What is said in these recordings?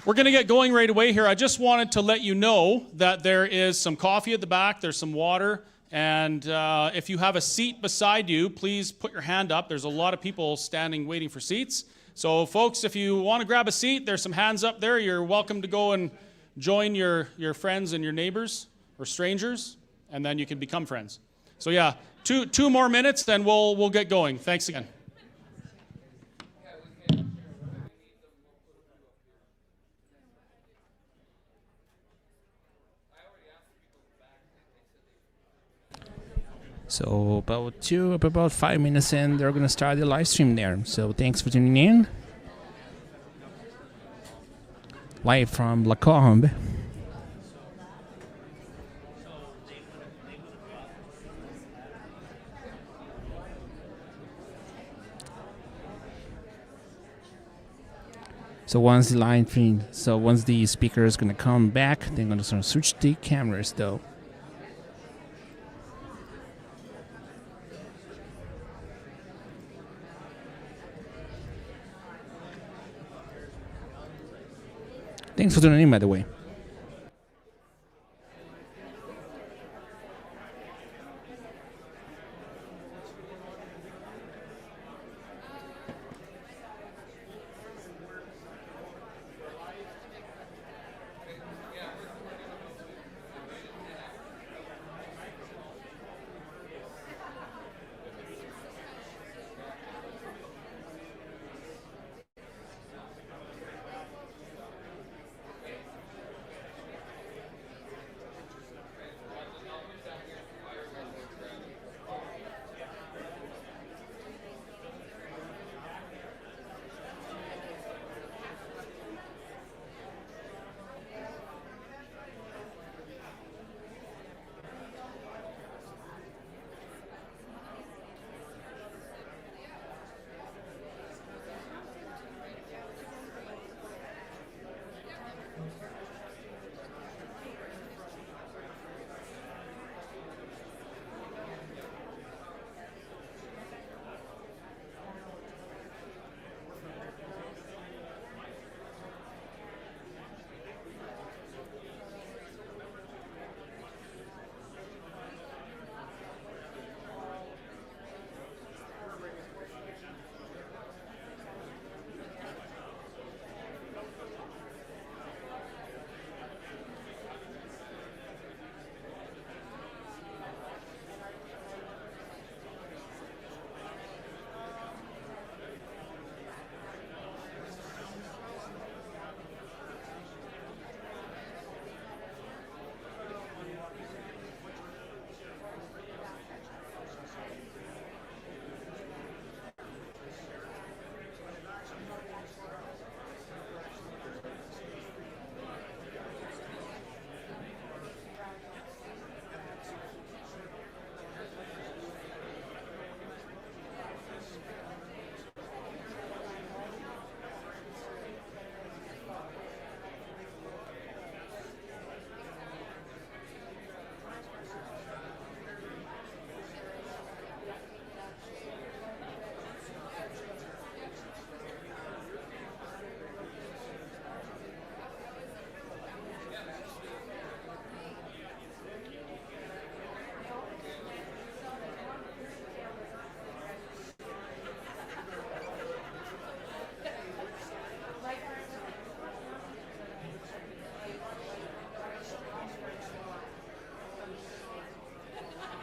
We're going to get going right away here. I just wanted to let you know that there is some coffee at the back, there's some water, and if you have a seat beside you, please put your hand up. There's a lot of people standing waiting for seats. So folks, if you want to grab a seat, there's some hands up there. You're welcome to go and join your friends and your neighbors or strangers, and then you can become friends. So yeah, two more minutes, then we'll get going. Thanks again. So about 5 minutes in, they're going to start the live stream there. So thanks for tuning in. Live from Lacombe. So once the speaker is going to come back, they're going to sort of switch the cameras though. Thanks for tuning in, by the way.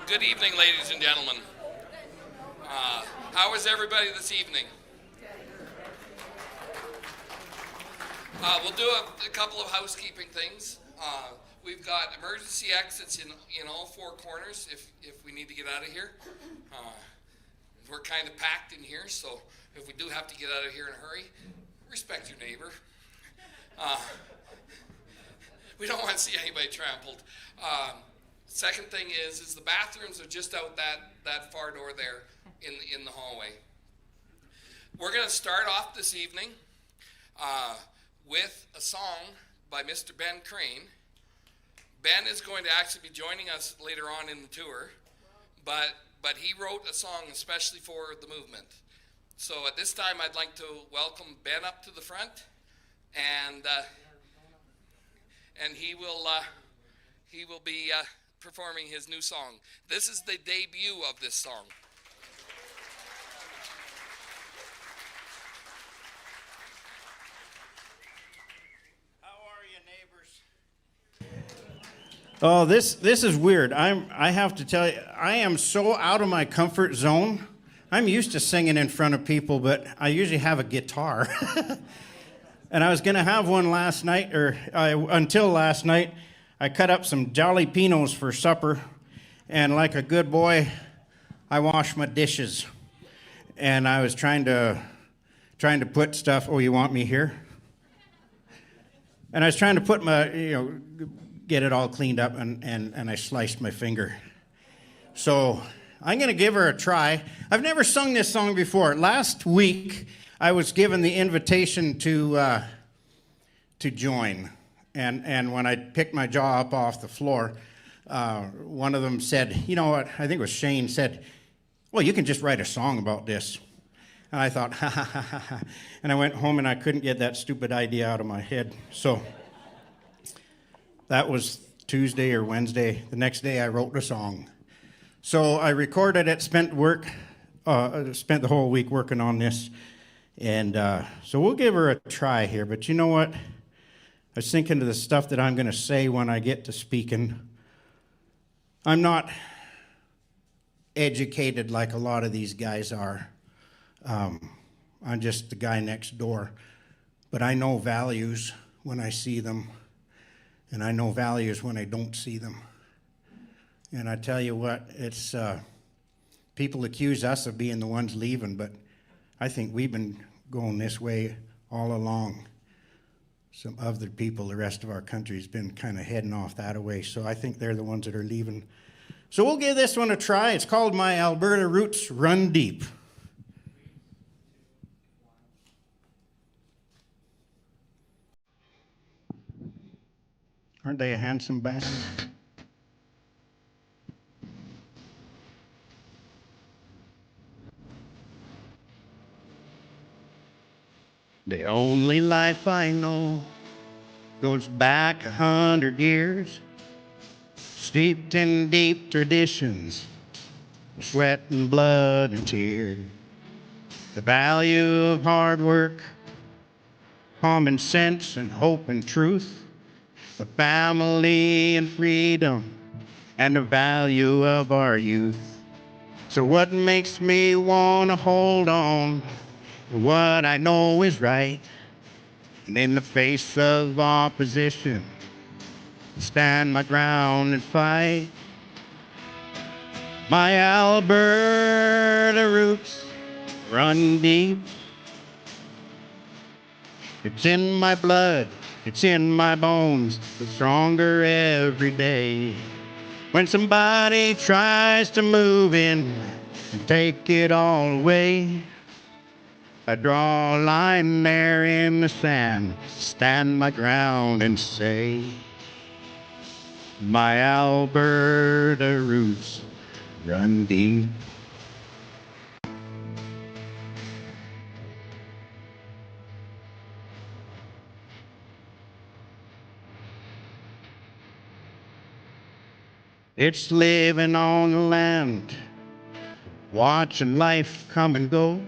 Good evening, ladies and gentlemen. How is everybody this evening? We'll do a couple of housekeeping things. We've got emergency exits in all four corners if we need to get out of here. We're kind of packed in here, so if we do have to get out of here in a hurry, respect your neighbor. We don't want to see anybody trampled. Second thing is the bathrooms are just out that far door there in the hallway. We're going to start off this evening with a song by Mr. Ben Crane. Ben is going to actually be joining us later on in the tour, but he wrote a song especially for the movement. So at this time, I'd like to welcome Ben up to the front and and he will be performing his new song. This is the debut of this song. Oh, this is weird. I have to tell you, I am so out of my comfort zone. I'm used to singing in front of people, but I usually have a guitar. And I was going to have one last night, until last night. I cut up some jalapenos for supper, and like a good boy, I washed my dishes. And I was trying to put stuff. Oh, you want me here? And I was trying to put get it all cleaned up, and I sliced my finger. So I'm going to give her a try. I've never sung this song before. Last week, I was given the invitation to join. And when I picked my jaw up off the floor, one of them said, you know what, I think it was Shane, said, well, you can just write a song about this. And I thought, ha, ha, ha, ha, ha. And I went home and I couldn't get that stupid idea out of my head. So that was Tuesday or Wednesday. The next day I wrote the song. So I recorded it, spent the whole week working on this. And so we'll give her a try here. But you know what? I was thinking of the stuff that I'm going to say when I get to speaking. I'm not educated like a lot of these guys are. I'm just the guy next door. But I know values when I see them. And I know values when I don't see them. And I tell you what, it's people accuse us of being the ones leaving, but I think we've been going this way all along. Some other people, the rest of our country, has been kind of heading off that way. So I think they're the ones that are leaving. So we'll give this one a try. It's called My Alberta Roots Run Deep. Aren't they a handsome band? The only life I know goes back 100 years, steeped in deep traditions, sweat and blood and tears. The value of hard work, common sense and hope and truth, the family and freedom, and the value of our youth. So what makes me want to hold on to what I know is right, and in the face of opposition, stand my ground and fight. My Alberta roots run deep. It's in my blood, it's in my bones, but stronger every day. When somebody tries to move in and take it all away, I draw a line there in the sand, stand my ground and say, my Alberta roots run deep. It's living on the land, watching life come and go,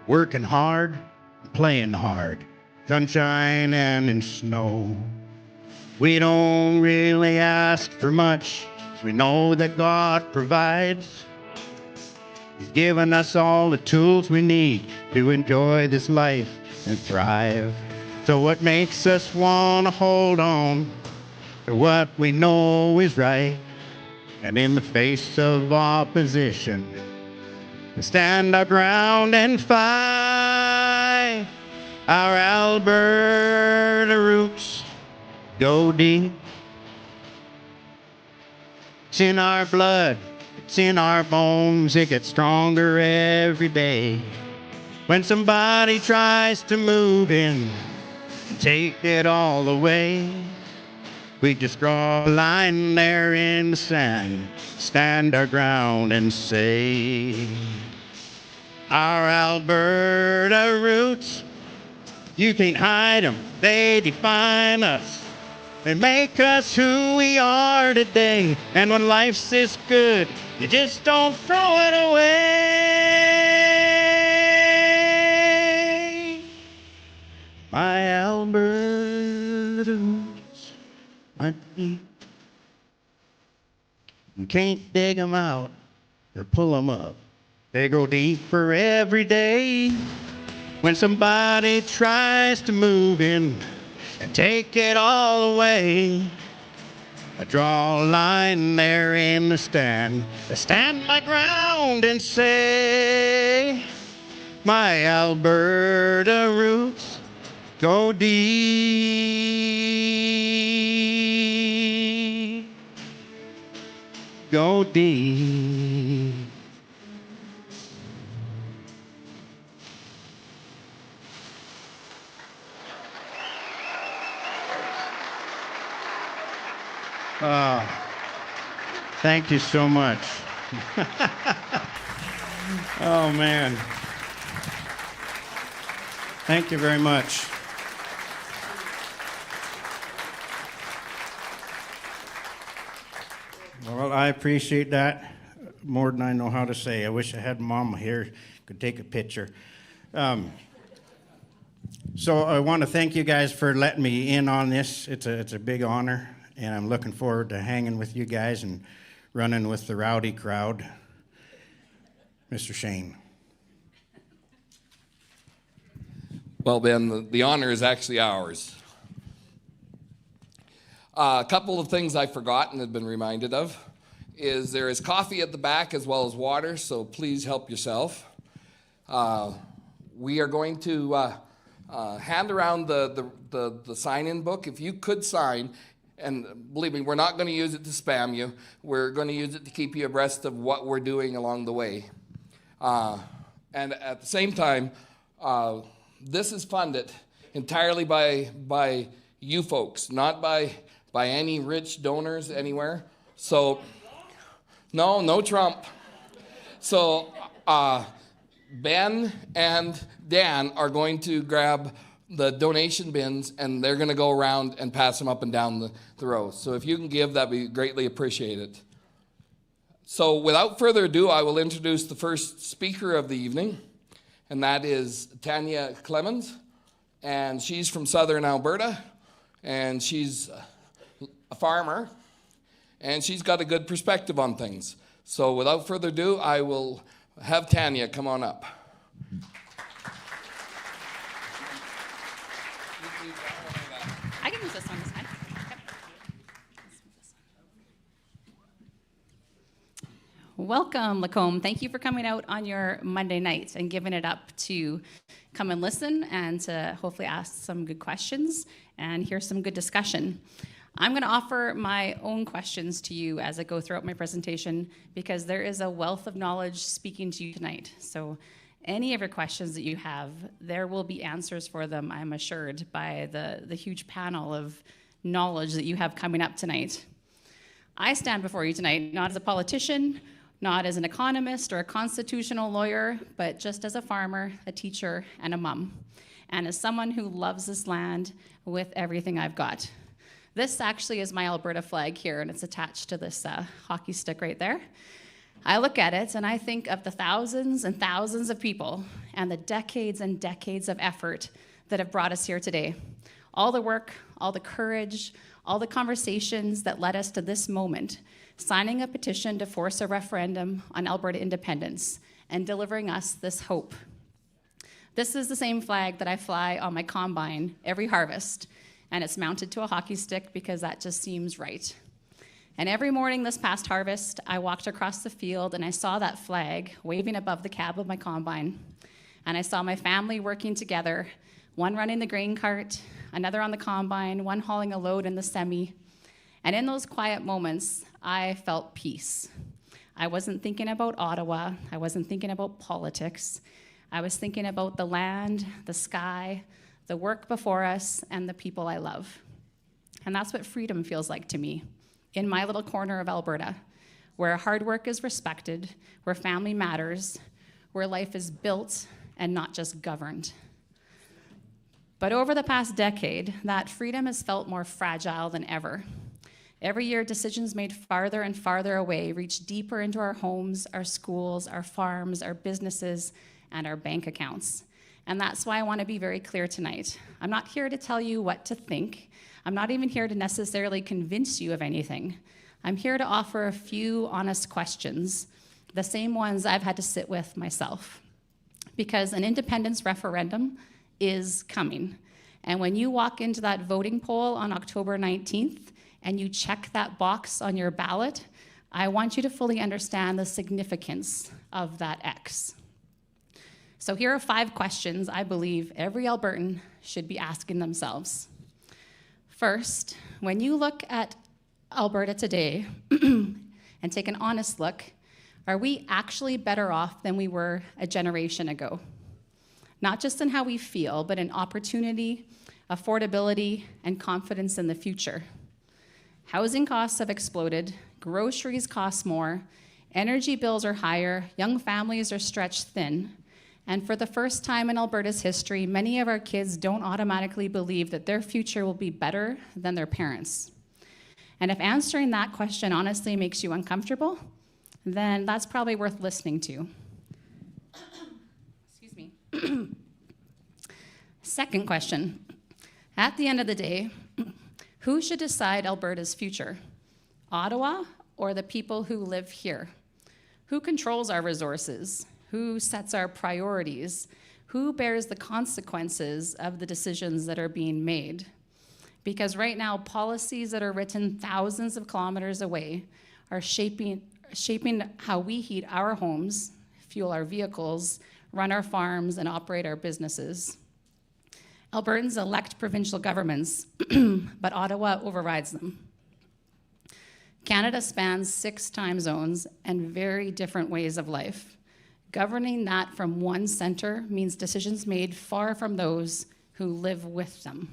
working hard, playing hard, sunshine and in snow. We don't really ask for much, we know that God provides. He's given us all the tools we need to enjoy this life and thrive. So what makes us want to hold on to what we know is right, and in the face of opposition, to stand our ground and fight. Our Alberta roots go deep. It's in our blood, it's in our bones, it gets stronger every day. When somebody tries to move in, take it all away, we just draw a line there in the sand, stand our ground and say, our Alberta roots You can't hide them, they define us. They make us who we are today. And when life's this good, you just don't throw it away. My Alberta roots are deep. You can't dig them out or pull them up. They grow deeper every day. When somebody tries to move in and take it all away, I draw a line there in the stand. I stand my ground and say, my Alberta roots go deep, go deep. Thank you so much. Oh, man. Thank you very much. Well, I appreciate that more than I know how to say. I wish I had Mama here, could take a picture. So I want to thank you guys for letting me in on this. It's a big honor, and I'm looking forward to hanging with you guys and running with the rowdy crowd. Mr. Shane. Well, Ben, the honor is actually ours. A couple of things I've forgotten and been reminded of is there is coffee at the back as well as water, so please help yourself. We are going to hand around the sign-in book. If you could sign, and believe me, we're not going to use it to spam you. We're going to use it to keep you abreast of what we're doing along the way. And at the same time, this is funded entirely by you folks, not by any rich donors anywhere. So, no Trump. So, Ben and Dan are going to grab the donation bins, and they're going to go around and pass them up and down the rows. So if you can give, that'd be greatly appreciated. So without further ado, I will introduce the first speaker of the evening, and that is Tanya Clemens, and she's from southern Alberta, and she's a farmer, and she's got a good perspective on things. So without further ado, I will have Tanya come on up. I can use this one this time. Yep. Welcome, Lacombe. Thank you for coming out on your Monday night and giving it up to come and listen and to hopefully ask some good questions and hear some good discussion. I'm going to offer my own questions to you as I go throughout my presentation because there is a wealth of knowledge speaking to you tonight. So any of your questions that you have, there will be answers for them, I'm assured, by the huge panel of knowledge that you have coming up tonight. I stand before you tonight not as a politician, not as an economist or a constitutional lawyer, but just as a farmer, a teacher, and a mom, and as someone who loves this land with everything I've got. This actually is my Alberta flag here, and it's attached to this hockey stick right there. I look at it and I think of the thousands and thousands of people and the decades and decades of effort that have brought us here today. All the work, all the courage, all the conversations that led us to this moment, signing a petition to force a referendum on Alberta independence and delivering us this hope. This is the same flag that I fly on my combine every harvest, and it's mounted to a hockey stick because that just seems right. And every morning this past harvest, I walked across the field and I saw that flag waving above the cab of my combine. And I saw my family working together, one running the grain cart, another on the combine, one hauling a load in the semi. And in those quiet moments, I felt peace. I wasn't thinking about Ottawa. I wasn't thinking about politics. I was thinking about the land, the sky, the work before us, and the people I love. And that's what freedom feels like to me. In my little corner of Alberta, where hard work is respected, where family matters, where life is built and not just governed. But over the past decade, that freedom has felt more fragile than ever. Every year, decisions made farther and farther away reach deeper into our homes, our schools, our farms, our businesses, and our bank accounts. And that's why I want to be very clear tonight. I'm not here to tell you what to think. I'm not even here to necessarily convince you of anything. I'm here to offer a few honest questions, the same ones I've had to sit with myself. Because an independence referendum is coming. And when you walk into that voting poll on October 19th and you check that box on your ballot, I want you to fully understand the significance of that X. So here are 5 questions I believe every Albertan should be asking themselves. First, when you look at Alberta today and take an honest look, are we actually better off than we were a generation ago? Not just in how we feel, but in opportunity, affordability, and confidence in the future. Housing costs have exploded, groceries cost more, energy bills are higher, young families are stretched thin, and for the first time in Alberta's history, many of our kids don't automatically believe that their future will be better than their parents. And if answering that question honestly makes you uncomfortable, then that's probably worth listening to. Excuse me. Second question. At the end of the day, who should decide Alberta's future? Ottawa or the people who live here? Who controls our resources? Who sets our priorities? Who bears the consequences of the decisions that are being made? Because right now, policies that are written thousands of kilometers away are shaping how we heat our homes, fuel our vehicles, run our farms, and operate our businesses. Albertans elect provincial governments, but Ottawa overrides them. Canada spans 6 time zones and very different ways of life. Governing that from one center means decisions made far from those who live with them.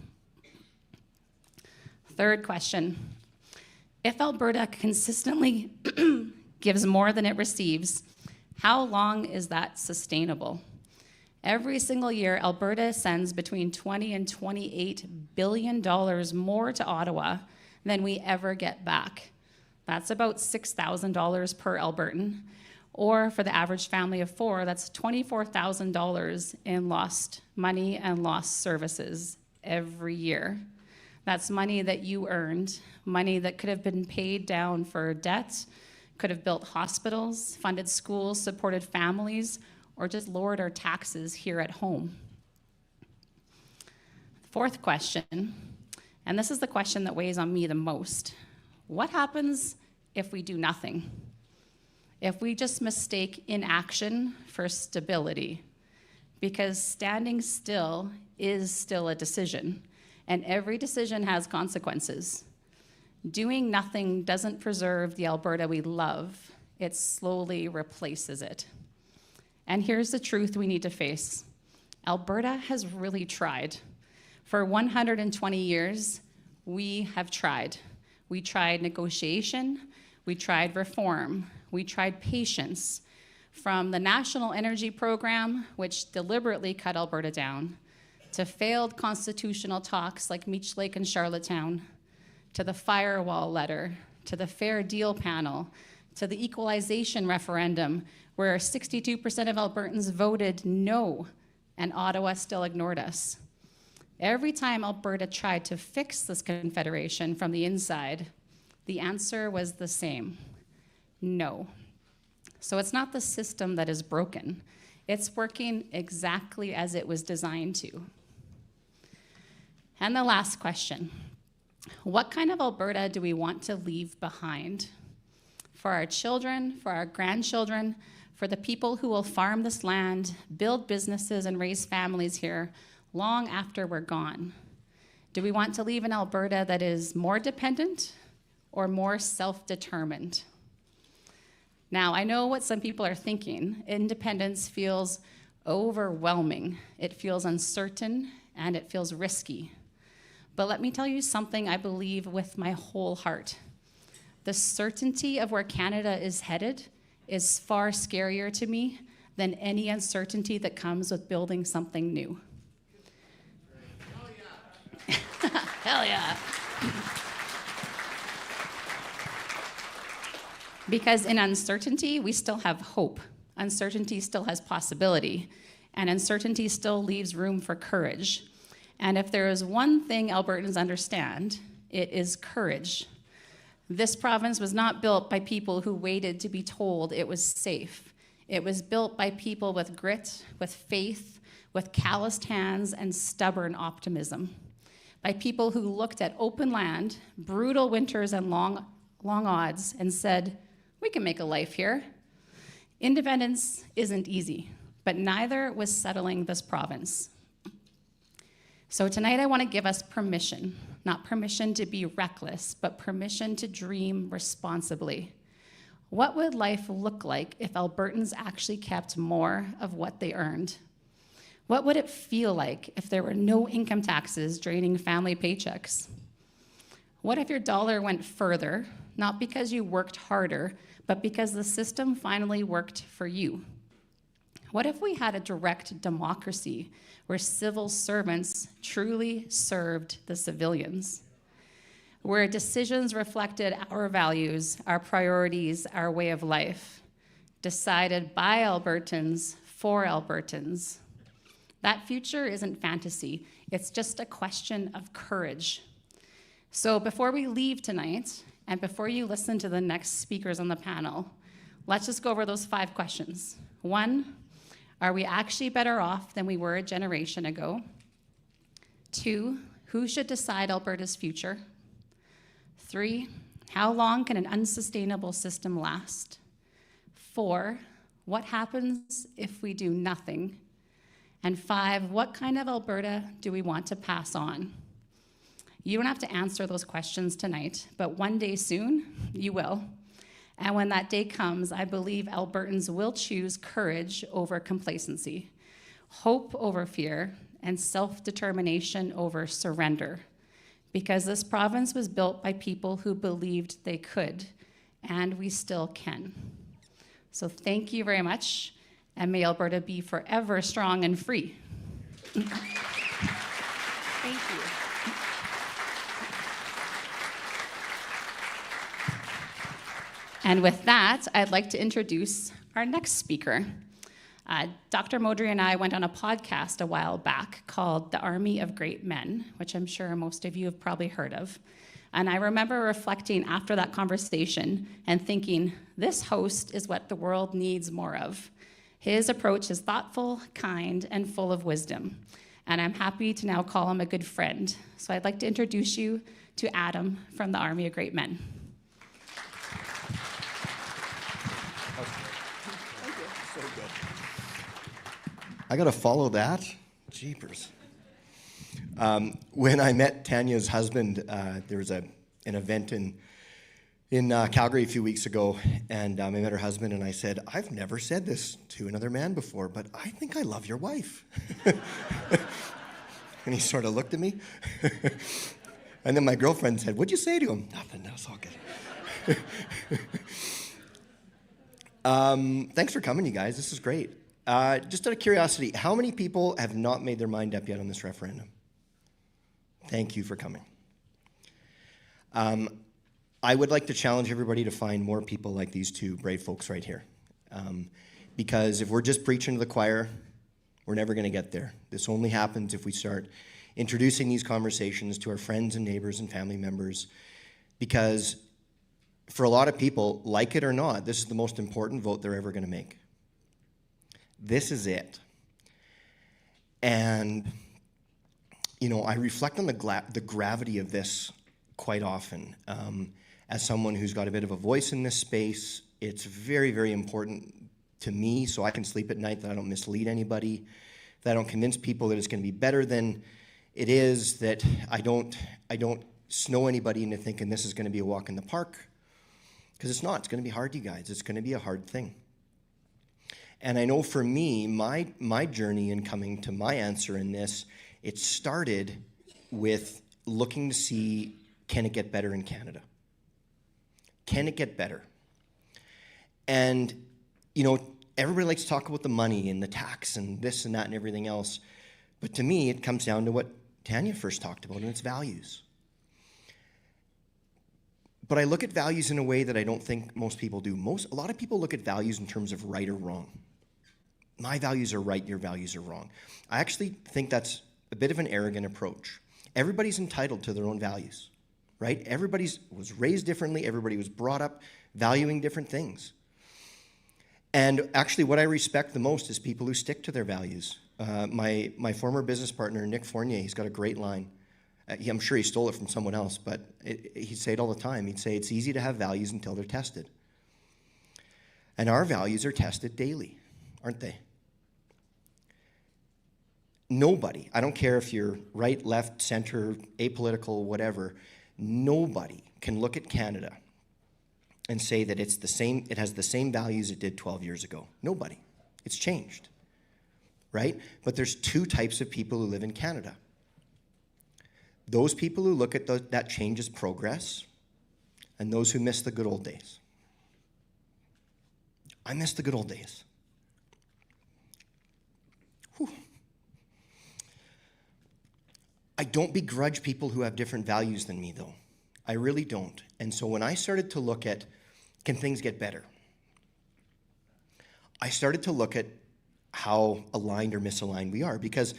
Third question. If Alberta consistently gives more than it receives, how long is that sustainable? Every single year, Alberta sends between $20 and $28 billion more to Ottawa than we ever get back. That's about $6,000 per Albertan. Or for the average family of 4, that's $24,000 in lost money and lost services every year. That's money that you earned, money that could have been paid down for debt, could have built hospitals, funded schools, supported families, or just lowered our taxes here at home. Fourth question, and this is the question that weighs on me the most. What happens if we do nothing? If we just mistake inaction for stability? Because standing still is still a decision, and every decision has consequences. Doing nothing doesn't preserve the Alberta we love, it slowly replaces it. And here's the truth we need to face. Alberta has really tried. For 120 years, we have tried. We tried negotiation, we tried reform, we tried patience. From the National Energy Program, which deliberately cut Alberta down, to failed constitutional talks like Meech Lake and Charlottetown, to the firewall letter, to the Fair Deal panel, to the equalization referendum, where 62% of Albertans voted no, and Ottawa still ignored us. Every time Alberta tried to fix this confederation from the inside, the answer was the same: no. So it's not the system that is broken. It's working exactly as it was designed to. And the last question: what kind of Alberta do we want to leave behind? For our children, for our grandchildren, for the people who will farm this land, build businesses, and raise families here long after we're gone? Do we want to leave an Alberta that is more dependent or more self-determined? Now, I know what some people are thinking. Independence feels overwhelming. It feels uncertain, and it feels risky. But let me tell you something I believe with my whole heart. The certainty of where Canada is headed is far scarier to me than any uncertainty that comes with building something new. Hell yeah. Because in uncertainty, we still have hope. Uncertainty still has possibility. And uncertainty still leaves room for courage. And if there is one thing Albertans understand, it is courage. This province was not built by people who waited to be told it was safe. It was built by people with grit, with faith, with calloused hands and stubborn optimism. By people who looked at open land, brutal winters and long odds and said, we can make a life here. Independence isn't easy, but neither was settling this province. So tonight I want to give us permission, not permission to be reckless, but permission to dream responsibly. What would life look like if Albertans actually kept more of what they earned? What would it feel like if there were no income taxes draining family paychecks? What if your dollar went further, not because you worked harder, but because the system finally worked for you? What if we had a direct democracy where civil servants truly served the civilians? Where decisions reflected our values, our priorities, our way of life, decided by Albertans for Albertans. That future isn't fantasy, it's just a question of courage. So before we leave tonight, and before you listen to the next speakers on the panel, let's just go over those 5 questions. 1, are we actually better off than we were a generation ago? 2, who should decide Alberta's future? 3, how long can an unsustainable system last? 4, what happens if we do nothing? And 5, what kind of Alberta do we want to pass on? You don't have to answer those questions tonight, but one day soon, you will. And when that day comes, I believe Albertans will choose courage over complacency, hope over fear, and self-determination over surrender. Because this province was built by people who believed they could, and we still can. So thank you very much, and may Alberta be forever strong and free. Thank you. And with that, I'd like to introduce our next speaker. Dr. Modri and I went on a podcast a while back called The Army of Great Men, which I'm sure most of you have probably heard of. And I remember reflecting after that conversation and thinking, this host is what the world needs more of. His approach is thoughtful, kind, and full of wisdom. And I'm happy to now call him a good friend. So I'd like to introduce you to Adam from the Army of Great Men. I got to follow that? Jeepers. When I met Tanya's husband, there was an event in Calgary a few weeks ago, and I met her husband, and I said, I've never said this to another man before, but I think I love your wife. And he sort of looked at me. And then my girlfriend said, what'd you say to him? Nothing, that was all good. Thanks for coming, you guys. This is great. Just out of curiosity, how many people have not made their mind up yet on this referendum? Thank you for coming. I would like to challenge everybody to find more people like these two brave folks right here. Because if we're just preaching to the choir, we're never going to get there. This only happens if we start introducing these conversations to our friends and neighbors and family members. Because for a lot of people, like it or not, this is the most important vote they're ever going to make. This is it. And, you know, I reflect on the gravity of this quite often. As someone who's got a bit of a voice in this space, it's very, very important to me so I can sleep at night, that I don't mislead anybody, that I don't convince people that it's going to be better than it is, that I don't snow anybody into thinking this is going to be a walk in the park. Because it's not. It's going to be hard, you guys. It's going to be a hard thing. And I know for me, my journey in coming to my answer in this, it started with looking to see, can it get better in Canada? Can it get better? And, you know, everybody likes to talk about the money and the tax and this and that and everything else. But to me, it comes down to what Tanya first talked about, and it's values. But I look at values in a way that I don't think most people do. A lot of people look at values in terms of right or wrong. My values are right, your values are wrong. I actually think that's a bit of an arrogant approach. Everybody's entitled to their own values, right? Everybody was raised differently. Everybody was brought up valuing different things. And actually, what I respect the most is people who stick to their values. My former business partner, Nick Fournier, he's got a great line. I'm sure he stole it from someone else, but he'd say it all the time. He'd say, it's easy to have values until they're tested. And our values are tested daily, aren't they? Nobody, I don't care if you're right, left, center, apolitical, whatever, nobody can look at Canada and say that it has the same values it did 12 years ago. Nobody. It's changed, right? But there's two types of people who live in Canada. Those people who look at that change as progress, and those who miss the good old days. I miss the good old days. Whew. I don't begrudge people who have different values than me, though. I really don't. And so when I started to look at, can things get better? I started to look at how aligned or misaligned we are, because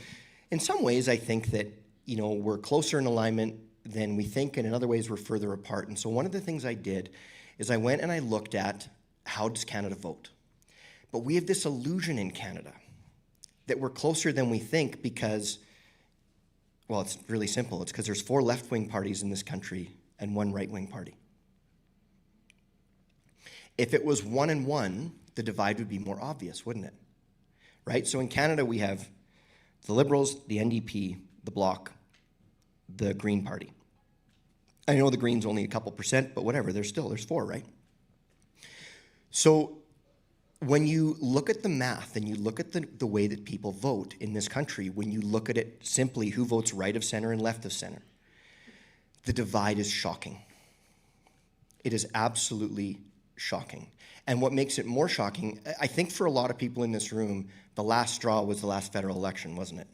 in some ways I think that we're closer in alignment than we think, and in other ways we're further apart. And so one of the things I did is I went and I looked at how does Canada vote. But we have this illusion in Canada that we're closer than we think because, well, it's really simple. It's because there's 4 left-wing parties in this country and 1 right-wing party. If it was 1 and 1, the divide would be more obvious, wouldn't it? Right? So in Canada we have the Liberals, the NDP, the Bloc, the Green Party. I know the Greens only a couple percent, but whatever, there's 4, right? So when you look at the math and you look at the way that people vote in this country, when you look at it simply who votes right of center and left of center, the divide is shocking. It is absolutely shocking. And what makes it more shocking, I think for a lot of people in this room, the last straw was the last federal election, wasn't it?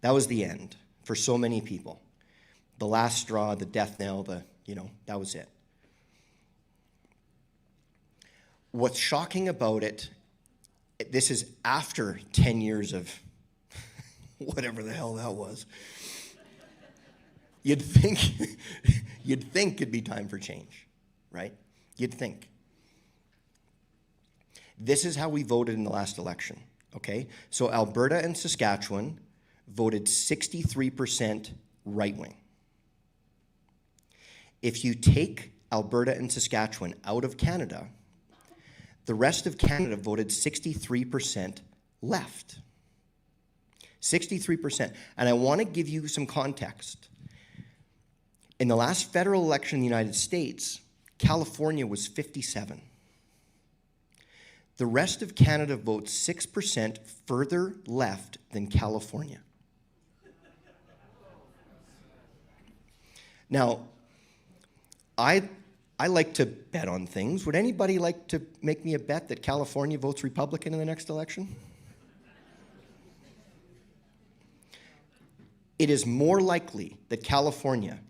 That was the end for so many people. The last straw, the death knell, that was it. What's shocking about it, this is after 10 years of whatever the hell that was. You'd think it'd be time for change, right? You'd think. This is how we voted in the last election, okay? So Alberta and Saskatchewan voted 63% right-wing. If you take Alberta and Saskatchewan out of Canada, the rest of Canada voted 63% left. 63%. And I want to give you some context. In the last federal election in the United States, California was 57. The rest of Canada votes 6% further left than California. Now, I like to bet on things. Would anybody like to make me a bet that California votes Republican in the next election? It is more likely that California,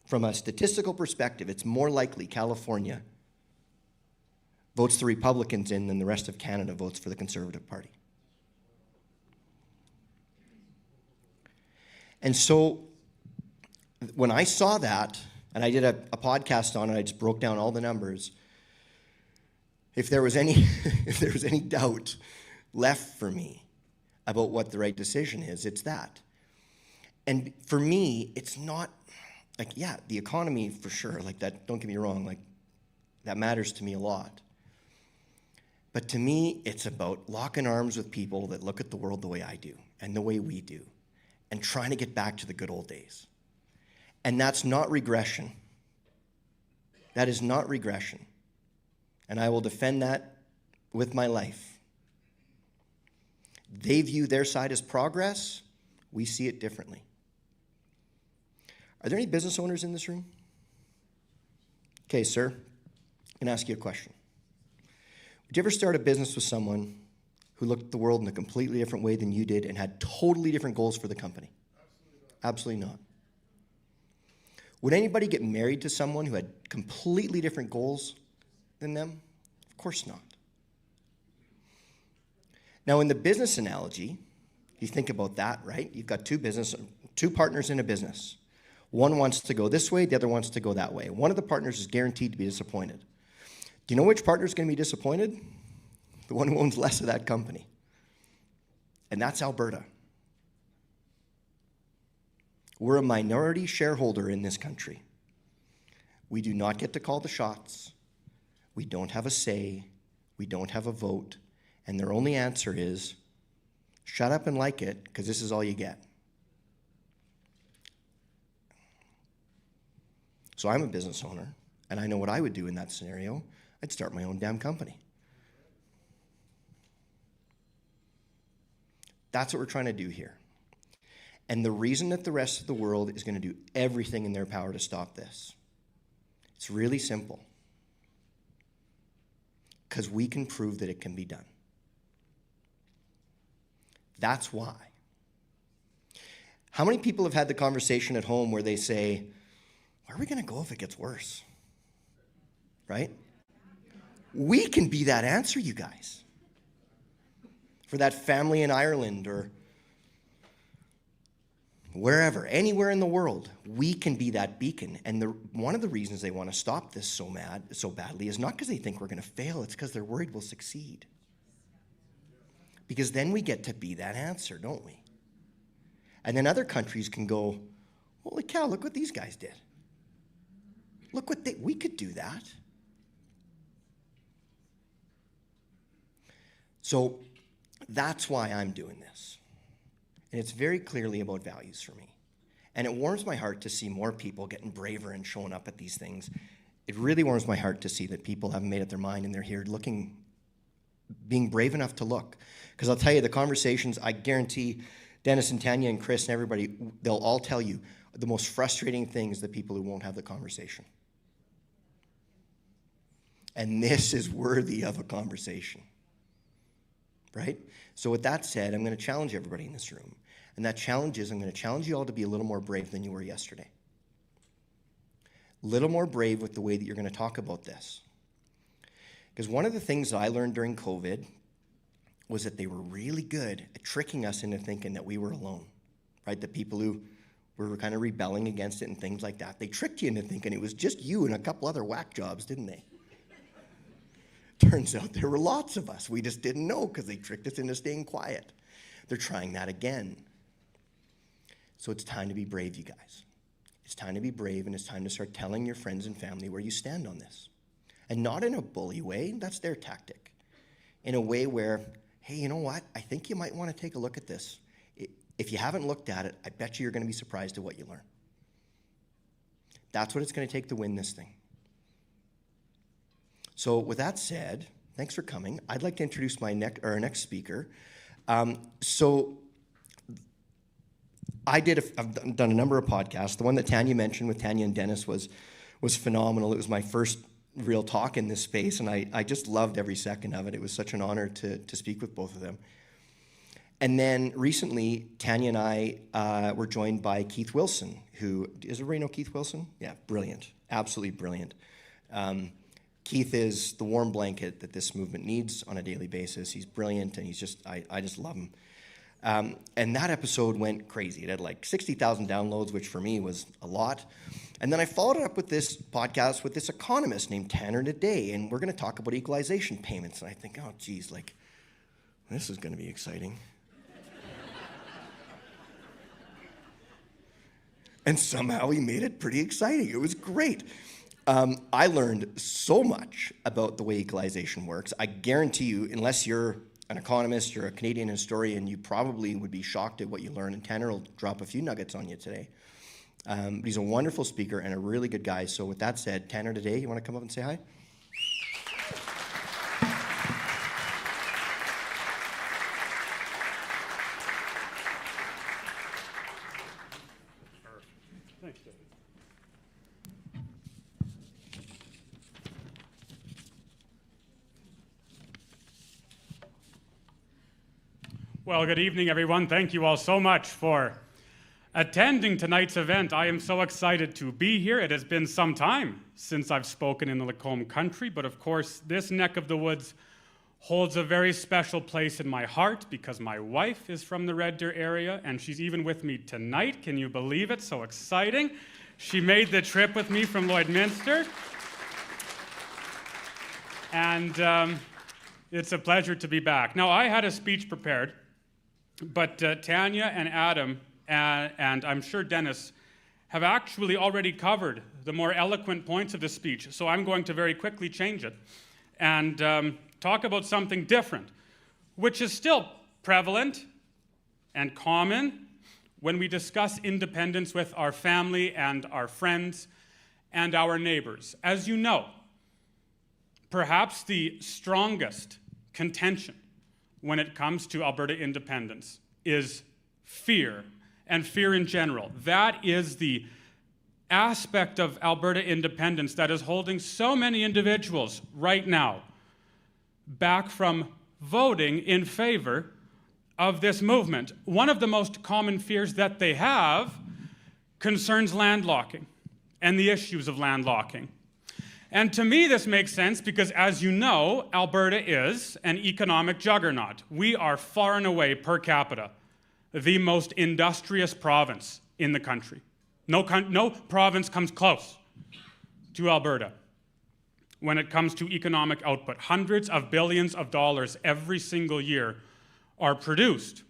from a statistical perspective, it's more likely California votes the Republicans in than the rest of Canada votes for the Conservative Party. And so when I saw that, and I did a podcast on it, I just broke down all the numbers. If there was any doubt left for me about what the right decision is, it's that. And for me, it's not like, yeah, the economy for sure, like that, don't get me wrong, like that matters to me a lot. But to me, it's about locking arms with people that look at the world the way I do and the way we do and trying to get back to the good old days. And that's not regression. That is not regression. And I will defend that with my life. They view their side as progress. We see it differently. Are there any business owners in this room? Okay, sir, I'm going to ask you a question. Would you ever start a business with someone who looked at the world in a completely different way than you did and had totally different goals for the company? Absolutely not. Would anybody get married to someone who had completely different goals than them? Of course not. Now, in the business analogy, you think about that, right? You've got two partners in a business. One wants to go this way, the other wants to go that way. One of the partners is guaranteed to be disappointed. Do you know which partner is going to be disappointed? The one who owns less of that company. And that's Alberta. We're a minority shareholder in this country. We do not get to call the shots. We don't have a say. We don't have a vote. And their only answer is, shut up and like it, because this is all you get. So I'm a business owner, and I know what I would do in that scenario. I'd start my own damn company. That's what we're trying to do here. And the reason that the rest of the world is going to do everything in their power to stop this, it's really simple. Because we can prove that it can be done. That's why. How many people have had the conversation at home where they say, where are we going to go if it gets worse? Right? We can be that answer, you guys. For that family in Ireland or wherever, anywhere in the world, we can be that beacon. And one of the reasons they want to stop this so badly is not because they think we're going to fail, it's because they're worried we'll succeed. Because then we get to be that answer, don't we? And then other countries can go, holy cow, look what these guys did. Look what we could do that. So that's why I'm doing this. And it's very clearly about values for me. And it warms my heart to see more people getting braver and showing up at these things. It really warms my heart to see that people haven't made up their mind and they're here being brave enough to look. Because I'll tell you, the conversations, I guarantee Dennis and Tanya and Chris and everybody, they'll all tell you the most frustrating thing is the people who won't have the conversation. And this is worthy of a conversation. Right? So with that said, I'm going to challenge everybody in this room. And that challenge is I'm going to challenge you all to be a little more brave than you were yesterday. A little more brave with the way that you're going to talk about this. Because one of the things that I learned during COVID was that they were really good at tricking us into thinking that we were alone. Right? The people who were kind of rebelling against it and things like that. They tricked you into thinking it was just you and a couple other whack jobs, didn't they? Turns out there were lots of us. We just didn't know because they tricked us into staying quiet. They're trying that again. So it's time to be brave, you guys. It's time to be brave, and it's time to start telling your friends and family where you stand on this. And not in a bully way. That's their tactic. In a way where, hey, you know what? I think you might want to take a look at this. If you haven't looked at it, I bet you're going to be surprised at what you learn. That's what it's going to take to win this thing. So with that said, thanks for coming. I'd like to introduce our next speaker. So I've done a number of podcasts. The one that Tanya mentioned with Tanya and Dennis was phenomenal. It was my first real talk in this space, and I just loved every second of it. It was such an honor to speak with both of them. And then recently, Tanya and I were joined by Keith Wilson, who, does everybody know Keith Wilson? Yeah, brilliant, absolutely brilliant. Keith is the warm blanket that this movement needs on a daily basis. He's brilliant, and he's just, I just love him. And that episode went crazy. It had like 60,000 downloads, which for me was a lot. And then I followed it up with this podcast with this economist named Tanner Naday, and we're going to talk about equalization payments. And I think, oh, geez, like, this is going to be exciting. And somehow he made it pretty exciting. It was great. I learned so much about the way equalization works. I guarantee you, unless you're an economist, you're a Canadian historian, you probably would be shocked at what you learn, and Tanner will drop a few nuggets on you today. But he's a wonderful speaker and a really good guy. So with that said, Tanner Naday, you want to come up and say hi? Thanks, David. Well, good evening, everyone. Thank you all so much for attending tonight's event. I am so excited to be here. It has been some time since I've spoken in the Lacombe country, but of course, this neck of the woods holds a very special place in my heart because my wife is from the Red Deer area, and she's even with me tonight. Can you believe it? So exciting. She made the trip with me from Lloydminster. And it's a pleasure to be back. Now, I had a speech prepared, but Tanya and Adam, and I'm sure Dennis, have actually already covered the more eloquent points of the speech, so I'm going to very quickly change it and talk about something different, which is still prevalent and common when we discuss independence with our family and our friends and our neighbors. As you know, perhaps the strongest contention when it comes to Alberta independence is fear, and fear in general. That is the aspect of Alberta independence that is holding so many individuals right now back from voting in favor of this movement. One of the most common fears that they have concerns landlocking and the issues of landlocking. And to me, this makes sense because, as you know, Alberta is an economic juggernaut. We are far and away, per capita, the most industrious province in the country. No province comes close to Alberta when it comes to economic output. Hundreds of billions of dollars every single year are produced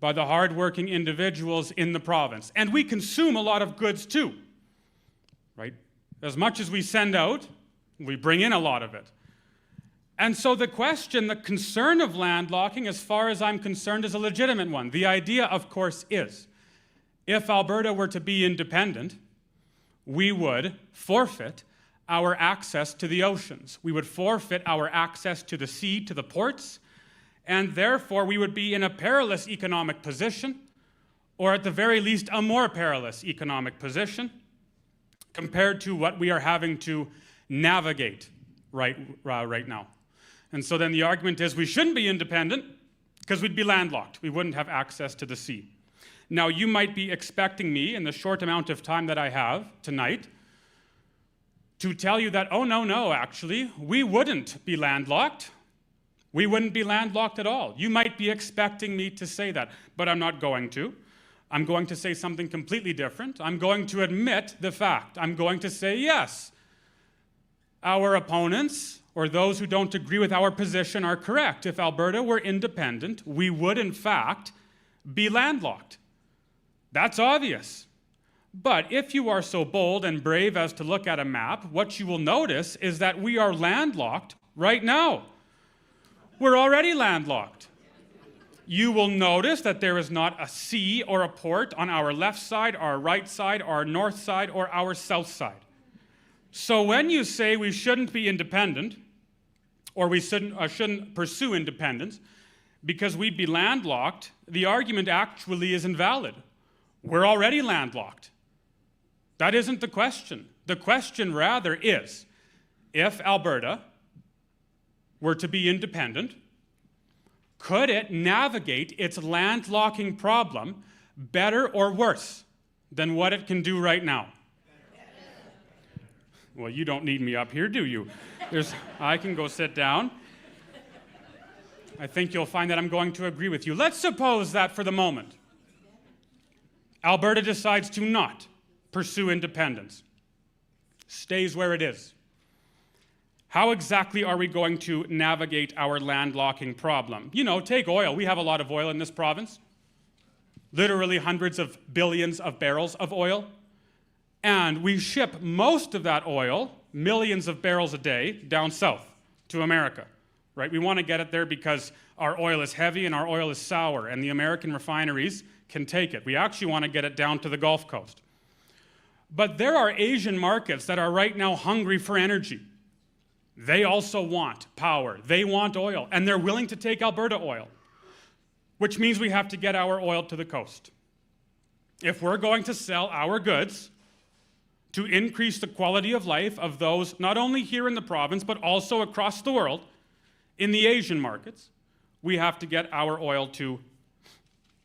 by the hardworking individuals in the province. And we consume a lot of goods too, right? As much as we send out, we bring in a lot of it. And so the question, the concern of landlocking, as far as I'm concerned, is a legitimate one. The idea, of course, is if Alberta were to be independent, we would forfeit our access to the oceans. We would forfeit our access to the sea, to the ports, and therefore we would be in a perilous economic position, or at the very least, a more perilous economic position compared to what we are having to navigate right now. And so then the argument is we shouldn't be independent because we'd be landlocked. We wouldn't have access to the sea. Now, you might be expecting me, in the short amount of time that I have tonight, to tell you that, oh, no, actually, we wouldn't be landlocked. We wouldn't be landlocked at all. You might be expecting me to say that, but I'm not going to. I'm going to say something completely different. I'm going to admit the fact. I'm going to say, yes, our opponents, or those who don't agree with our position, are correct. If Alberta were independent, we would, in fact, be landlocked. That's obvious. But if you are so bold and brave as to look at a map, what you will notice is that we are landlocked right now. We're already landlocked. You will notice that there is not a sea or a port on our left side, our right side, our north side, or our south side. So when you say we shouldn't be independent, or we shouldn't pursue independence because we'd be landlocked, the argument actually is invalid. We're already landlocked. That isn't the question. The question rather is, if Alberta were to be independent, could it navigate its landlocking problem better or worse than what it can do right now? Well, you don't need me up here, do you? I can go sit down. I think you'll find that I'm going to agree with you. Let's suppose that for the moment, Alberta decides to not pursue independence, stays where it is. How exactly are we going to navigate our landlocking problem? You know, take oil. We have a lot of oil in this province. Literally hundreds of billions of barrels of oil. And we ship most of that oil, millions of barrels a day, down south to America, right? We want to get it there because our oil is heavy and our oil is sour, and the American refineries can take it. We actually want to get it down to the Gulf Coast. But there are Asian markets that are right now hungry for energy. They also want power. They want oil, and they're willing to take Alberta oil, which means we have to get our oil to the coast. If we're going to sell our goods to increase the quality of life of those not only here in the province, but also across the world, in the Asian markets, we have to get our oil to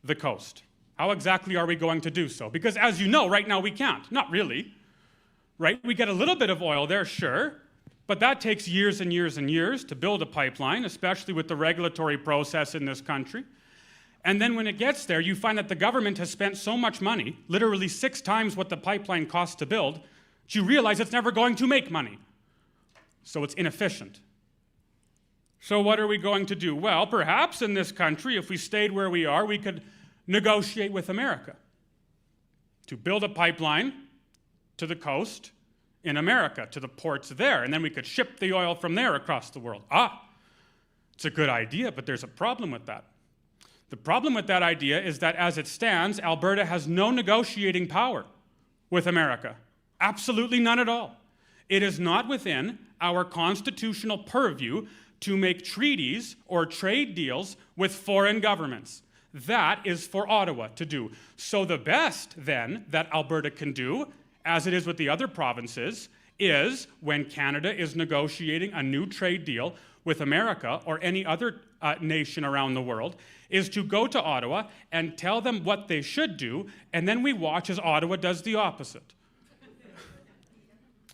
the coast. How exactly are we going to do so? Because as you know, right now we can't. Not really. Right? We get a little bit of oil there, sure, but that takes years and years and years to build a pipeline, especially with the regulatory process in this country. And then when it gets there, you find that the government has spent so much money, literally 6 times what the pipeline costs to build, that you realize it's never going to make money. So it's inefficient. So what are we going to do? Well, perhaps in this country, if we stayed where we are, we could negotiate with America to build a pipeline to the coast in America, to the ports there, and then we could ship the oil from there across the world. It's a good idea, but there's a problem with that. The problem with that idea is that as it stands, Alberta has no negotiating power with America. Absolutely none at all. It is not within our constitutional purview to make treaties or trade deals with foreign governments. That is for Ottawa to do. So the best, then, that Alberta can do, as it is with the other provinces, is when Canada is negotiating a new trade deal with America or any other nation around the world, is to go to Ottawa and tell them what they should do, and then we watch as Ottawa does the opposite.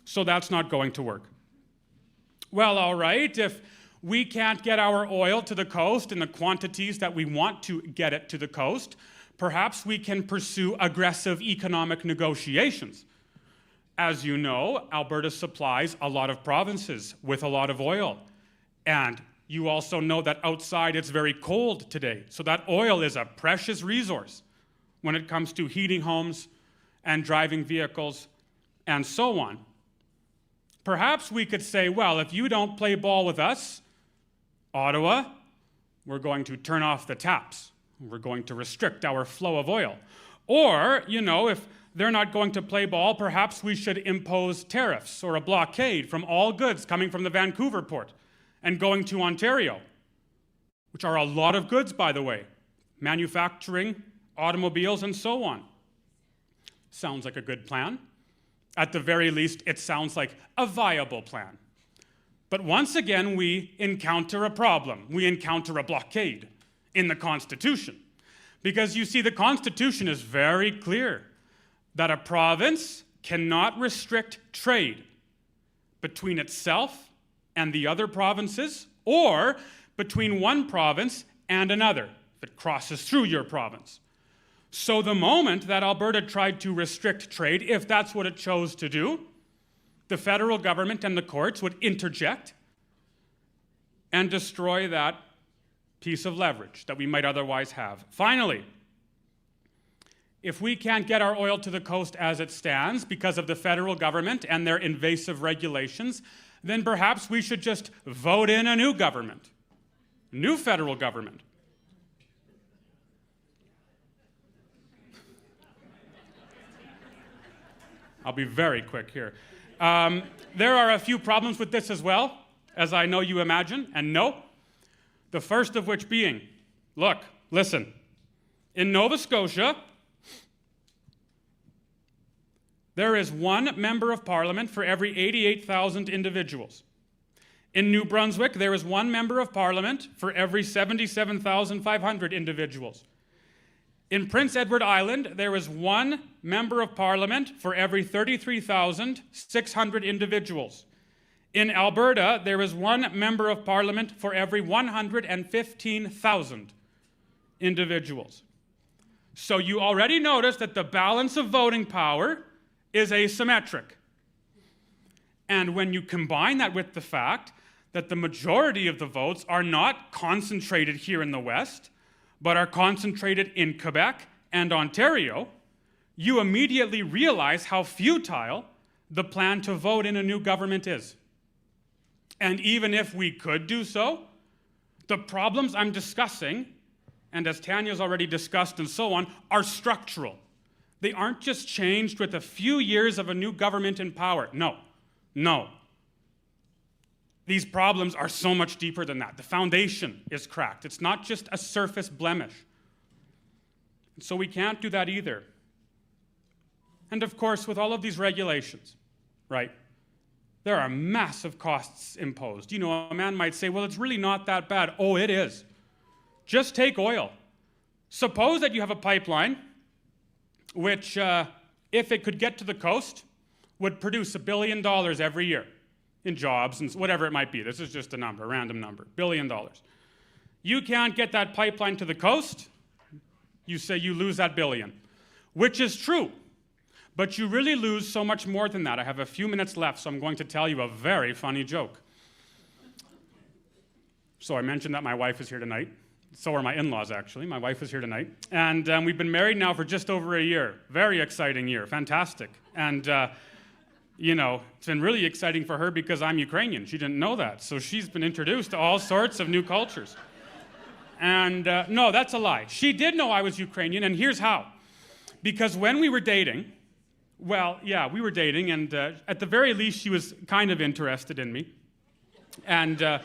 So that's not going to work. Well, all right, if we can't get our oil to the coast in the quantities that we want to get it to the coast, perhaps we can pursue aggressive economic negotiations. As you know, Alberta supplies a lot of provinces with a lot of oil. And you also know that outside it's very cold today. So that oil is a precious resource when it comes to heating homes and driving vehicles and so on. Perhaps we could say, well, if you don't play ball with us, Ottawa, we're going to turn off the taps. We're going to restrict our flow of oil. Or, if they're not going to play ball, perhaps we should impose tariffs or a blockade from all goods coming from the Vancouver port and going to Ontario, which are a lot of goods, by the way, manufacturing, automobiles, and so on. Sounds like a good plan. At the very least, it sounds like a viable plan. But once again, we encounter a problem. We encounter a blockade in the Constitution. Because you see, the Constitution is very clear that a province cannot restrict trade between itself and the other provinces, or between one province and another, if it crosses through your province. So the moment that Alberta tried to restrict trade, if that's what it chose to do, the federal government and the courts would interject and destroy that piece of leverage that we might otherwise have. Finally, if we can't get our oil to the coast as it stands because of the federal government and their invasive regulations, then perhaps we should just vote in a new government, a new federal government. I'll be very quick here. There are a few problems with this as well, as I know you imagine and know. The first of which being, look, listen, in Nova Scotia, there is one member of parliament for every 88,000 individuals. In New Brunswick, there is one member of parliament for every 77,500 individuals. In Prince Edward Island, there is one member of parliament for every 33,600 individuals. In Alberta, there is one member of parliament for every 115,000 individuals. So you already notice that the balance of voting power is asymmetric. And when you combine that with the fact that the majority of the votes are not concentrated here in the West, but are concentrated in Quebec and Ontario, you immediately realize how futile the plan to vote in a new government is. And even if we could do so, the problems I'm discussing, and as Tanya's already discussed and so on, are structural. They aren't just changed with a few years of a new government in power. No. These problems are so much deeper than that. The foundation is cracked. It's not just a surface blemish. So we can't do that either. And of course, with all of these regulations, right, there are massive costs imposed. A man might say, well, it's really not that bad. Oh, it is. Just take oil. Suppose that you have a pipeline which, if it could get to the coast, would produce $1 billion every year in jobs and whatever it might be. This is just a number, a random number, $1 billion. You can't get that pipeline to the coast, you say you lose that billion, which is true. But you really lose so much more than that. I have a few minutes left, so I'm going to tell you a very funny joke. So I mentioned that my wife is here tonight. So are my in-laws, actually. My wife is here tonight. And we've been married now for just over a year. Very exciting year. Fantastic. And, you know, it's been really exciting for her because I'm Ukrainian. She didn't know that. So she's been introduced to all sorts of new cultures. And no, that's a lie. She did know I was Ukrainian, and here's how. Because when we were dating, well, yeah, we were dating, and at the very least, she was kind of interested in me. And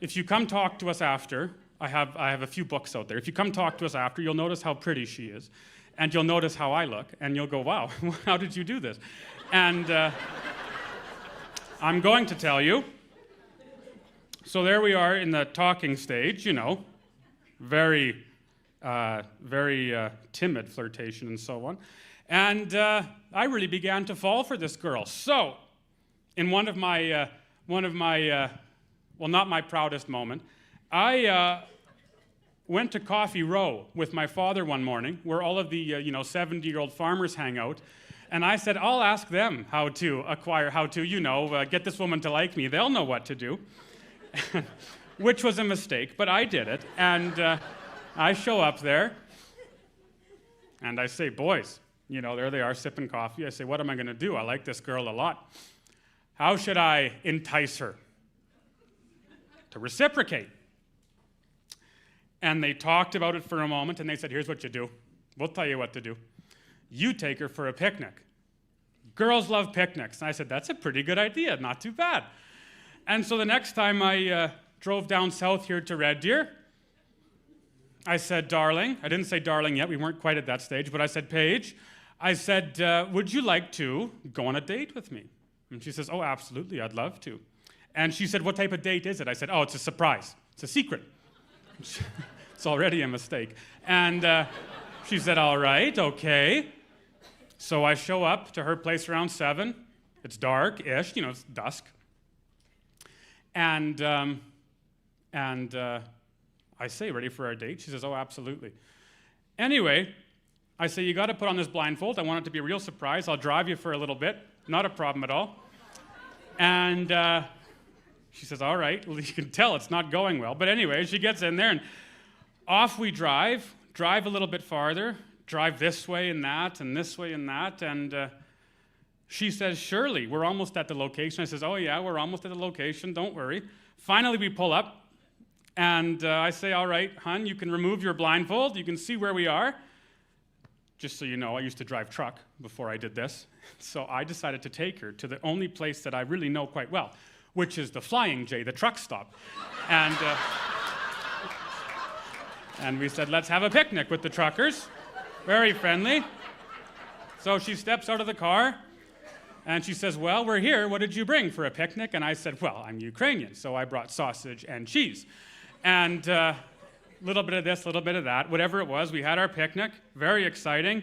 if you come talk to us after, I have a few books out there. If you come talk to us after, you'll notice how pretty she is, and you'll notice how I look, and you'll go, wow, how did you do this? And I'm going to tell you. So there we are in the talking stage, you know, very timid flirtation and so on. And I really began to fall for this girl. So, in one of my, well, not my proudest moment, I went to Coffee Row with my father one morning, where all of the, 70-year-old farmers hang out. And I said, I'll ask them how to, get this woman to like me. They'll know what to do. Which was a mistake, but I did it. And I show up there, and I say, boys, there they are sipping coffee. I say, what am I going to do? I like this girl a lot. How should I entice her to reciprocate? And they talked about it for a moment, and they said, here's what you do. We'll tell you what to do. You take her for a picnic. Girls love picnics. And I said, that's a pretty good idea, not too bad. And so the next time I drove down south here to Red Deer, I said, darling, I didn't say darling yet, we weren't quite at that stage, but I said, Paige, I said, would you like to go on a date with me? And she says, oh, absolutely, I'd love to. And she said, what type of date is it? I said, oh, it's a surprise. It's a secret. It's already a mistake. And she said, all right, okay. So I show up to her place around 7. It's dark-ish, it's dusk. And I say, ready for our date? She says, oh, absolutely. Anyway, I say, you got to put on this blindfold. I want it to be a real surprise. I'll drive you for a little bit. Not a problem at all. And she says, all right. Well, you can tell it's not going well. But anyway, she gets in there, and off we drive a little bit farther, drive this way and that, and this way and that, and she says, Shirley, we're almost at the location. I says, oh yeah, we're almost at the location, don't worry. Finally, we pull up, and I say, all right, hon, you can remove your blindfold, you can see where we are. Just so you know, I used to drive truck before I did this, so I decided to take her to the only place that I really know quite well, which is the Flying J, the truck stop. And we said, let's have a picnic with the truckers. Very friendly. So she steps out of the car, and she says, well, we're here. What did you bring for a picnic? And I said, well, I'm Ukrainian, so I brought sausage and cheese. And a little bit of this, a little bit of that, whatever it was. We had our picnic. Very exciting.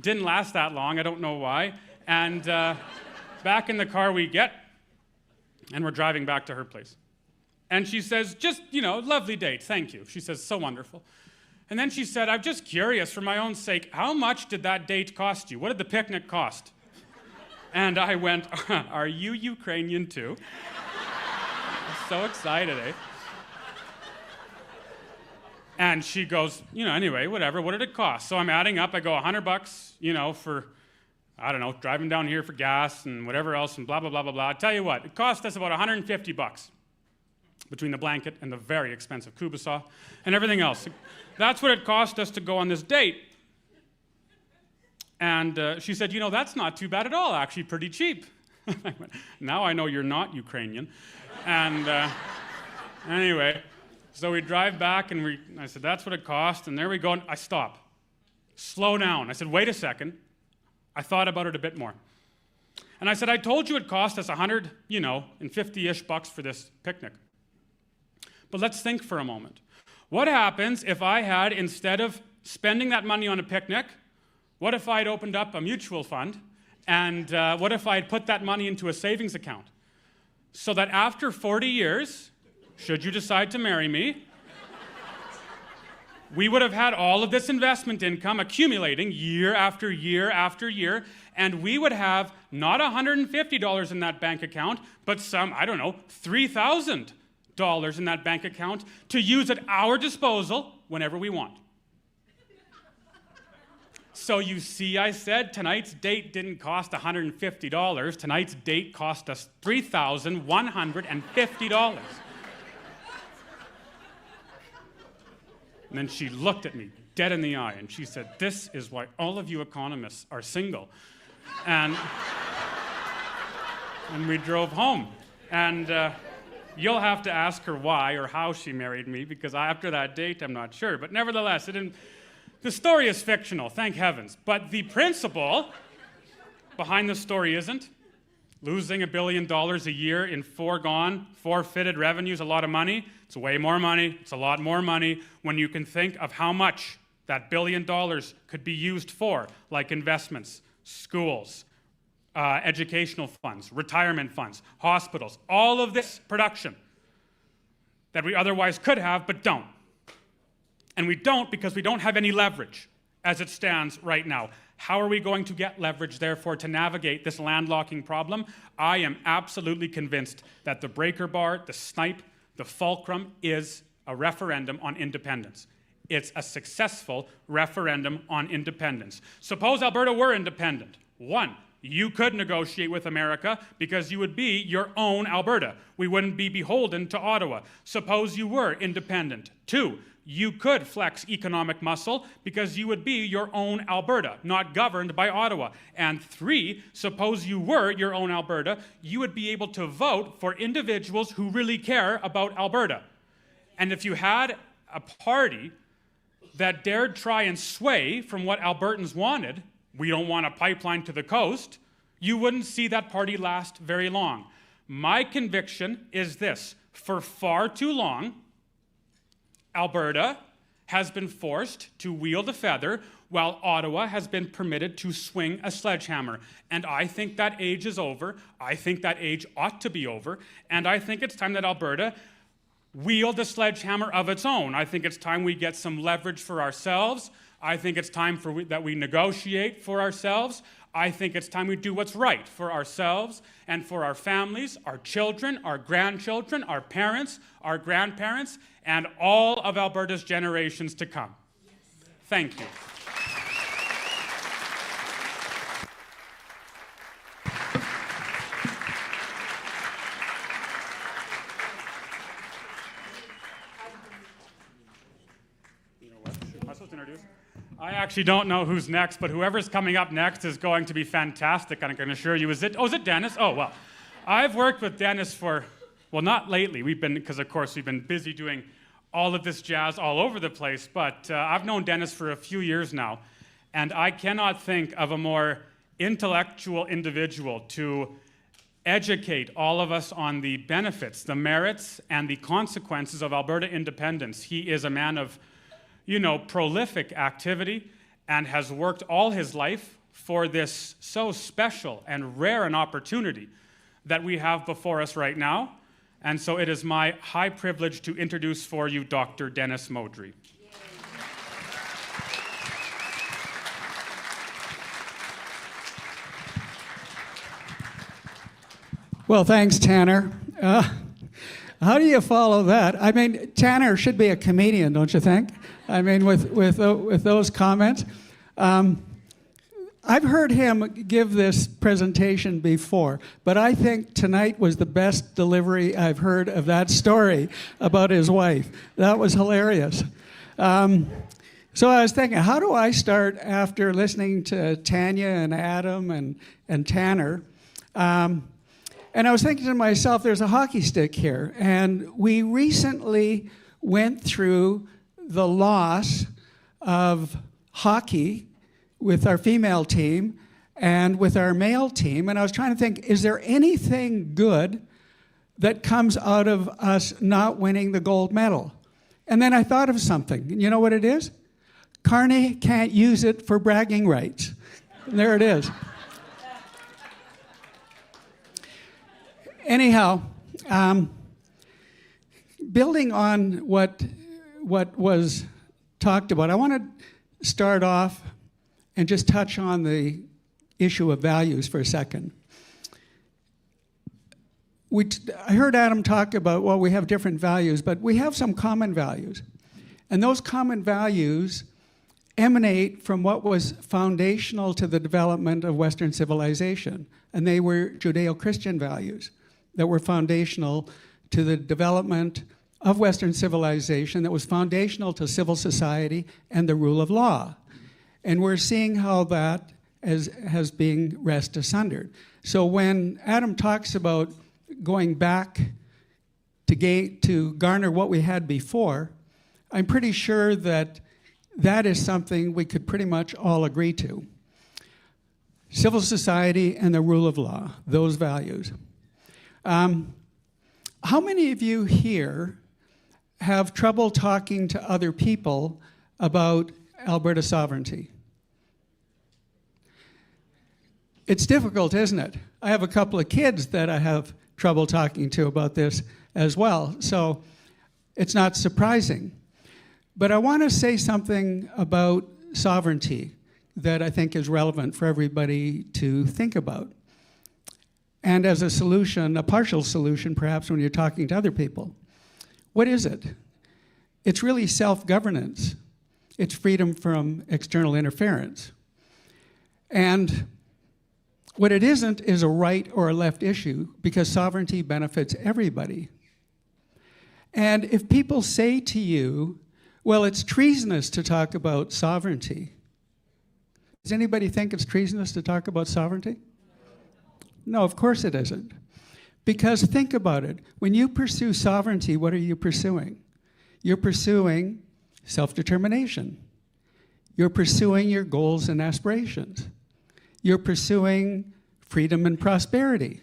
Didn't last that long. I don't know why. And back in the car we get, and we're driving back to her place. And she says, just, lovely date, thank you. She says, so wonderful. And then she said, I'm just curious, for my own sake, how much did that date cost you? What did the picnic cost? And I went, are you Ukrainian too? So excited, eh? And she goes, anyway, whatever, what did it cost? So I'm adding up, I go, $100, for, I don't know, driving down here for gas and whatever else and blah, blah, blah, blah, blah. I tell you what, it cost us about $150 between the blanket and the very expensive Kubasov and everything else. That's what it cost us to go on this date. And she said, that's not too bad at all, actually pretty cheap. I went, now I know you're not Ukrainian. And anyway, so we drive back, and I said, that's what it cost, and there we go. And I stop. Slow down. I said, wait a second. I thought about it a bit more. And I said, I told you it cost us $150-ish for this picnic. But let's think for a moment. What happens if I had, instead of spending that money on a picnic, What if I'd opened up a mutual fund? And what if I'd put that money into a savings account? So that after 40 years, should you decide to marry me, we would have had all of this investment income accumulating year after year after year, and we would have not $150 in that bank account, but some, I don't know, $3,000 in that bank account to use at our disposal whenever we want. So you see, I said tonight's date didn't cost $150. Tonight's date cost us $3,150. And then she looked at me dead in the eye and she said, "This is why all of you economists are single." And we drove home. And you'll have to ask her why or how she married me, because after that date, I'm not sure. But nevertheless, the story is fictional, thank heavens. But the principle behind the story isn't. Losing $1 billion a year in forfeited revenue is a lot of money. It's way more money. It's a lot more money when you can think of how much that $1 billion could be used for, like investments, schools, educational funds, retirement funds, hospitals, all of this production that we otherwise could have but don't. And we don't because we don't have any leverage as it stands right now. How are we going to get leverage, therefore, to navigate this landlocking problem? I am absolutely convinced that the breaker bar, the snipe, the fulcrum is a referendum on independence. It's a successful referendum on independence. Suppose Alberta were independent. 1, you could negotiate with America because you would be your own Alberta. We wouldn't be beholden to Ottawa. Suppose you were independent. 2, you could flex economic muscle because you would be your own Alberta, not governed by Ottawa. And 3, suppose you were your own Alberta, you would be able to vote for individuals who really care about Alberta. And if you had a party that dared try and sway from what Albertans wanted, we don't want a pipeline to the coast, you wouldn't see that party last very long. My conviction is this: for far too long, Alberta has been forced to wield a feather while Ottawa has been permitted to swing a sledgehammer. And I think that age is over. I think that age ought to be over. And I think it's time that Alberta wield a sledgehammer of its own. I think it's time we get some leverage for ourselves. I think it's time that we negotiate for ourselves. I think it's time we do what's right for ourselves and for our families, our children, our grandchildren, our parents, our grandparents, and all of Alberta's generations to come. Yes. Thank you. You know what? Am I supposed to introduce? I actually don't know who's next, but whoever's coming up next is going to be fantastic, and I can assure you. Is it Dennis? Oh, well. I've worked with Dennis for, well, not lately. Because of course we've been busy doing all of this jazz all over the place, but I've known Dennis for a few years now, and I cannot think of a more intellectual individual to educate all of us on the benefits, the merits, and the consequences of Alberta independence. He is a man of, prolific activity and has worked all his life for this so special and rare an opportunity that we have before us right now. And so it is my high privilege to introduce for you Dr. Dennis Modry. Well, thanks, Tanner. How do you follow that? I mean, Tanner should be a comedian, don't you think? I mean, with those comments. I've heard him give this presentation before, but I think tonight was the best delivery I've heard of that story about his wife. That was hilarious. So I was thinking, how do I start after listening to Tanya and Adam and Tanner? And I was thinking to myself, there's a hockey stick here. And we recently went through the loss of hockey with our female team and with our male team. And I was trying to think, is there anything good that comes out of us not winning the gold medal? And then I thought of something. You know what it is? Carney can't use it for bragging rights. And there it is. Anyhow, building on what was talked about, I want to start off and just touch on the issue of values for a second. I heard Adam talk about, well, we have different values, but we have some common values. And those common values emanate from what was foundational to the development of Western civilization. And they were Judeo-Christian values that were foundational to the development of Western civilization, that was foundational to civil society and the rule of law. And we're seeing how that has been wrested asunder. So when Adam talks about going back to garner what we had before, I'm pretty sure that that is something we could pretty much all agree to. Civil society and the rule of law, those values. How many of you here have trouble talking to other people about Alberta sovereignty? It's difficult, isn't it? I have a couple of kids that I have trouble talking to about this as well, so it's not surprising. But I want to say something about sovereignty that I think is relevant for everybody to think about. And as a solution, a partial solution perhaps when you're talking to other people. What is it? It's really self-governance. It's freedom from external interference. And what it isn't is a right or a left issue, because sovereignty benefits everybody. And if people say to you, well, it's treasonous to talk about sovereignty. Does anybody think it's treasonous to talk about sovereignty? No, of course it isn't. Because think about it. When you pursue sovereignty, what are you pursuing? You're pursuing self-determination. You're pursuing your goals and aspirations. You're pursuing freedom and prosperity.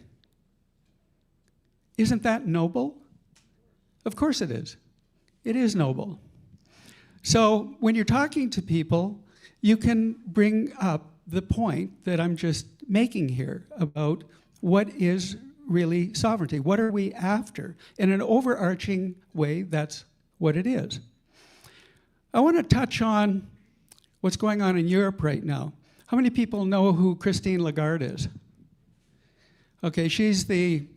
Isn't that noble? Of course it is. It is noble. So when you're talking to people, you can bring up the point that I'm just making here about what is really sovereignty. What are we after? In an overarching way, that's what it is. I want to touch on what's going on in Europe right now. How many people know who Christine Lagarde is? Okay, she's the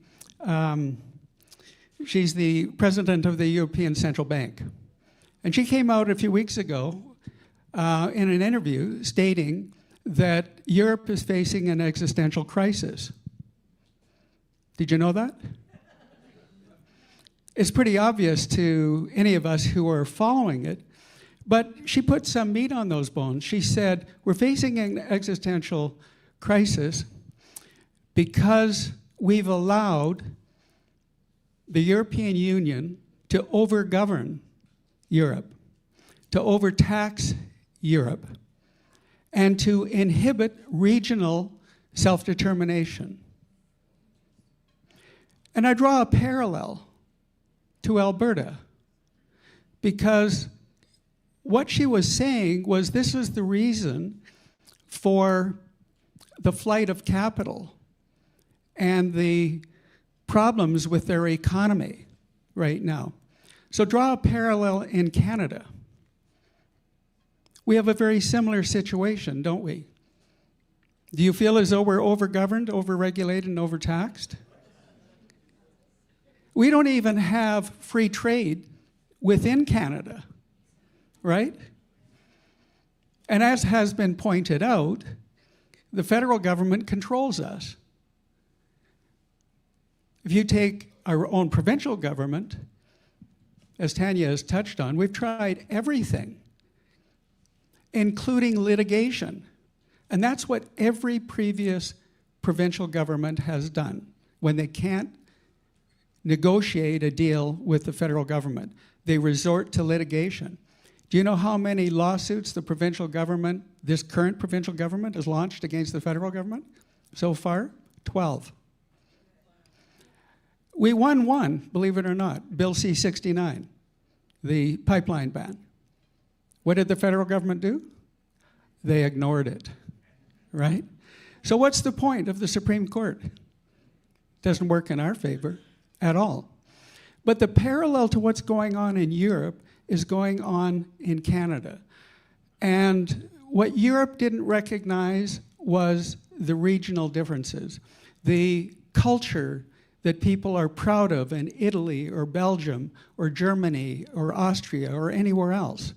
president of the European Central Bank. And she came out a few weeks ago in an interview stating that Europe is facing an existential crisis. Did you know that? It's pretty obvious to any of us who are following it, but she put some meat on those bones. She said, we're facing an existential crisis because we've allowed the European Union to overgovern Europe, to overtax Europe, and to inhibit regional self-determination. And I draw a parallel to Alberta, because what she was saying was this is the reason for the flight of capital and the problems with their economy right now. So draw a parallel in Canada. We have a very similar situation, don't we? Do you feel as though we're overgoverned, overregulated, and overtaxed? We don't even have free trade within Canada, right? And as has been pointed out, the federal government controls us. If you take our own provincial government, as Tanya has touched on, we've tried everything, including litigation. And that's what every previous provincial government has done when they can't negotiate a deal with the federal government. They resort to litigation. Do you know how many lawsuits the provincial government, this current provincial government, has launched against the federal government so far? 12. We won one, believe it or not, Bill C-69, the pipeline ban. What did the federal government do? They ignored it, right? So what's the point of the Supreme Court? Doesn't work in our favor at all. But the parallel to what's going on in Europe is going on in Canada. And what Europe didn't recognize was the regional differences, the culture that people are proud of in Italy or Belgium or Germany or Austria or anywhere else.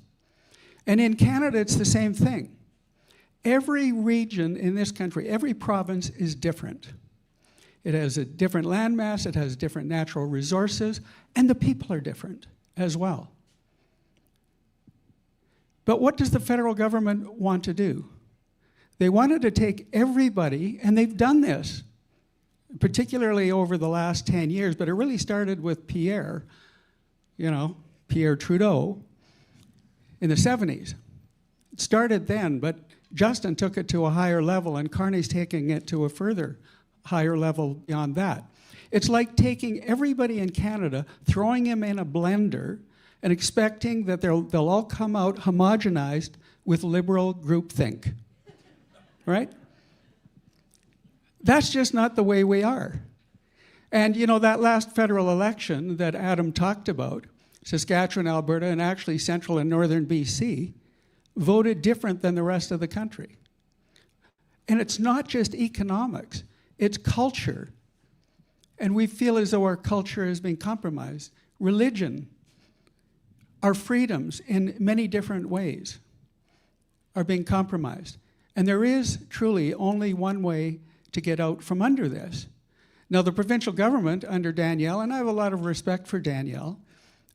And in Canada, it's the same thing. Every region in this country, every province is different. It has a different landmass, it has different natural resources, and the people are different as well. But what does the federal government want to do? They wanted to take everybody, and they've done this, particularly over the last 10 years, but it really started with Pierre Trudeau in the 70s. It started then, but Justin took it to a higher level, and Carney's taking it to a further higher level beyond that. It's like taking everybody in Canada, throwing them in a blender, and expecting that they'll all come out homogenized with liberal groupthink, right? That's just not the way we are. And that last federal election that Adam talked about, Saskatchewan, Alberta, and actually central and northern BC, voted different than the rest of the country. And it's not just economics, it's culture. And we feel as though our culture is being compromised. Religion, our freedoms in many different ways are being compromised. And there is truly only one way to get out from under this. Now, the provincial government under Danielle, and I have a lot of respect for Danielle,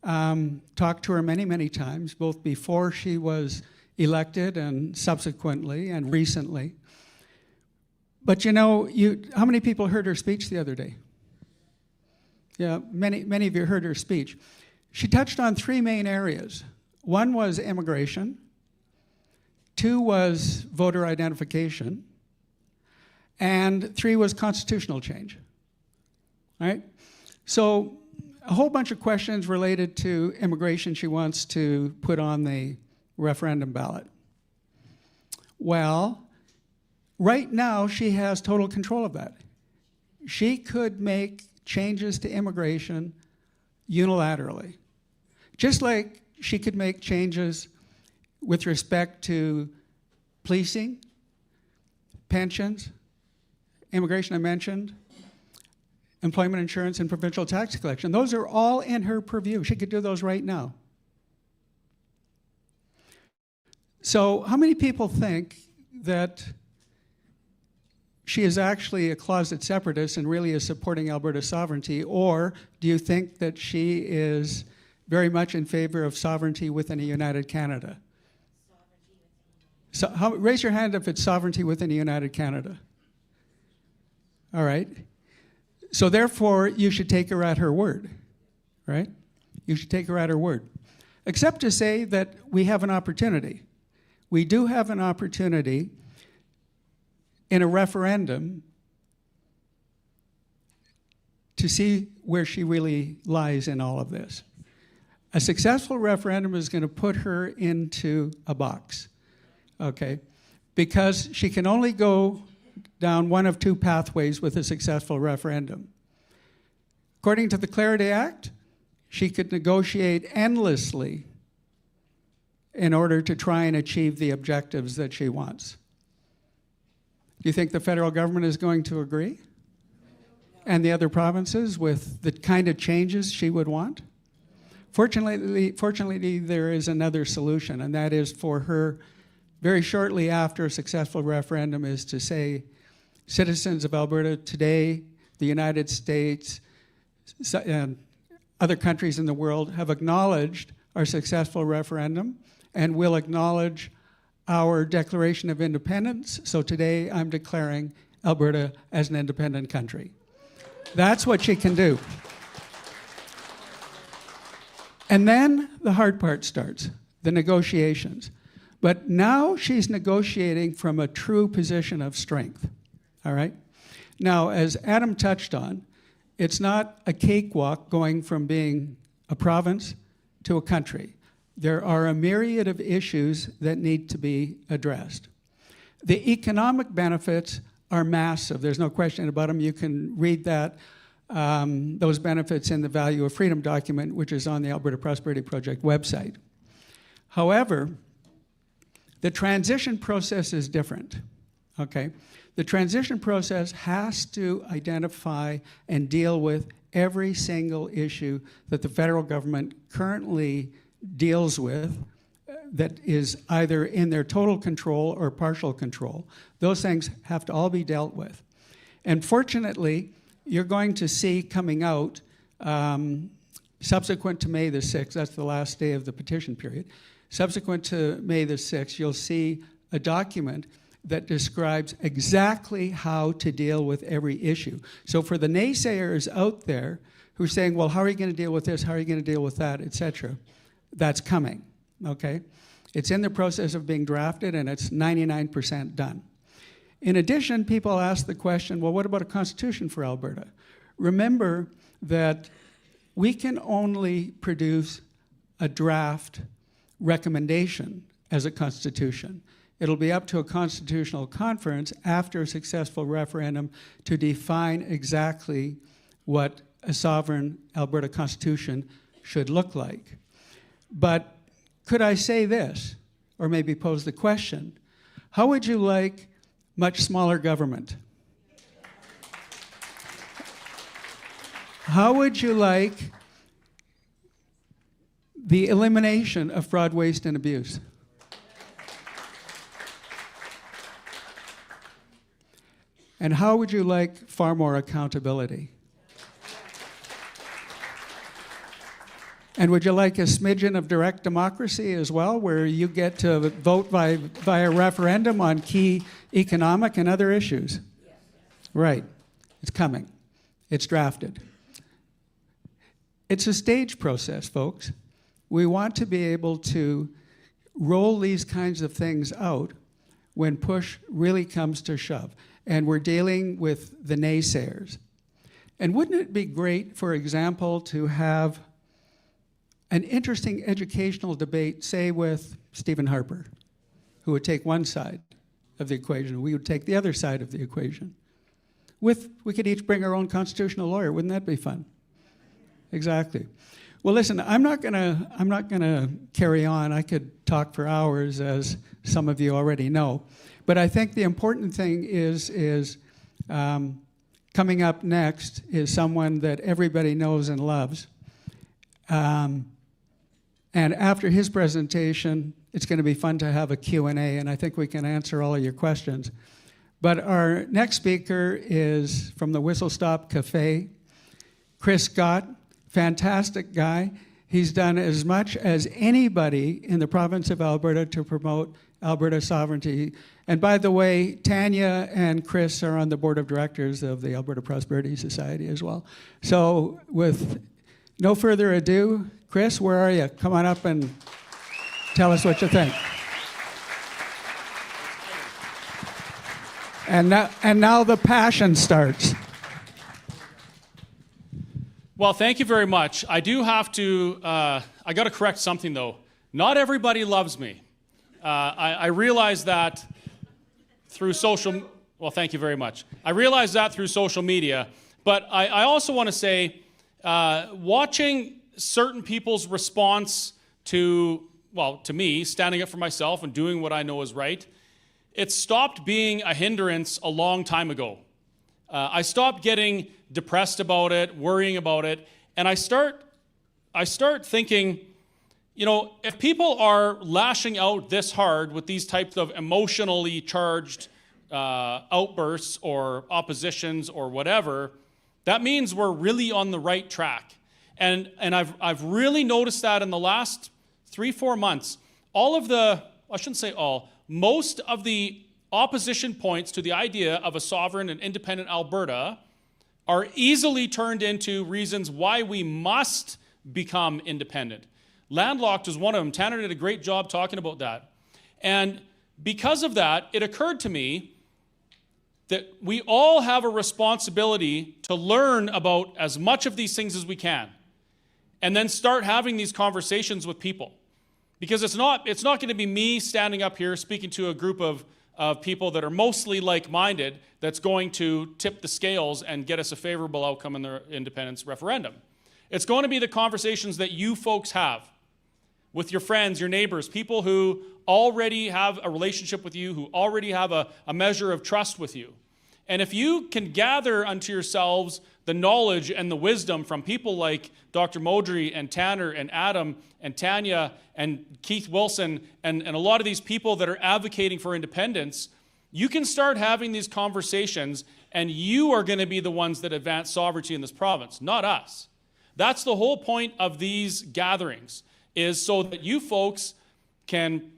talked to her many, many times, both before she was elected and subsequently and recently. But how many people heard her speech the other day? Yeah, many of you heard her speech. She touched on three main areas. One was immigration. Two was voter identification. And three was constitutional change. Right? So a whole bunch of questions related to immigration she wants to put on the referendum ballot. Well, right now she has total control of that. She could make changes to immigration unilaterally. Just like she could make changes with respect to policing, pensions, immigration I mentioned, employment insurance, and provincial tax collection. Those are all in her purview. She could do those right now. So how many people think that she is actually a closet separatist and really is supporting Alberta's sovereignty? Or do you think that she is very much in favor of sovereignty within a united Canada? So raise your hand if it's sovereignty within a united Canada. All right. So therefore, you should take her at her word, right? You should take her at her word. Except to say that we have an opportunity. We do have an opportunity in a referendum to see where she really lies in all of this. A successful referendum is going to put her into a box, okay? Because she can only go down one of two pathways with a successful referendum. According to the Clarity Act, she could negotiate endlessly in order to try and achieve the objectives that she wants. Do you think the federal government is going to agree? And the other provinces with the kind of changes she would want? Fortunately, there is another solution, and that is for her, very shortly after a successful referendum, is to say, citizens of Alberta today, the United States, and other countries in the world have acknowledged our successful referendum and will acknowledge our Declaration of Independence. So today I'm declaring Alberta as an independent country. That's what she can do. And then the hard part starts, the negotiations. But now she's negotiating from a true position of strength, all right? Now, as Adam touched on, it's not a cakewalk going from being a province to a country. there are a myriad of issues that need to be addressed. The economic benefits are massive. There's no question about them. You can read that, those benefits in the Value of Freedom document, which is on the Alberta Prosperity Project website. However, the transition process is different, okay? The transition process has to identify and deal with every single issue that the federal government currently deals with that is either in their total control or partial control. Those things have to all be dealt with. And fortunately, you're going to see coming out subsequent to May the 6th, that's the last day of the petition period, subsequent to May the 6th, you'll see a document that describes exactly how to deal with every issue. So for the naysayers out there who are saying, well, how are you going to deal with this, how are you going to deal with that, etc., that's coming, okay? It's in the process of being drafted, and it's 99% done. In addition, people ask the question, well, what about a constitution for Alberta? Remember that we can only produce a draft recommendation as a constitution. It'll be up to a constitutional conference after a successful referendum to define exactly what a sovereign Alberta constitution should look like. But could I say this, or maybe pose the question, how would you like much smaller government? How would you like the elimination of fraud, waste, and abuse? And how would you like far more accountability? And would you like a smidgen of direct democracy as well, where you get to vote via referendum on key economic and other issues? Right. It's coming. It's drafted. It's a stage process, folks. We want to be able to roll these kinds of things out when push really comes to shove. And we're dealing with the naysayers. And wouldn't it be great, for example, to have an interesting educational debate, say, with Stephen Harper, who would take one side of the equation, and we would take the other side of the equation. We could each bring our own constitutional lawyer. Wouldn't that be fun? Exactly. Well, listen, I'm not gonna carry on. I could talk for hours, as some of you already know. But I think the important thing is coming up next is someone that everybody knows and loves. And after his presentation, it's going to be fun to have a Q&A, and I think we can answer all of your questions. But our next speaker is from the Whistle Stop Cafe, Chris Scott, fantastic guy. He's done as much as anybody in the province of Alberta to promote Alberta sovereignty. And by the way, Tanya and Chris are on the board of directors of the Alberta Prosperity Society as well. So with no further ado, Chris, where are you? Come on up and tell us what you think. And now the passion starts. Well, thank you very much. I do have to, I got to correct something though. Not everybody loves me. I realize that through social, well, thank you very much. I realize that through social media, but I also want to say, watching certain people's response to me, standing up for myself and doing what I know is right, it stopped being a hindrance a long time ago. I stopped getting depressed about it, worrying about it, and I start thinking, you know, if people are lashing out this hard with these types of emotionally charged outbursts or oppositions or whatever, that means we're really on the right track. And I've really noticed that in the last 3-4 months, most of the opposition points to the idea of a sovereign and independent Alberta are easily turned into reasons why we must become independent. Landlocked is one of them. Tanner did a great job talking about that. And because of that, it occurred to me that we all have a responsibility to learn about as much of these things as we can, and then start having these conversations with people. Because it's not going to be me standing up here speaking to a group of people that are mostly like-minded that's going to tip the scales and get us a favorable outcome in the independence referendum. It's going to be the conversations that you folks have with your friends, your neighbors, people who already have a relationship with you, who already have a measure of trust with you. And if you can gather unto yourselves the knowledge and the wisdom from people like Dr. Modri and Tanner and Adam and Tanya and Keith Wilson and a lot of these people that are advocating for independence, you can start having these conversations, and you are going to be the ones that advance sovereignty in this province, not us. That's the whole point of these gatherings, is so that you folks can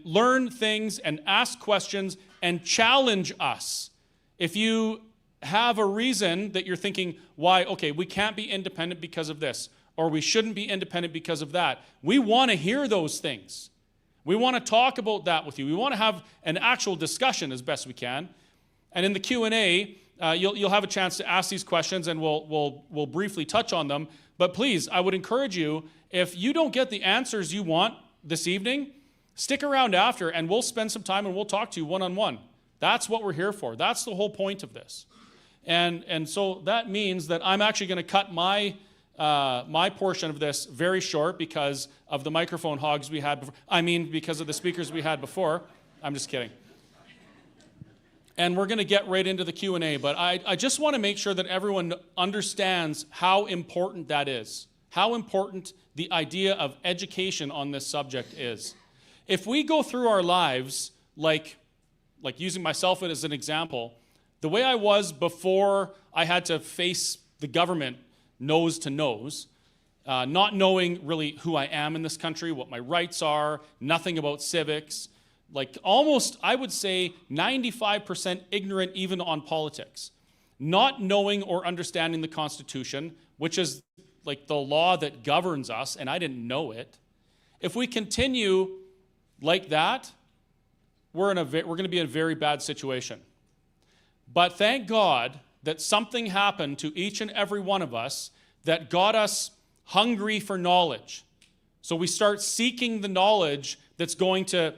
learn things and ask questions and challenge us. If you have a reason that you're thinking, why, okay, we can't be independent because of this, or we shouldn't be independent because of that, we want to hear those things. We want to talk about that with you. We want to have an actual discussion as best we can. And in the Q&A, you'll have a chance to ask these questions, and we'll briefly touch on them. But please, I would encourage you, if you don't get the answers you want this evening, stick around after, and we'll spend some time and we'll talk to you one-on-one. That's what we're here for. That's the whole point of this. And so that means that I'm actually going to cut my portion of this very short because of the microphone hogs we had before. I mean, because of the speakers we had before. I'm just kidding. And we're going to get right into the Q&A, but I just want to make sure that everyone understands how important that is, how important the idea of education on this subject is. If we go through our lives, like using myself as an example, the way I was before I had to face the government nose to nose, not knowing really who I am in this country, what my rights are, nothing about civics, like almost, I would say, 95% ignorant even on politics, not knowing or understanding the Constitution, which is like the law that governs us, and I didn't know it. If we continue like that, we're going to be in a very bad situation. But thank God that something happened to each and every one of us that got us hungry for knowledge. So we start seeking the knowledge that's going to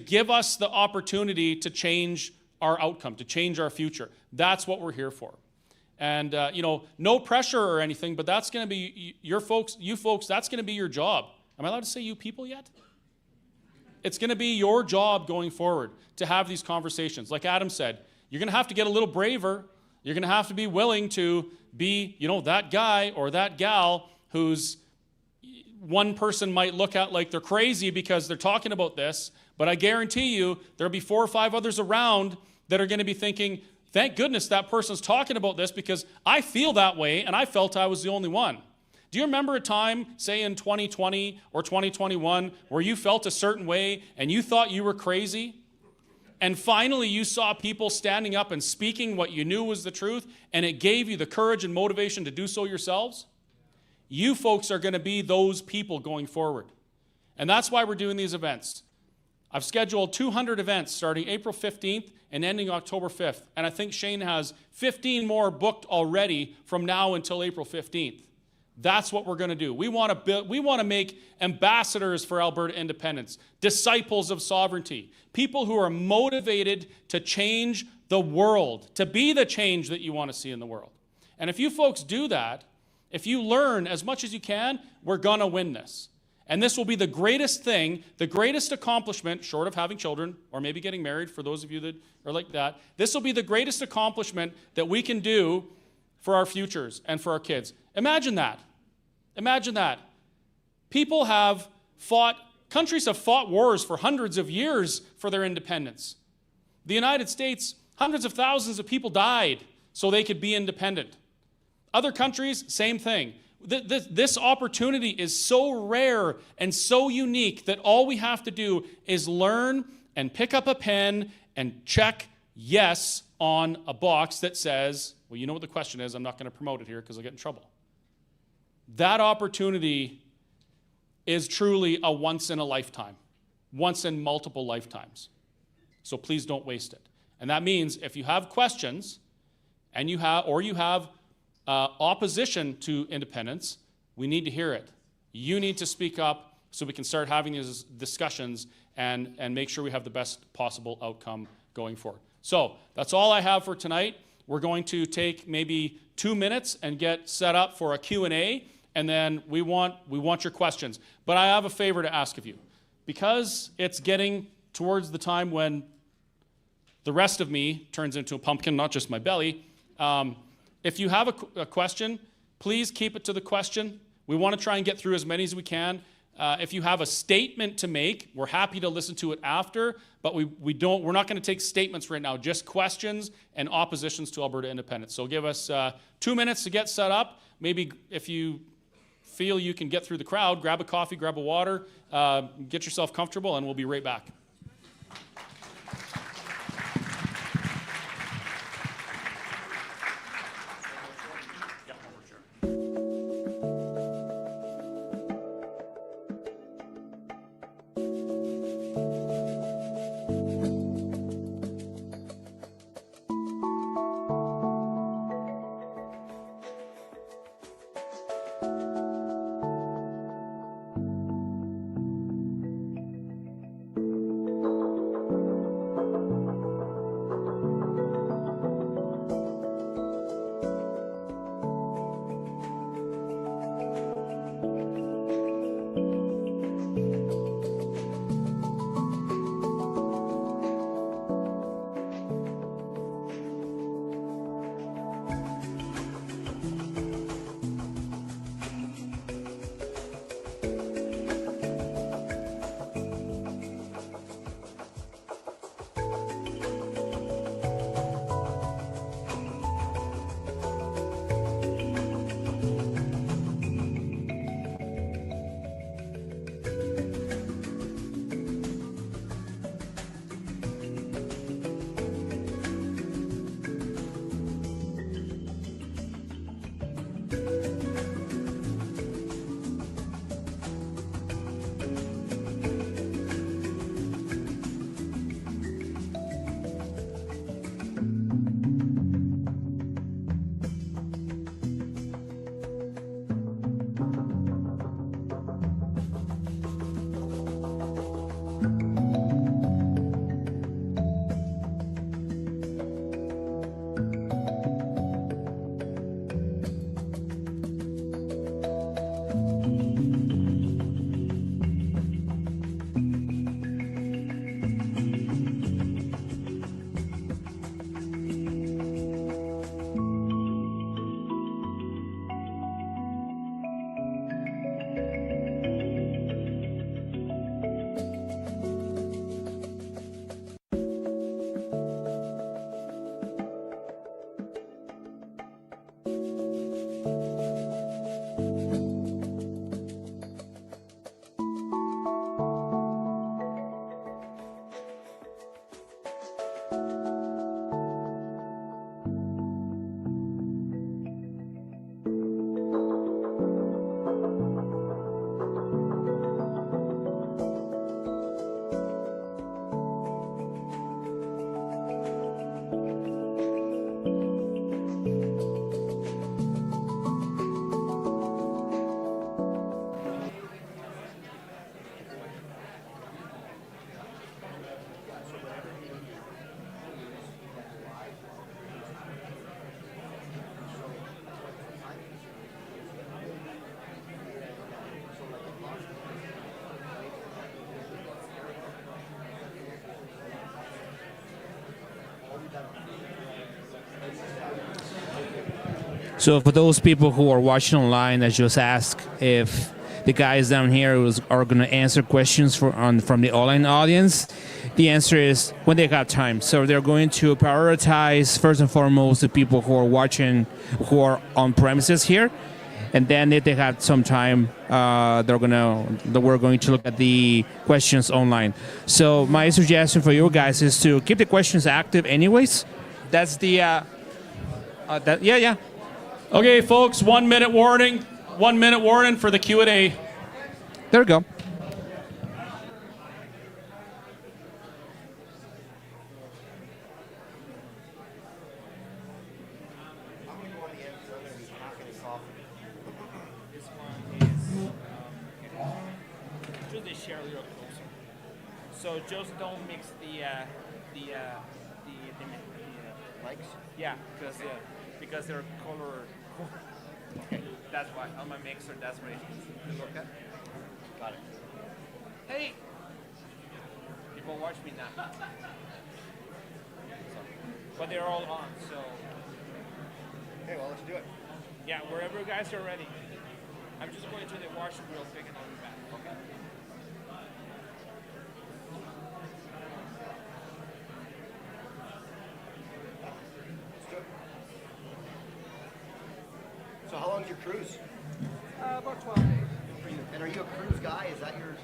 give us the opportunity to change our outcome, to change our future. That's what we're here for. And, no pressure or anything, but that's going to be you folks, that's going to be your job. Am I allowed to say you people yet? It's going to be your job going forward to have these conversations. Like Adam said, you're going to have to get a little braver. You're going to have to be willing to be, that guy or that gal who's one person might look at like they're crazy because they're talking about this, but I guarantee you there'll be 4 or 5 others around that are going to be thinking, thank goodness that person's talking about this because I feel that way and I felt I was the only one. Do you remember a time, say in 2020 or 2021, where you felt a certain way and you thought you were crazy? And finally you saw people standing up and speaking what you knew was the truth, and it gave you the courage and motivation to do so yourselves? You folks are going to be those people going forward. And that's why we're doing these events. I've scheduled 200 events starting April 15th and ending October 5th. And I think Shane has 15 more booked already from now until April 15th. That's what we're going to do. We want to make ambassadors for Alberta independence, disciples of sovereignty, people who are motivated to change the world, to be the change that you want to see in the world. And if you folks do that, if you learn as much as you can, we're going to win this. And this will be the greatest thing, the greatest accomplishment, short of having children or maybe getting married for those of you that are like that. This will be the greatest accomplishment that we can do for our futures and for our kids. Imagine that. Imagine that. Countries have fought wars for hundreds of years for their independence. The United States, hundreds of thousands of people died so they could be independent. Other countries, same thing. This opportunity is so rare and so unique that all we have to do is learn and pick up a pen and check yes on a box that says, well, you know what the question is. I'm not going to promote it here because I'll get in trouble. That opportunity is truly a once in a lifetime, once in multiple lifetimes. So please don't waste it. And that means if you have questions and you have opposition to independence, we need to hear it. You need to speak up so we can start having these discussions and make sure we have the best possible outcome going forward. So that's all I have for tonight. We're going to take maybe 2 minutes and get set up for a Q&A, and then we want your questions. But I have a favor to ask of you. Because it's getting towards the time when the rest of me turns into a pumpkin, not just my belly, if you have a question, please keep it to the question. We want to try and get through as many as we can. If you have a statement to make, we're happy to listen to it after, but we're not going to take statements right now, just questions and oppositions to Alberta independence. So give us 2 minutes to get set up. Maybe if you feel you can get through the crowd, grab a coffee, grab a water, get yourself comfortable, and we'll be right back. So for those people who are watching online, I just ask if the guys down here are going to answer questions from the online audience. The answer is when they got time. So they're going to prioritize first and foremost the people who are watching, who are on premises here. And then if they have some time, we're going to look at the questions online. So my suggestion for you guys is to keep the questions active anyways. That's the, yeah. Okay, folks, 1 minute warning. 1 minute warning for the Q&A. There we go. choose the chair a little closer. So just don't mix the Likes? yeah, because they're color. Okay, that's why on my mixer. That's what it is. Okay. Got it. Hey, people watch me now. So, but they're all on. So Okay, well, let's do it. yeah, wherever you guys are ready. I'm just going to the washroom real quick and I'll be back. Okay. So how long's your cruise? About 12 days. And are you a cruise guy? Is that your...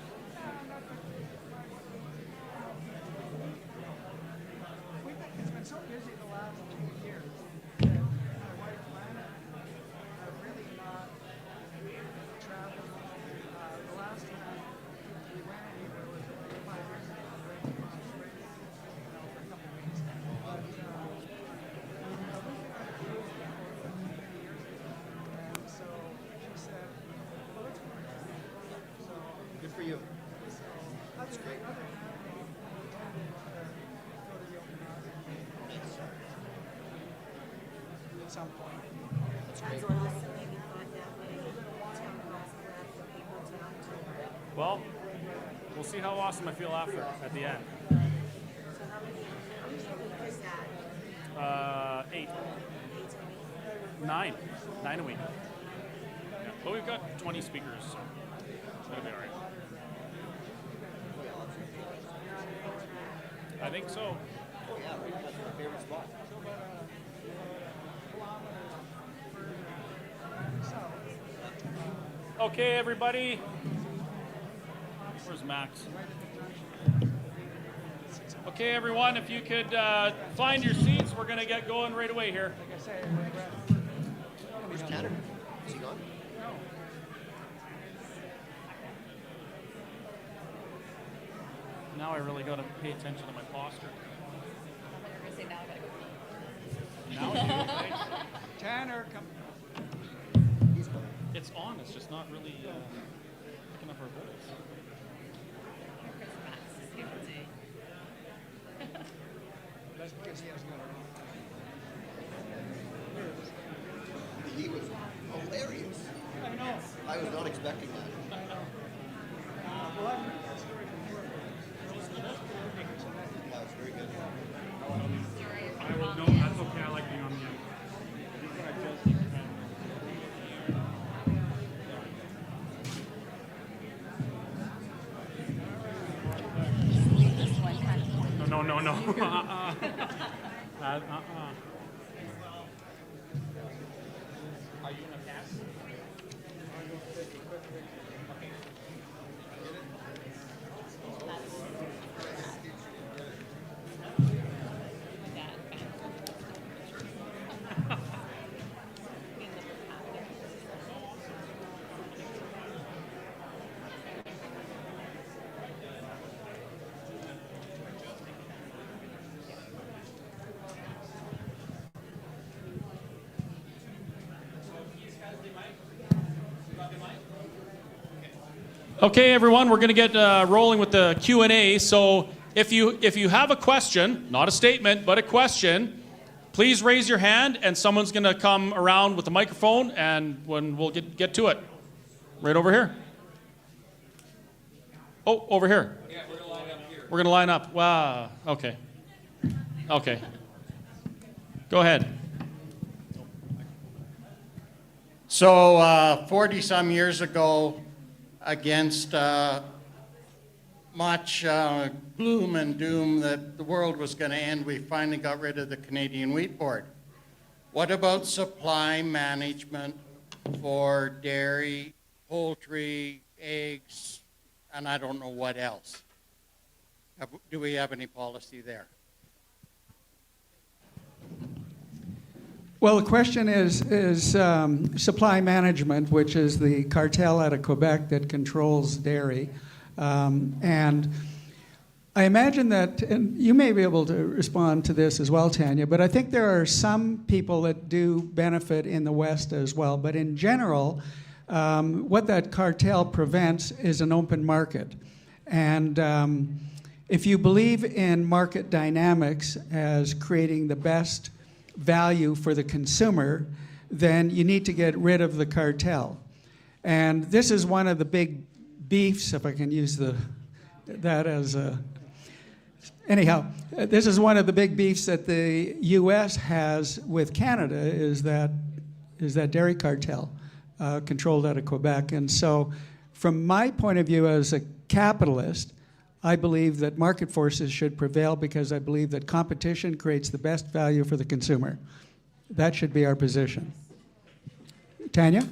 It's been so busy the last 2 years that my wife Lana have really not traveled. The last time we went anywhere was 5 years ago. We went to Australia, for a couple of weeks. But we've been on a cruise for many years ago. And so she said, well, let's go. So Good for you. that's great. Other than that, we intend to go to the Okanagan at some point. That's awesome that you thought that way. Town halls allowed for people to come to. Well, we'll see how awesome I feel after at the end. So how many a week is that? 8, 8 a week? 9, 9 a week. Yeah. But we've got 20 speakers, so it'll be all right. I think so. Oh, yeah, that's my favorite spot. Okay, everybody. Where's Max? Okay, everyone, if you could find your seats, we're going to get going right away here. Like I say, Where's Tanner? Is he gone? Now I really got to pay attention to my posture. Now I do, right? Tanner, come. It's on, it's just not really picking up our voice. That's because he has got He was hilarious. I know. I was not expecting that. I know. Well, I've heard that story before. Yeah, it's very good. I will know. That's okay. I like being on the end. No. Are you in a cast? Okay, everyone, we're going to get rolling with the Q&A. So if you have a question, not a statement, but a question, please raise your hand, and someone's going to come around with the microphone, and when we'll get to it. Right over here. Oh, over here. Yeah, we're gonna line up here. We're going to line up. Wow. Okay. Okay. Go ahead. So 40-some years ago, against much gloom and doom that the world was going to end, we finally got rid of the Canadian Wheat Board. What about supply management for dairy, poultry, eggs, and I don't know what else? Do we have any policy there? Well, the question is supply management, which is the cartel out of Quebec that controls dairy. And I imagine that, and you may be able to respond to this as well, Tanya, but I think there are some people that do benefit in the West as well. But in general, what that cartel prevents is an open market. And if you believe in market dynamics as creating the best value for the consumer, then you need to get rid of the cartel. And this is one of the big beefs, if I can use that as a... Anyhow, this is one of the big beefs that the U.S. has with Canada, is that dairy cartel controlled out of Quebec. And so from my point of view as a capitalist, I believe that market forces should prevail because I believe that competition creates the best value for the consumer. That should be our position. Tanya? Can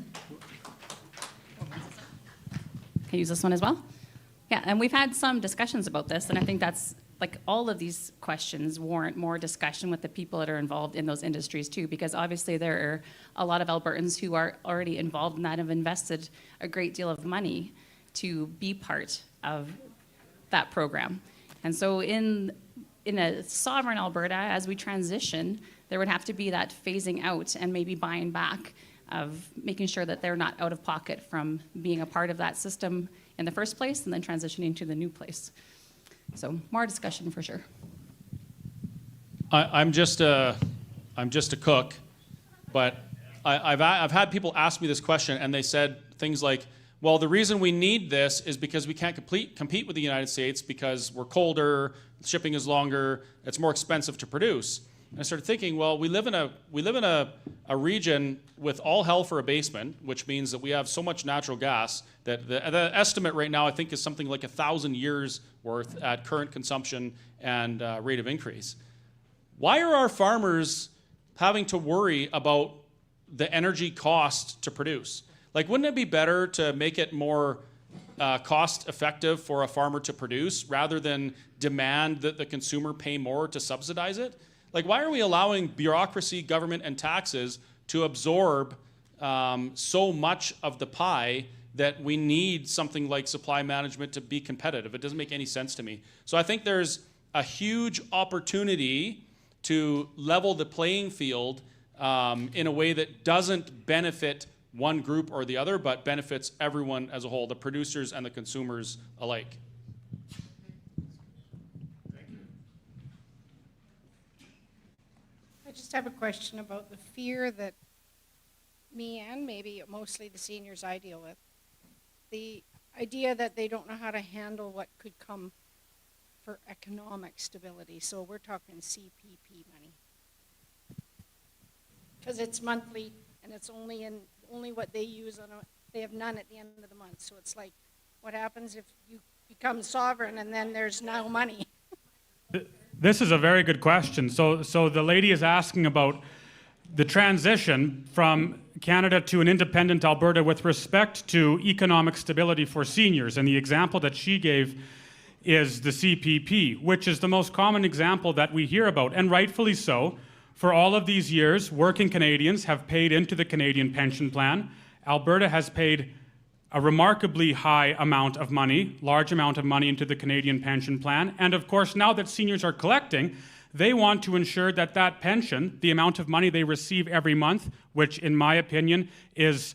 I use this one as well? Yeah, and we've had some discussions about this, and I think that's, like, all of these questions warrant more discussion with the people that are involved in those industries too, because obviously there are a lot of Albertans who are already involved in that, have invested a great deal of money to be part of that program. And so in a sovereign Alberta, as we transition, there would have to be that phasing out and maybe buying back of making sure that they're not out of pocket from being a part of that system in the first place and then transitioning to the new place. So more discussion for sure. I'm just a cook, but I've had people ask me this question, and they said things like, well, the reason we need this is because we can't compete with the United States because we're colder, shipping is longer, it's more expensive to produce. And I started thinking, well, we live in a region with all hell for a basement, which means that we have so much natural gas that the estimate right now, I think, is something like 1,000 years worth at current consumption and rate of increase. Why are our farmers having to worry about the energy cost to produce? Like, wouldn't it be better to make it more cost effective for a farmer to produce rather than demand that the consumer pay more to subsidize it? Like, why are we allowing bureaucracy, government, and taxes to absorb so much of the pie that we need something like supply management to be competitive? It doesn't make any sense to me. So I think there's a huge opportunity to level the playing field in a way that doesn't benefit one group or the other, but benefits everyone as a whole, the producers and the consumers alike. I just have a question about the fear that me and maybe mostly the seniors I deal with, the idea that they don't know how to handle what could come for economic stability. So we're talking CPP money. Because it's monthly and it's only what they use they have none at the end of the month. So it's like, what happens if you become sovereign and then there's no money? This is a very good question. So the lady is asking about the transition from Canada to an independent Alberta with respect to economic stability for seniors. And the example that she gave is the CPP, which is the most common example that we hear about, and rightfully so. For all of these years, working Canadians have paid into the Canadian pension plan. Alberta has paid a remarkably high amount of money, large amount of money into the Canadian pension plan. And of course, now that seniors are collecting, they want to ensure that that pension, the amount of money they receive every month, which in my opinion is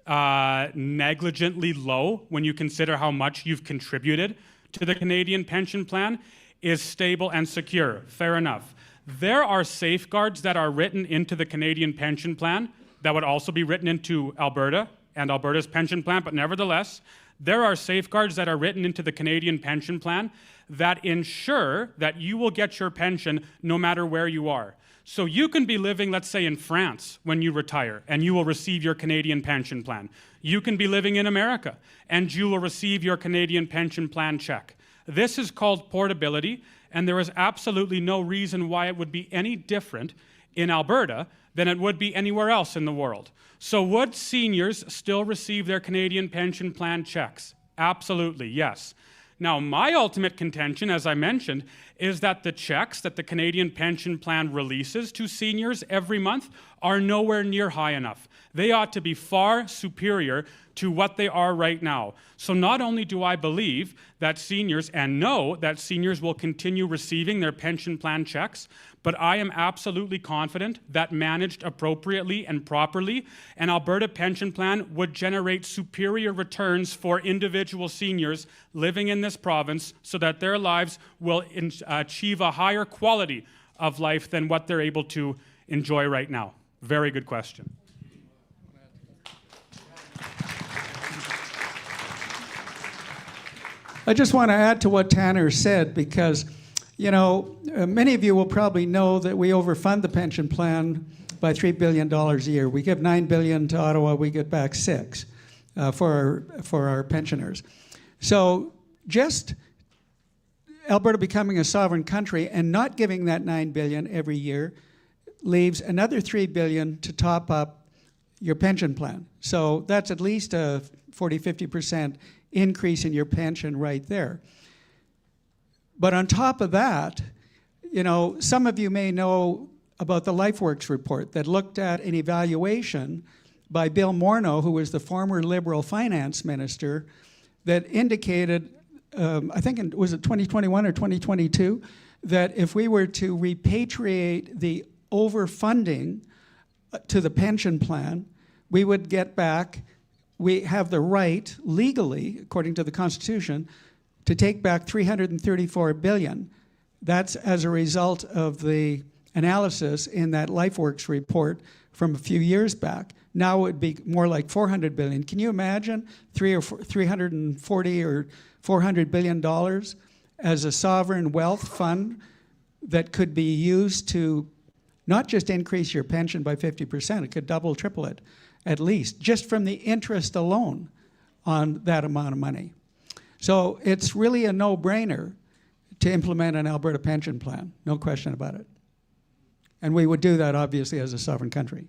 negligently low when you consider how much you've contributed to the Canadian pension plan, is stable and secure. Fair enough. There are safeguards that are written into the Canadian pension plan that would also be written into Alberta and Alberta's pension plan, but nevertheless, there are safeguards that are written into the Canadian pension plan that ensure that you will get your pension no matter where you are. So you can be living, let's say, in France when you retire, and you will receive your Canadian pension plan. You can be living in America, and you will receive your Canadian pension plan check. This is called portability, and there is absolutely no reason why it would be any different in Alberta than it would be anywhere else in the world. So would seniors still receive their Canadian pension plan checks? Absolutely, yes. Now, my ultimate contention, as I mentioned, is that the checks that the Canadian pension plan releases to seniors every month are nowhere near high enough. They ought to be far superior to what they are right now. So not only do I believe that seniors, and know that seniors will continue receiving their pension plan checks, but I am absolutely confident that managed appropriately and properly, an Alberta pension plan would generate superior returns for individual seniors living in this province so that their lives will achieve a higher quality of life than what they're able to enjoy right now. Very good question. I just want to add to what Tanner said because, many of you will probably know that we overfund the pension plan by $3 billion a year. We give $9 billion to Ottawa, we get back $6 for our pensioners. So just Alberta becoming a sovereign country and not giving that $9 billion every year leaves another $3 billion to top up your pension plan. So that's at least a 40-50% increase in your pension right there. But on top of that, some of you may know about the LifeWorks report that looked at an evaluation by Bill Morneau, who was the former Liberal finance minister, that indicated, I think was it 2021 or 2022, that if we were to repatriate the overfunding to the pension plan, we would get back, we have the right, legally, according to the Constitution, to take back $334 billion. That's as a result of the analysis in that LifeWorks report from a few years back. Now it would be more like $400 billion. Can you imagine $340 or $400 billion as a sovereign wealth fund that could be used to not just increase your pension by 50%, it could double, triple it, at least, just from the interest alone on that amount of money. So it's really a no-brainer to implement an Alberta pension plan, no question about it. And we would do that, obviously, as a sovereign country.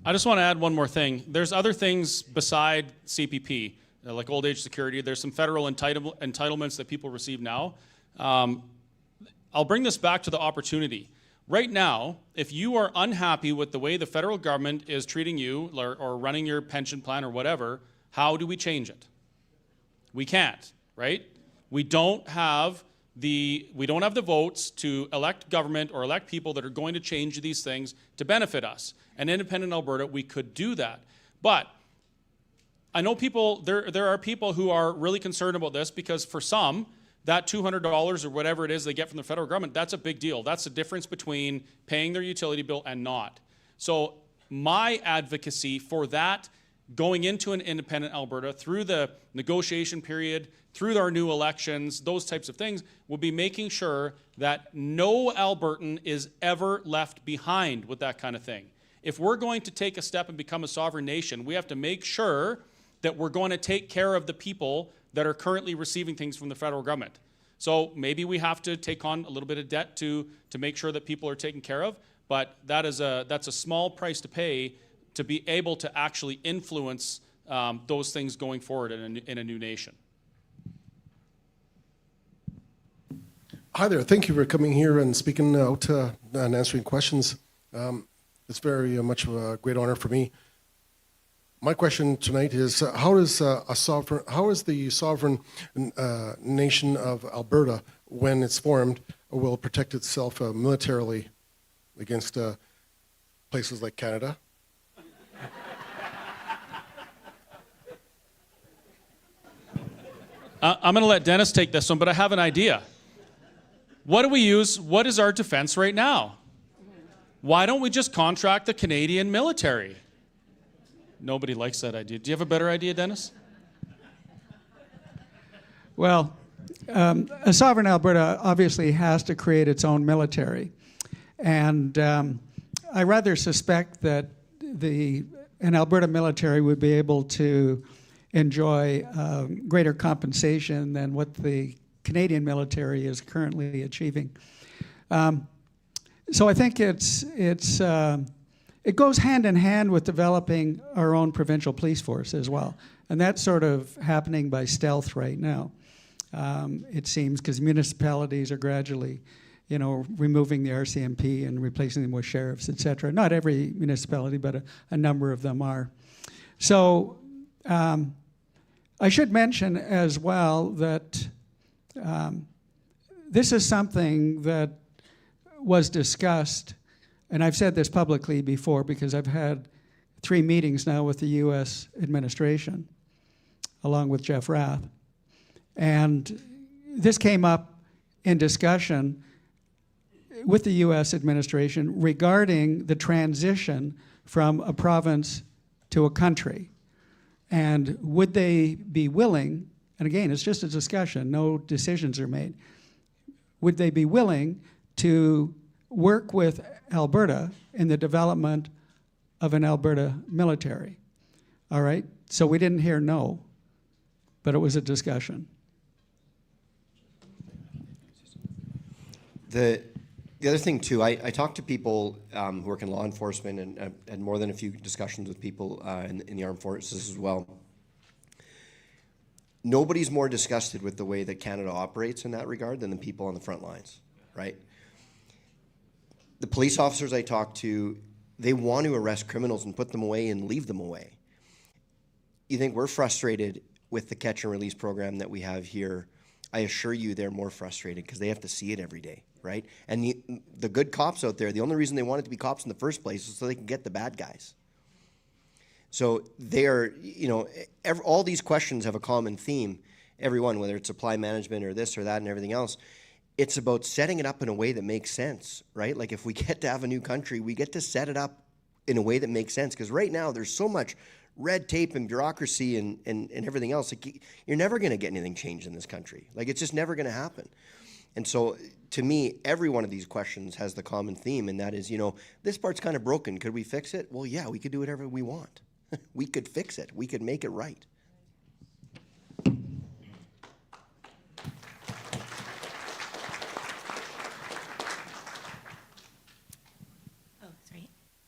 I just want to add one more thing. There's other things beside CPP, like old age security. There's some federal entitlements that people receive now. I'll bring this back to the opportunity. Right now, if you are unhappy with the way the federal government is treating you or running your pension plan or whatever, how do we change it? We can't, right? We don't have the votes to elect government or elect people that are going to change these things to benefit us. And independent Alberta, we could do that. But I know there are people who are really concerned about this because for some, that $200 or whatever it is they get from the federal government, that's a big deal. That's the difference between paying their utility bill and not. So my advocacy for that going into an independent Alberta through the negotiation period, through our new elections, those types of things, will be making sure that no Albertan is ever left behind with that kind of thing. If we're going to take a step and become a sovereign nation, we have to make sure that we're going to take care of the people that are currently receiving things from the federal government. So maybe we have to take on a little bit of debt to make sure that people are taken care of, but that's a small price to pay to be able to actually influence those things going forward in a new nation. Hi there. Thank you for coming here and speaking out and answering questions. It's very much of a great honor for me. My question tonight is: how is the sovereign nation of Alberta, when it's formed, will protect itself militarily against places like Canada? I'm going to let Dennis take this one, but I have an idea. What do we use? What is our defense right now? Why don't we just contract the Canadian military? Nobody likes that idea. Do you have a better idea, Dennis? Well, a sovereign Alberta obviously has to create its own military. And I rather suspect that an Alberta military would be able to enjoy greater compensation than what the Canadian military is currently achieving. So I think it goes hand in hand with developing our own provincial police force as well. And that's sort of happening by stealth right now, it seems, because municipalities are gradually, removing the RCMP and replacing them with sheriffs, et cetera. Not every municipality, but a number of them are. So I should mention as well that this is something that was discussed, and I've said this publicly before because I've had 3 meetings now with the U.S. administration, along with Jeff Rath. And this came up in discussion with the U.S. administration regarding the transition from a province to a country. And would they be willing, and again, it's just a discussion, no decisions are made, would they be willing to work with Alberta in the development of an Alberta military? All right? So we didn't hear no, but it was a discussion. The other thing, too, I talk to people who work in law enforcement and had more than a few discussions with people in the armed forces as well. Nobody's more disgusted with the way that Canada operates in that regard than the people on the front lines, right? The police officers I talk to, they want to arrest criminals and put them away and leave them away. You think we're frustrated with the catch and release program that we have here? I assure you they're more frustrated because they have to see it every day, right? And the good cops out there, the only reason they wanted to be cops in the first place is so they can get the bad guys. So they are, all these questions have a common theme, everyone, whether it's supply management or this or that and everything else. It's about setting it up in a way that makes sense, right? Like if we get to have a new country, we get to set it up in a way that makes sense. Because right now there's so much red tape and bureaucracy and everything else. Like you're never going to get anything changed in this country. Like it's just never going to happen. And so to me, every one of these questions has the common theme, and that is, this part's kind of broken. Could we fix it? Well, yeah, we could do whatever we want. We could fix it. We could make it right.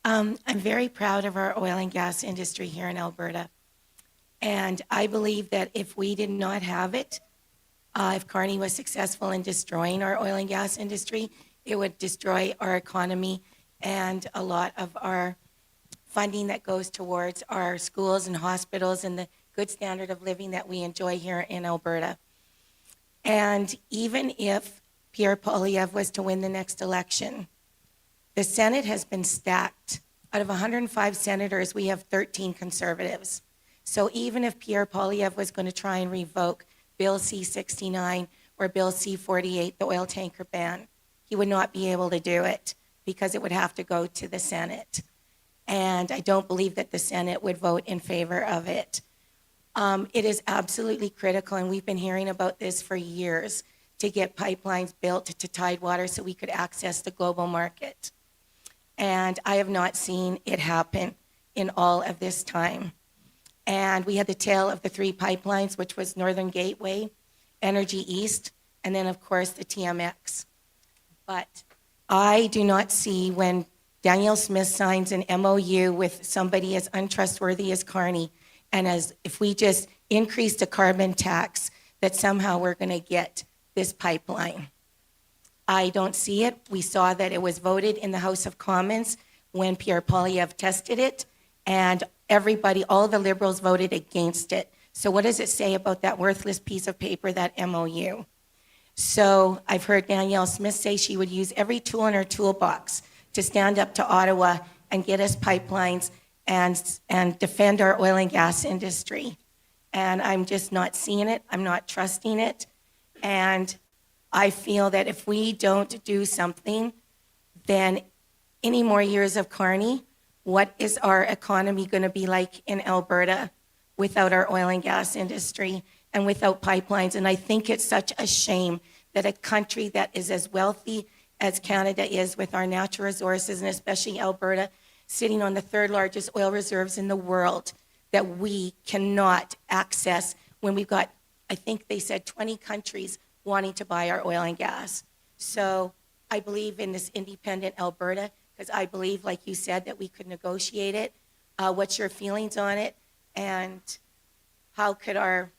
I'm very proud of our oil and gas industry here in Alberta. And I believe that if we did not have it, if Carney was successful in destroying our oil and gas industry, it would destroy our economy and a lot of our funding that goes towards our schools and hospitals and the good standard of living that we enjoy here in Alberta. And even if Pierre Poilievre was to win the next election, the Senate has been stacked. Out of 105 senators, we have 13 Conservatives. So even if Pierre Poilievre was going to try and revoke Bill C-69 or Bill C-48, the oil tanker ban, he would not be able to do it because it would have to go to the Senate. And I don't believe that the Senate would vote in favor of it. It is absolutely critical, and we've been hearing about this for years, to get pipelines built to Tidewater so we could access the global market. And I have not seen it happen in all of this time. And we had the tail of the 3 pipelines, which was Northern Gateway, Energy East, and then, of course, the TMX. But I do not see when Danielle Smith signs an MOU with somebody as untrustworthy as Carney, and as if we just increase the carbon tax, that somehow we're going to get this pipeline. I don't see it. We saw that it was voted in the House of Commons when Pierre Poilievre tested it, and everybody, all the Liberals voted against it. So what does it say about that worthless piece of paper, that MOU? So I've heard Danielle Smith say she would use every tool in her toolbox to stand up to Ottawa and get us pipelines and defend our oil and gas industry. And I'm just not seeing it. I'm not trusting it. And I feel that if we don't do something, then any more years of Carney, what is our economy going to be like in Alberta without our oil and gas industry and without pipelines? And I think it's such a shame that a country that is as wealthy as Canada is with our natural resources, and especially Alberta, sitting on the 3rd largest oil reserves in the world, that we cannot access when we've got, I think they said 20 countries wanting to buy our oil and gas. So I believe in this independent Alberta, because I believe, like you said, that we could negotiate it. What's your feelings on it? And how could our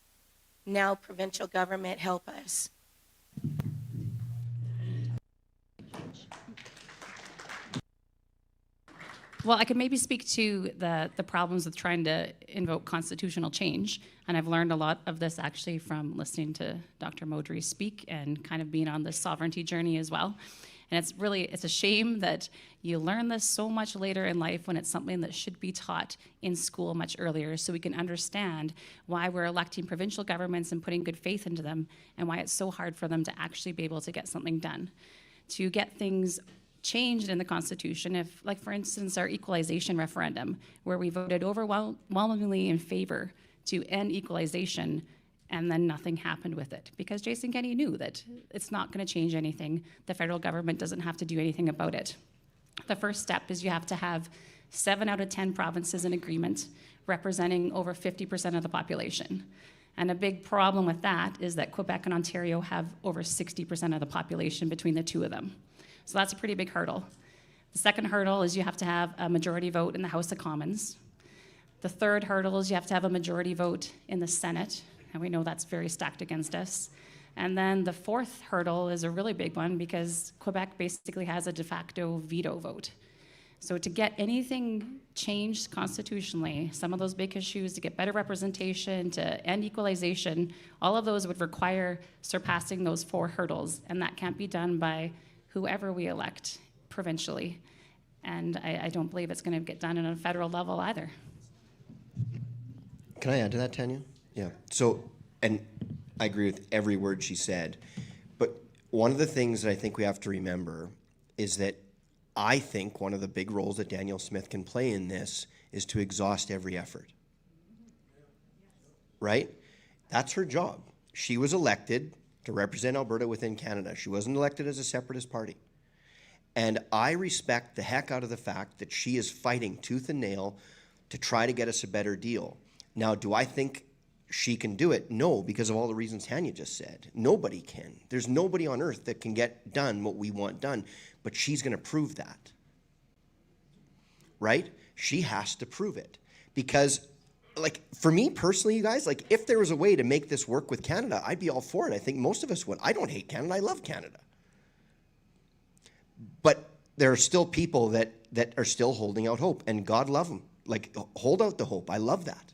now provincial government help us? Well, I can maybe speak to the problems with trying to invoke constitutional change. And I've learned a lot of this actually from listening to Dr. Modri speak and kind of being on this sovereignty journey as well. And it's a shame that you learn this so much later in life when it's something that should be taught in school much earlier, so we can understand why we're electing provincial governments and putting good faith into them, and why it's so hard for them to actually be able to get something done. To get things changed in the Constitution, if, like for instance, our equalization referendum, where we voted overwhelmingly in favor to end equalization, and then nothing happened with it, because Jason Kenney knew that it's not going to change anything. The federal government doesn't have to do anything about it. The first step is you have to have 7 out of 10 provinces in agreement, representing over 50% of the population. And a big problem with that is that Quebec and Ontario have over 60% of the population between the two of them. So that's a pretty big hurdle. The second hurdle is you have to have a majority vote in the House of Commons. The third hurdle is you have to have a majority vote in the Senate, and we know that's very stacked against us. And then the fourth hurdle is a really big one, because Quebec basically has a de facto veto vote. So to get anything changed constitutionally, some of those big issues, to get better representation, to end equalization, all of those would require surpassing those 4 hurdles, and that can't be done by whoever we elect provincially. And I don't believe it's going to get done on a federal level either. Can I add to that, Tanya? Yeah. So, and I agree with every word she said, but one of the things that I think we have to remember is that I think one of the big roles that Danielle Smith can play in this is to exhaust every effort. Right? That's her job. She was elected to represent Alberta within Canada. She wasn't elected as a separatist party. And I respect the heck out of the fact that she is fighting tooth and nail to try to get us a better deal. Now, do I think she can do it? No, because of all the reasons Tanya just said. Nobody can. There's nobody on earth that can get done what we want done, but she's going to prove that. Right? She has to prove it. Because, like, for me personally, you guys, like, if there was a way to make this work with Canada, I'd be all for it. I think most of us would. I don't hate Canada. I love Canada. But there are still people that are still holding out hope, and God love them. Like, hold out the hope. I love that.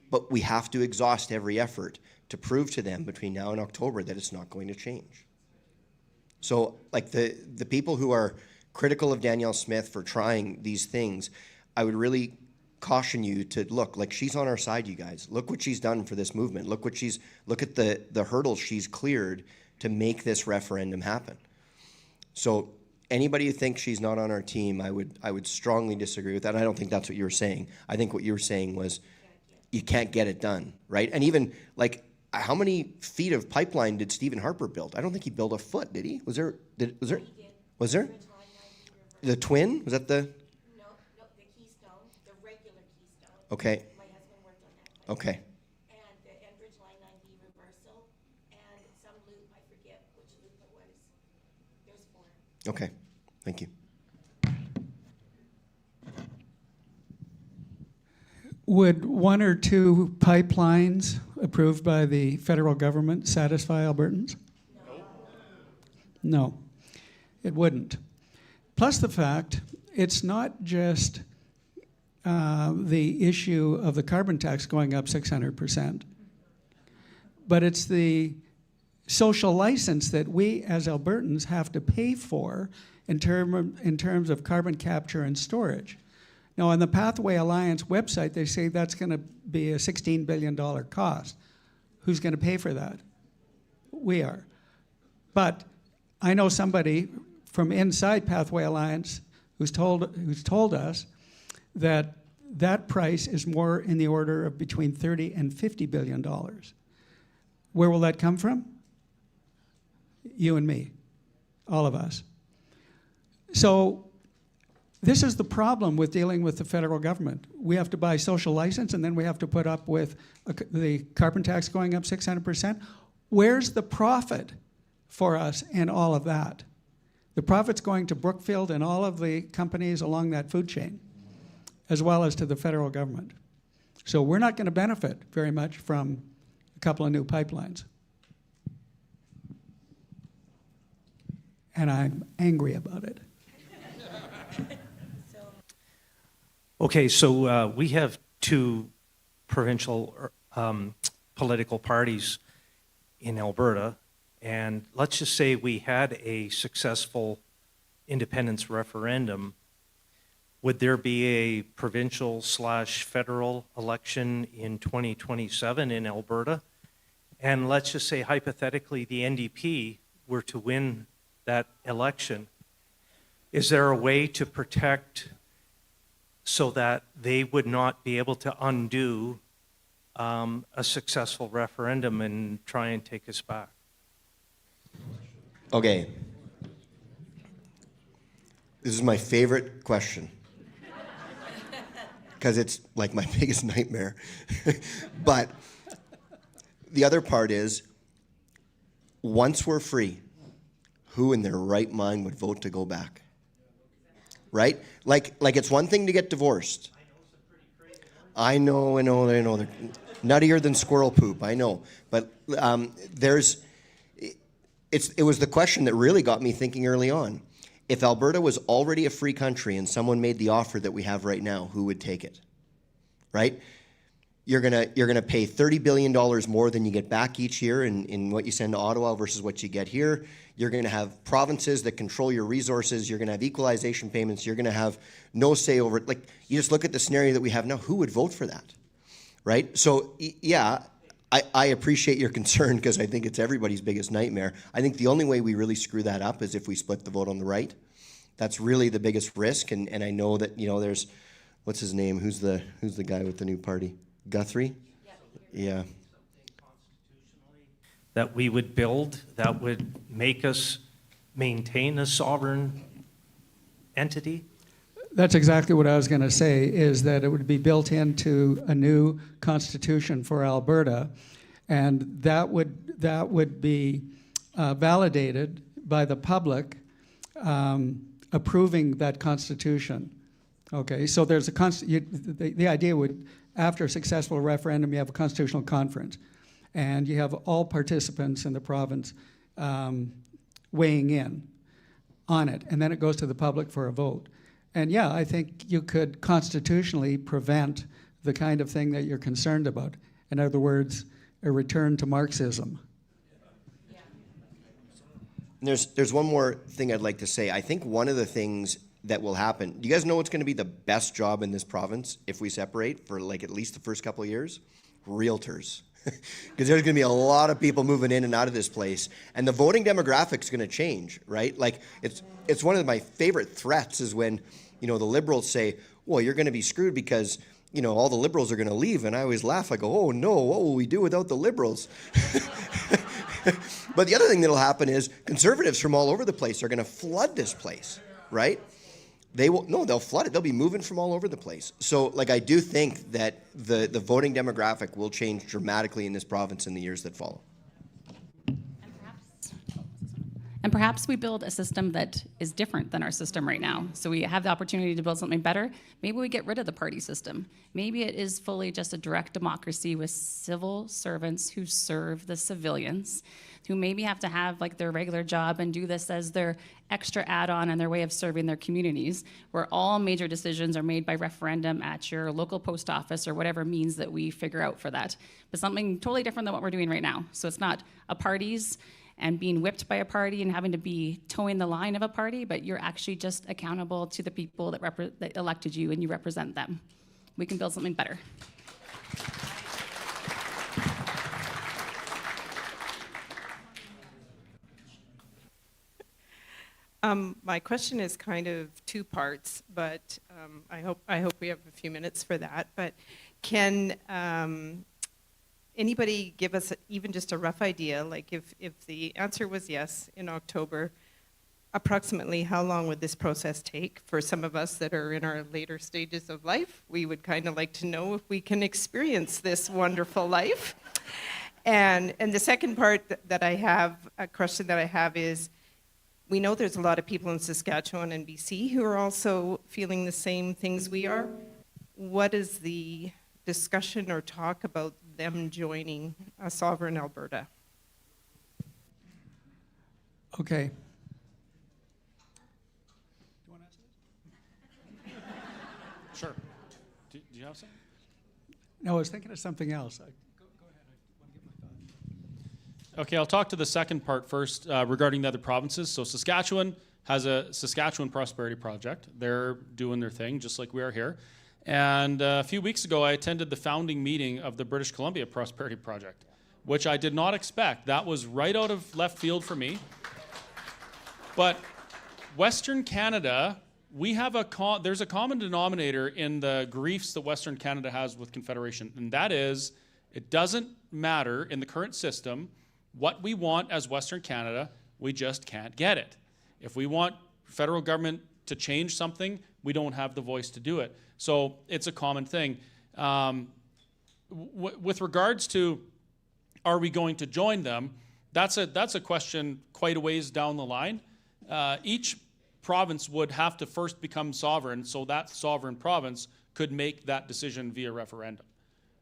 But we have to exhaust every effort to prove to them between now and October that it's not going to change. So, like, the people who are critical of Danielle Smith for trying these things, I would really caution you to look. Like, she's on our side, you guys. Look what she's done for this movement. Look at the hurdles she's cleared to make this referendum happen. So anybody who thinks she's not on our team, I would strongly disagree with that. I don't think that's what you were saying. I think what you were saying was you can't get it done, right? And even, like, how many feet of pipeline did Stephen Harper build? I don't think he built a foot, did he? Was there? The twin? Was that the? No, the Keystone, the regular Keystone. Okay. My husband worked on that. Okay. And the Enbridge Line 9B reversal, and some loop, I forget which loop it was. There's 4. Okay. Thank you. Would 1 or 2 pipelines approved by the federal government satisfy Albertans? No, it wouldn't. Plus the fact, it's not just the issue of the carbon tax going up 600%, but it's the social license that we as Albertans have to pay for in terms of carbon capture and storage. Now, on the Pathway Alliance website, they say that's going to be a $16 billion cost. Who's going to pay for that? We are. But I know somebody from inside Pathway Alliance who's told us that that price is more in the order of between $30 and $50 billion. Where will that come from? You and me, all of us. So this is the problem with dealing with the federal government. We have to buy social license, and then we have to put up with the carbon tax going up 600%. Where's the profit for us in all of that? The profit's going to Brookfield and all of the companies along that food chain, as well as to the federal government. So we're not going to benefit very much from a couple of new pipelines. And I'm angry about it. Okay, so we have two provincial political parties in Alberta, and let's just say we had a successful independence referendum. Would there be a provincial/federal election in 2027 in Alberta? And let's just say hypothetically the NDP were to win that election. Is there a way to protect so that they would not be able to undo a successful referendum and try and take us back? Okay. This is my favorite question. Because it's like my biggest nightmare. But the other part is, once we're free, who in their right mind would vote to go back? Right? Like it's one thing to get divorced. I know. They're nuttier than squirrel poop, I know. But it was the question that really got me thinking early on. If Alberta was already a free country and someone made the offer that we have right now, who would take it? Right? You're gonna pay $30 billion more than you get back each year in what you send to Ottawa versus what you get here. You're gonna have provinces that control your resources. You're gonna have equalization payments. You're gonna have no say over it. Like, you just look at the scenario that we have now. Who would vote for that? Right? So yeah, I appreciate your concern because I think it's everybody's biggest nightmare. I think the only way we really screw that up is if we split the vote on the right. That's really the biggest risk. And I know that, there's, what's his name? Who's the guy with the new party? Guthrie? Yeah. That we would build that would make us maintain a sovereign entity? That's exactly what I was going to say, is that it would be built into a new constitution for Alberta, and that would be validated by the public approving that constitution. Okay, so there's the idea would, after a successful referendum, you have a constitutional conference, and you have all participants in the province weighing in on it, and then it goes to the public for a vote. And yeah, I think you could constitutionally prevent the kind of thing that you're concerned about. In other words, a return to Marxism. There's one more thing I'd like to say. I think one of the things that will happen, do you guys know what's going to be the best job in this province if we separate for like at least the first couple of years? Realtors. Because there's going to be a lot of people moving in and out of this place, and the voting demographic is going to change, right? Like, it's one of my favorite threats is when, the Liberals say, well, you're going to be screwed because, all the Liberals are going to leave. And I always laugh. I go, oh no, what will we do without the Liberals? But the other thing that'll happen is Conservatives from all over the place are going to flood this place, right? They'll flood it. They'll be moving from all over the place. So, I do think that the voting demographic will change dramatically in this province in the years that follow. And perhaps we build a system that is different than our system right now. So we have the opportunity to build something better. Maybe we get rid of the party system. Maybe it is fully just a direct democracy with civil servants who serve the civilians, who maybe have to have their regular job and do this as their extra add-on and their way of serving their communities, where all major decisions are made by referendum at your local post office or whatever means that we figure out for that. But something totally different than what we're doing right now. So it's not a party's and being whipped by a party and having to be towing the line of a party, but you're actually just accountable to the people that elected you and you represent them. We can build something better. My question is kind of two parts, but I hope we have a few minutes for that. But can anybody give us even just a rough idea, if the answer was yes in October, approximately how long would this process take? For some of us that are in our later stages of life, we would kind of like to know if we can experience this wonderful life. And the second part that I have, a question that I have is, we know there's a lot of people in Saskatchewan and BC who are also feeling the same things we are. What is the discussion or talk about them joining a sovereign Alberta? Okay. Sure. have something? No, I was thinking of something else. Go ahead. I want to get my thoughts. Okay, I'll talk to the second part first regarding the other provinces. So Saskatchewan has a Saskatchewan Prosperity Project. They're doing their thing just like we are here. And a few weeks ago, I attended the founding meeting of the British Columbia Prosperity Project, which I did not expect. That was right out of left field for me. But Western Canada, we have there's a common denominator in the griefs that Western Canada has with Confederation, and that is it doesn't matter in the current system what we want as Western Canada, we just can't get it. If we want federal government to change something, we don't have the voice to do it. So it's a common thing. With regards to are we going to join them, that's a question quite a ways down the line. Each province would have to first become sovereign, so that sovereign province could make that decision via referendum,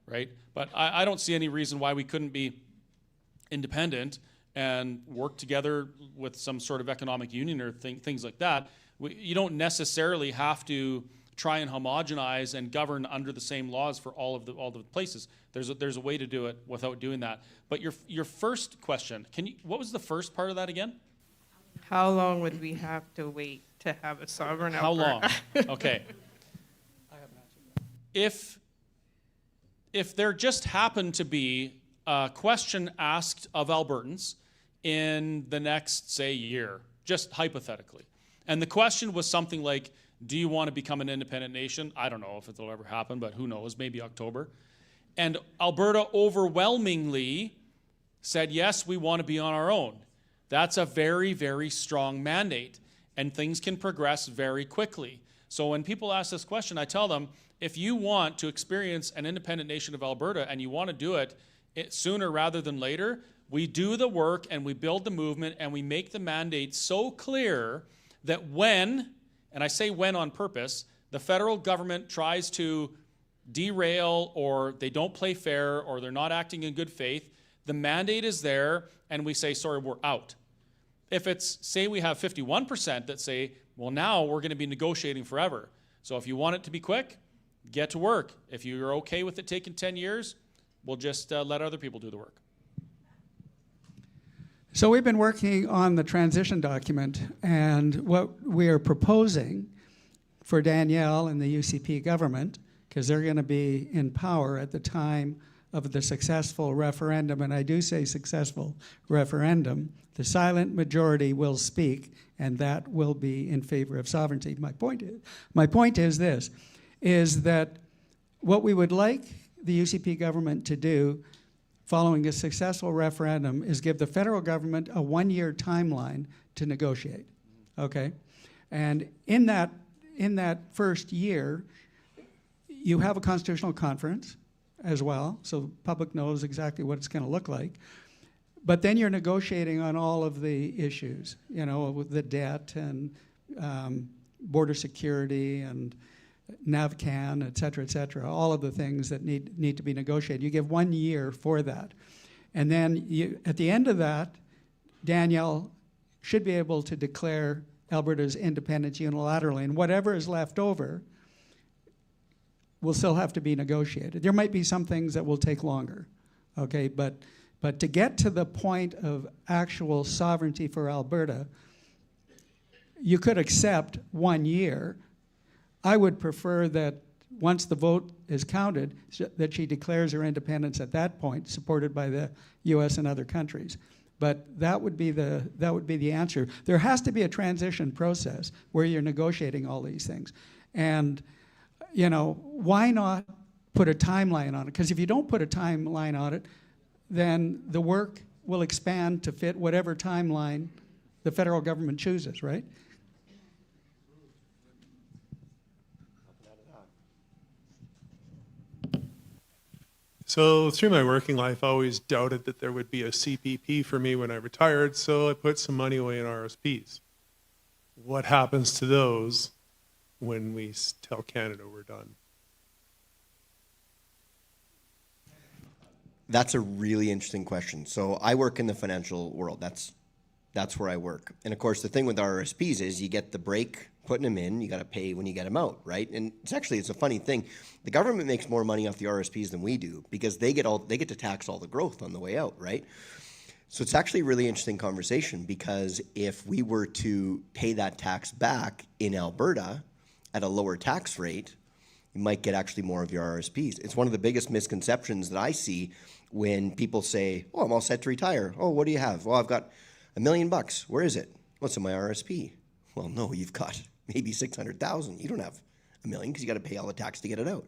right? But I don't see any reason why we couldn't be independent and work together with some sort of economic union or things like that. You don't necessarily have to try and homogenize and govern under the same laws for all the places. There's a way to do it without doing that. But your first question, what was the first part of that again? How long would we have to wait to have a sovereign How long? Alberta? Okay. If there just happened to be a question asked of Albertans in the next, say, year, just hypothetically, and the question was something like, do you want to become an independent nation? I don't know if it'll ever happen, but who knows, maybe October. And Alberta overwhelmingly said, yes, we want to be on our own. That's a very, very strong mandate, and things can progress very quickly. So when people ask this question, I tell them, if you want to experience an independent nation of Alberta and you want to do it sooner rather than later, we do the work and we build the movement and we make the mandate so clear that when, and I say when on purpose, the federal government tries to derail or they don't play fair or they're not acting in good faith, the mandate is there and we say, sorry, we're out. If it's, say we have 51% that say, well, now we're going to be negotiating forever. So if you want it to be quick, get to work. If you're okay with it taking 10 years, we'll just let other people do the work. So we've been working on the transition document, and what we are proposing for Danielle and the UCP government, because they're going to be in power at the time of the successful referendum, and I do say successful referendum, the silent majority will speak, and that will be in favor of sovereignty. My point is this, is that what we would like the UCP government to do following a successful referendum is give the federal government a one-year timeline to negotiate, okay? And in that first year, you have a constitutional conference as well, so the public knows exactly what it's going to look like. But then you're negotiating on all of the issues, you know, with the debt and border security and NAVCAN, et cetera, all of the things that need to be negotiated. You give 1 year for that. And then at the end of that, Danielle should be able to declare Alberta's independence unilaterally, and whatever is left over will still have to be negotiated. There might be some things that will take longer, okay? But to get to the point of actual sovereignty for Alberta, you could accept 1 year. I would prefer that once the vote is counted, that she declares her independence at that point, supported by the U.S. and other countries. But that would be the answer. There has to be a transition process where you're negotiating all these things. And, you know, why not put a timeline on it? Because if you don't put a timeline on it, then the work will expand to fit whatever timeline the federal government chooses, right? So through my working life, I always doubted that there would be a CPP for me when I retired, so I put some money away in RSPs. What happens to those when we tell Canada we're done? That's a really interesting question. So I work in the financial world. That's where I work. And of course, the thing with RSPs is you get the break putting them in, you got to pay when you get them out, right? And it's a funny thing. The government makes more money off the RSPs than we do because they get to tax all the growth on the way out, right? So it's actually a really interesting conversation because if we were to pay that tax back in Alberta at a lower tax rate, you might get actually more of your RSPs. It's one of the biggest misconceptions that I see when people say, oh, I'm all set to retire. Oh, what do you have? Well, I've got $1 million. Where is it? What's in my RSP? Well, no, you've got maybe 600,000. You don't have $1 million because you got to pay all the tax to get it out.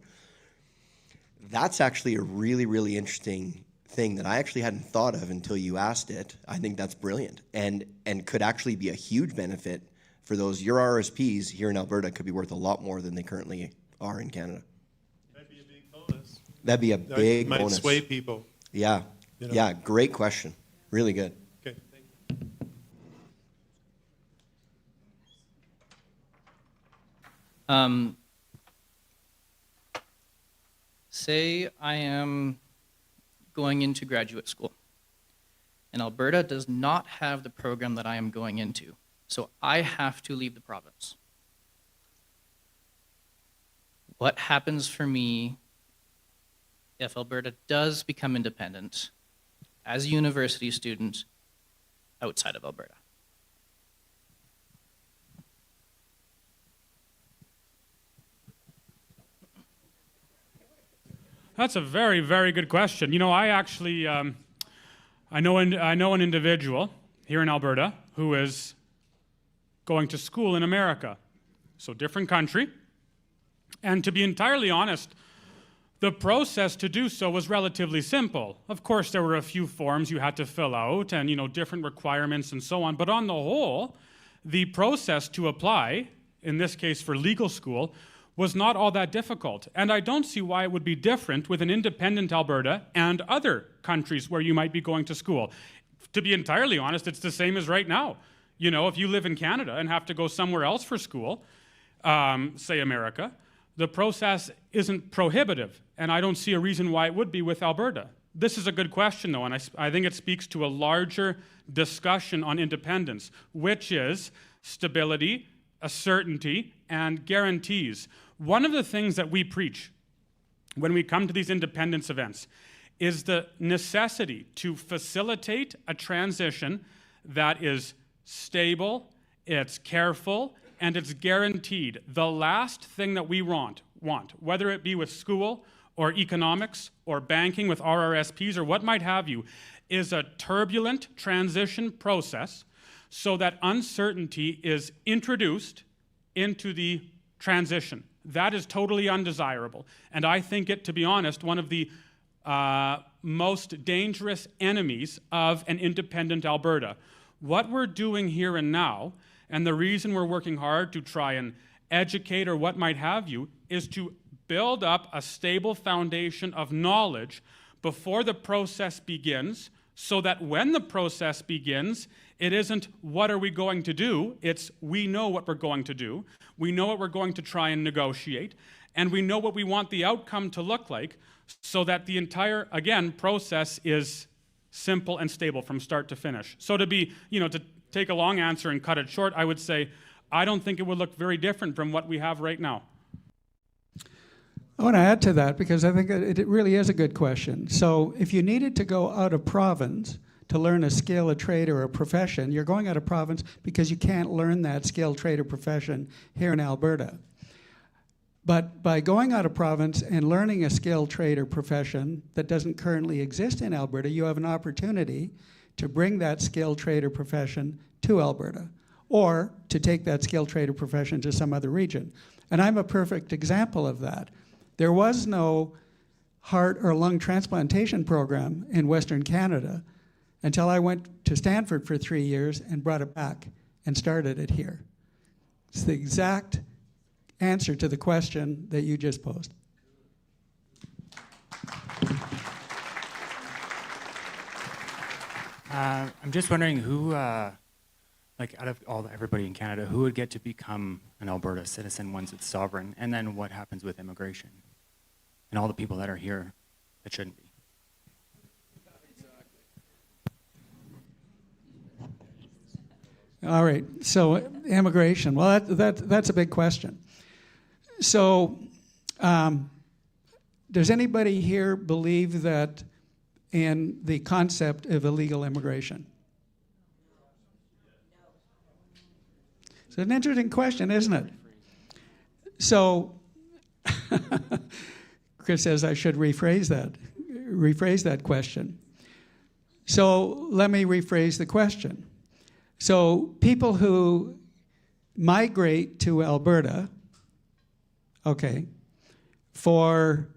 That's actually a really, really interesting thing that I actually hadn't thought of until you asked it. I think that's brilliant and could actually be a huge benefit for those. Your RSPs here in Alberta could be worth a lot more than they currently are in Canada. That'd be a big bonus. That'd be a big might bonus. sway people. Yeah. You know? Yeah, great question. Really good. Okay, thank you. Say I am going into graduate school, and Alberta does not have the program that I am going into, so I have to leave the province. What happens for me if Alberta does become independent as a university student outside of Alberta? That's a very, very good question. You know, I actually, I know an individual here in Alberta who is going to school in America. So different country. And to be entirely honest, the process to do so was relatively simple. Of course, there were a few forms you had to fill out and, you know, different requirements and so on. But on the whole, the process to apply, in this case for legal school, was not all that difficult. And I don't see why it would be different with an independent Alberta and other countries where you might be going to school. To be entirely honest, it's the same as right now. You know, if you live in Canada and have to go somewhere else for school, say America, the process isn't prohibitive, and I don't see a reason why it would be with Alberta. This is a good question, though, and I think it speaks to a larger discussion on independence, which is stability, a certainty, and guarantees. One of the things that we preach when we come to these independence events is the necessity to facilitate a transition that is stable, it's careful, and it's guaranteed. The last thing that we want, whether it be with school or economics or banking with RRSPs or what might have you, is a turbulent transition process so that uncertainty is introduced into the transition. That is totally undesirable. And I think it, to be honest, one of the most dangerous enemies of an independent Alberta. What we're doing here and now, and the reason we're working hard to try and educate or what might have you, is to build up a stable foundation of knowledge before the process begins, so that when the process begins, it isn't what are we going to do, it's we know what we're going to do, we know what we're going to try and negotiate, and we know what we want the outcome to look like, so that the entire, again, process is simple and stable from start to finish. So to be, you know, to take a long answer and cut it short, I would say, I don't think it would look very different from what we have right now. I want to add to that because I think it really is a good question. So if you needed to go out of province to learn a skill, a trade, or a profession, you're going out of province because you can't learn that skill, trade, or profession here in Alberta. But by going out of province and learning a skill, trade, or profession that doesn't currently exist in Alberta, you have an opportunity to bring that skill, trade, or profession to Alberta, or to take that skill, trade, or profession to some other region. And I'm a perfect example of that. There was no heart or lung transplantation program in Western Canada until I went to Stanford for 3 years and brought it back and started it here. It's the exact answer to the question that you just posed. I'm just wondering who, like out of everybody in Canada, who would get to become an Alberta citizen once it's sovereign, and then what happens with immigration and all the people that are here that shouldn't be? All right. So immigration. Well, that's a big question. So, does anybody here believe that in the concept of illegal immigration? It's an interesting question, isn't it? So, Chris says I should rephrase that question. So let me rephrase the question. So people who migrate to Alberta, okay, for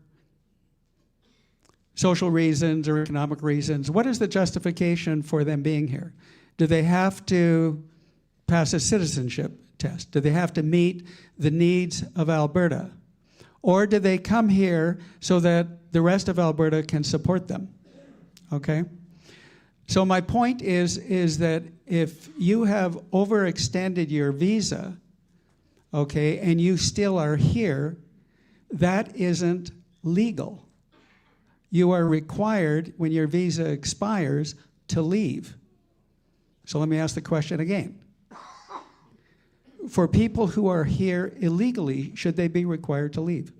social reasons or economic reasons, what is the justification for them being here? Do they have to pass a citizenship test? Do they have to meet the needs of Alberta? Or do they come here so that the rest of Alberta can support them? Okay? So my point is that if you have overextended your visa, okay, and you still are here, that isn't legal. You are required, when your visa expires, to leave. So let me ask the question again. For people who are here illegally, should they be required to leave?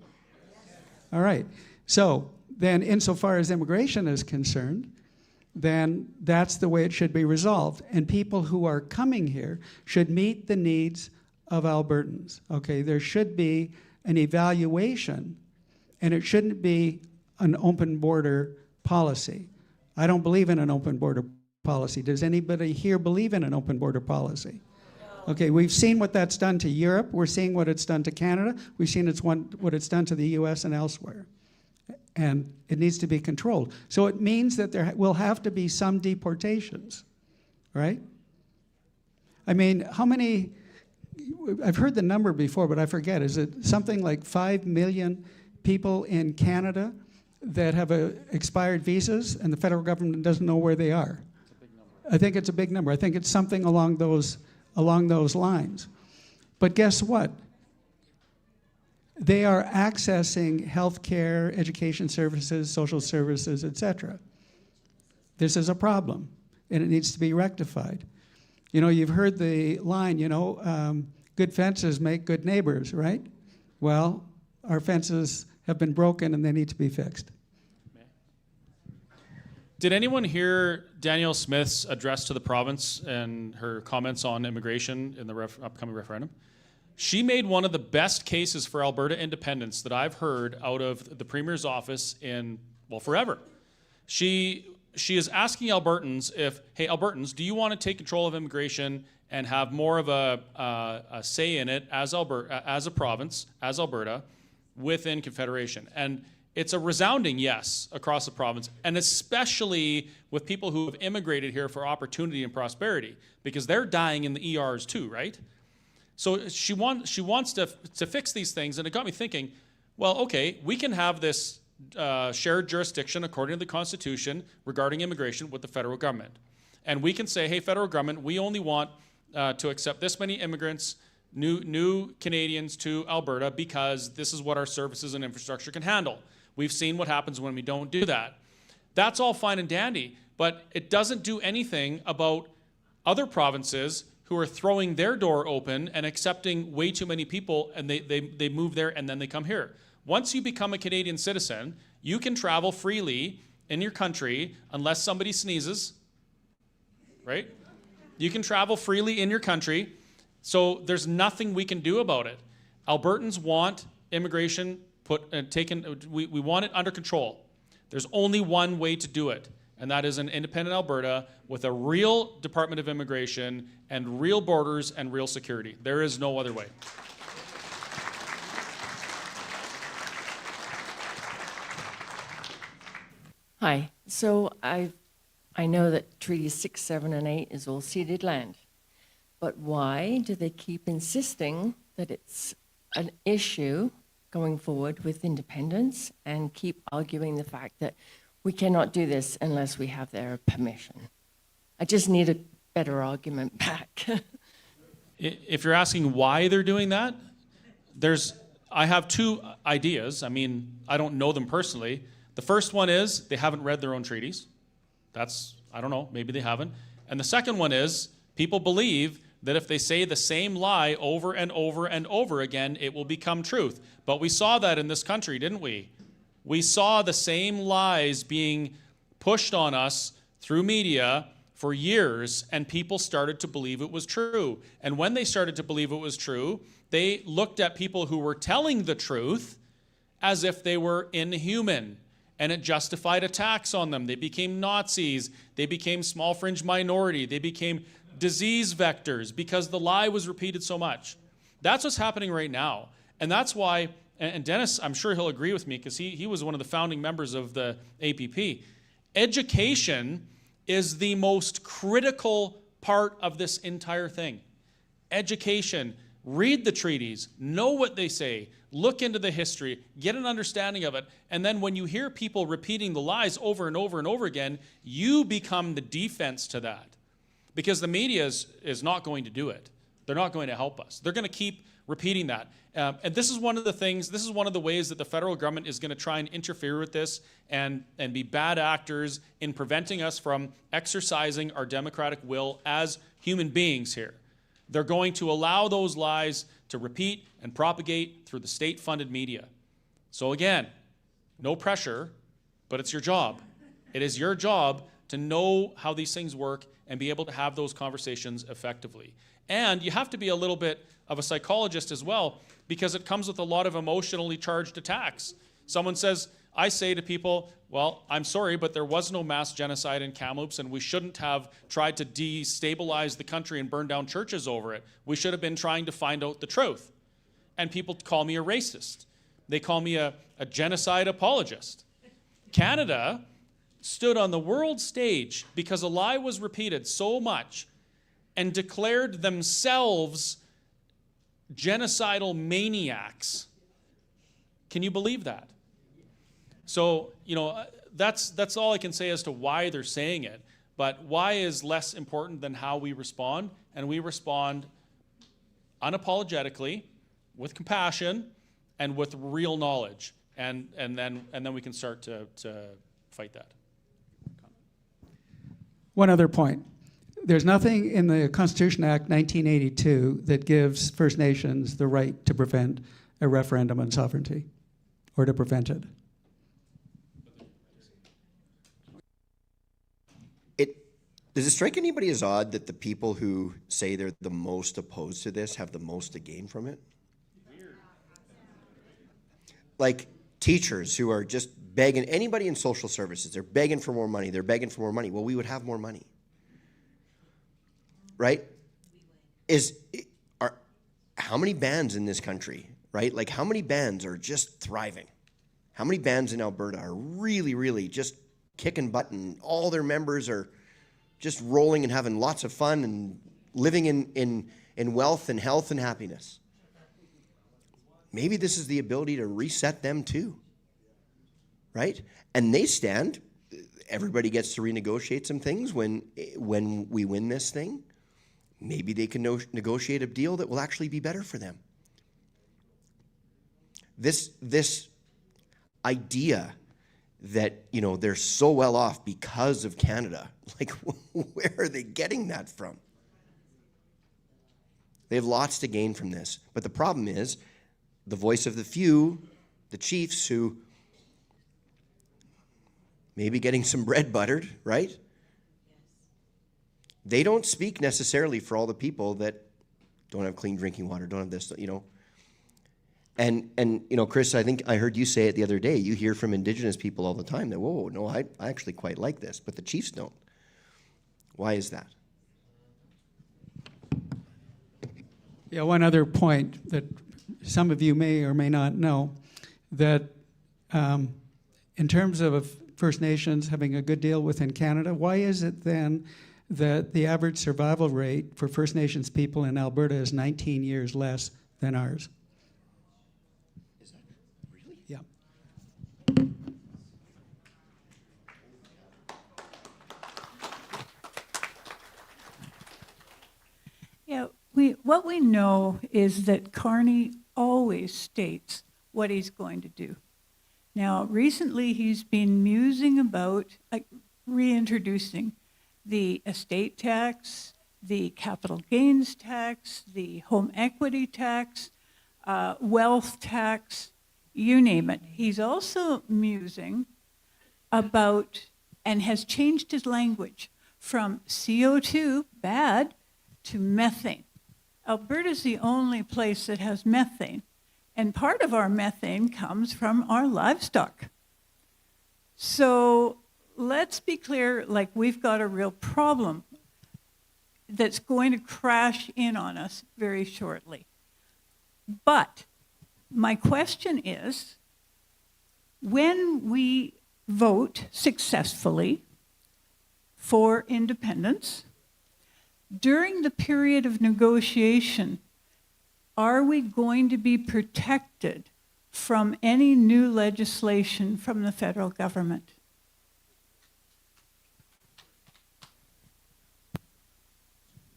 All right. So then insofar as immigration is concerned, then that's the way it should be resolved. And people who are coming here should meet the needs of Albertans. Okay, there should be an evaluation, and it shouldn't be an open border policy. I don't believe in an open border policy. Does anybody here believe in an open border policy? Okay, we've seen what that's done to Europe. We're seeing what it's done to Canada. We've seen what it's done to the US and elsewhere. And it needs to be controlled. So it means that there will have to be some deportations, right? I mean, how many, I've heard the number before, but I forget. Is it something like 5 million people in Canada that have expired visas and the federal government doesn't know where they are? It's a big number. I think it's a big number. I think it's something along those lines. But guess what? They are accessing healthcare, education services, social services, etc. This is a problem, and it needs to be rectified. You know, you've heard the line, good fences make good neighbors, right? Well, our fences have been broken and they need to be fixed. Did anyone hear Danielle Smith's address to the province and her comments on immigration in the upcoming referendum? She made one of the best cases for Alberta independence that I've heard out of the Premier's office in, well, forever. She is asking Albertans if, hey, Albertans, do you want to take control of immigration and have more of a say in it as Alberta, as a province, as Alberta, within Confederation? And it's a resounding yes across the province, and especially with people who have immigrated here for opportunity and prosperity, because they're dying in the ERs too, right? So she wants to fix these things, and it got me thinking, well, okay, we can have this shared jurisdiction according to the Constitution regarding immigration with the federal government. And we can say, hey, federal government, we only want to accept this many immigrants, new Canadians to Alberta, because this is what our services and infrastructure can handle. We've seen what happens when we don't do that. That's all fine and dandy, but it doesn't do anything about other provinces who are throwing their door open and accepting way too many people, and they move there and then they come here. Once you become a Canadian citizen, you can travel freely in your country unless somebody sneezes, right? You can travel freely in your country, so there's nothing we can do about it. Albertans want immigration we want it under control. There's only one way to do it, and that is an independent Alberta with a real Department of Immigration and real borders and real security. There is no other way. Hi. So I know that Treaties 6, 7, and 8 is all ceded land, but why do they keep insisting that it's an issue going forward with independence and keep arguing the fact that we cannot do this unless we have their permission? I just need a better argument back. If you're asking why they're doing that, I have two ideas. I mean, I don't know them personally. The first one is they haven't read their own treaties. I don't know, maybe they haven't. And the second one is people believe that if they say the same lie over and over and over again, it will become truth. But we saw that in this country, didn't we? We saw the same lies being pushed on us through media for years, and people started to believe it was true. And when they started to believe it was true, they looked at people who were telling the truth as if they were inhuman, and it justified attacks on them. They became Nazis. They became small fringe minority. They became disease vectors because the lie was repeated so much. That's what's happening right now. And that's why, and Dennis, I'm sure he'll agree with me because he was one of the founding members of the APP. Education is the most critical part of this entire thing. Education. Read the treaties, know what they say, look into the history, get an understanding of it, and then when you hear people repeating the lies over and over and over again, you become the defense to that. Because the media is not going to do it. They're not going to help us. They're going to keep repeating that. And this is one of the things, this is one of the ways that the federal government is going to try and interfere with this and be bad actors in preventing us from exercising our democratic will as human beings here. They're going to allow those lies to repeat and propagate through the state-funded media. So again, no pressure, but it's your job. It is your job to know how these things work and be able to have those conversations effectively. And you have to be a little bit of a psychologist as well, because it comes with a lot of emotionally charged attacks. Someone says, I say to people, well, I'm sorry, but there was no mass genocide in Kamloops, and we shouldn't have tried to destabilize the country and burn down churches over it. We should have been trying to find out the truth. And people call me a racist. They call me a genocide apologist. Canada stood on the world stage because a lie was repeated so much and declared themselves genocidal maniacs. Can you believe that? So, that's all I can say as to why they're saying it. But why is less important than how we respond, and we respond unapologetically, with compassion, and with real knowledge, and then we can start to fight that. One other point. There's nothing in the Constitution Act 1982 that gives First Nations the right to prevent a referendum on sovereignty, or to prevent it. Does it strike anybody as odd that the people who say they're the most opposed to this have the most to gain from it? Like teachers who are just begging, anybody in social services, they're begging for more money, they're begging for more money. Well, we would have more money. Right? How many bands in this country, right? Like how many bands are just thriving? How many bands in Alberta are really, really just kicking butt and all their members are just rolling and having lots of fun and living in wealth and health and happiness? Maybe this is the ability to reset them too, right? And they stand, everybody gets to renegotiate some things when we win this thing. Maybe they can negotiate a deal that will actually be better for them. This idea that, they're so well off because of Canada, like where are they getting that from? They have lots to gain from this. But the problem is the voice of the few, the chiefs who may be getting some bread buttered, right? They don't speak necessarily for all the people that don't have clean drinking water, don't have this, And Chris, I think I heard you say it the other day. You hear from Indigenous people all the time that, whoa, no, I actually quite like this, but the chiefs don't. Why is that? Yeah, one other point that some of you may or may not know, that in terms of First Nations having a good deal within Canada, why is it then that the average survival rate for First Nations people in Alberta is 19 years less than ours? Yeah. Yeah, what we know is that Carney always states what he's going to do. Now, recently he's been musing about reintroducing the estate tax the capital gains tax, the home equity tax, wealth tax, you name it. He's also musing about, and has changed his language from CO2, bad, to methane. Alberta's the only place that has methane, and part of our methane comes from our livestock. So let's be clear, like we've got a real problem that's going to crash in on us very shortly. But my question is, when we vote successfully for independence, during the period of negotiation, are we going to be protected from any new legislation from the federal government?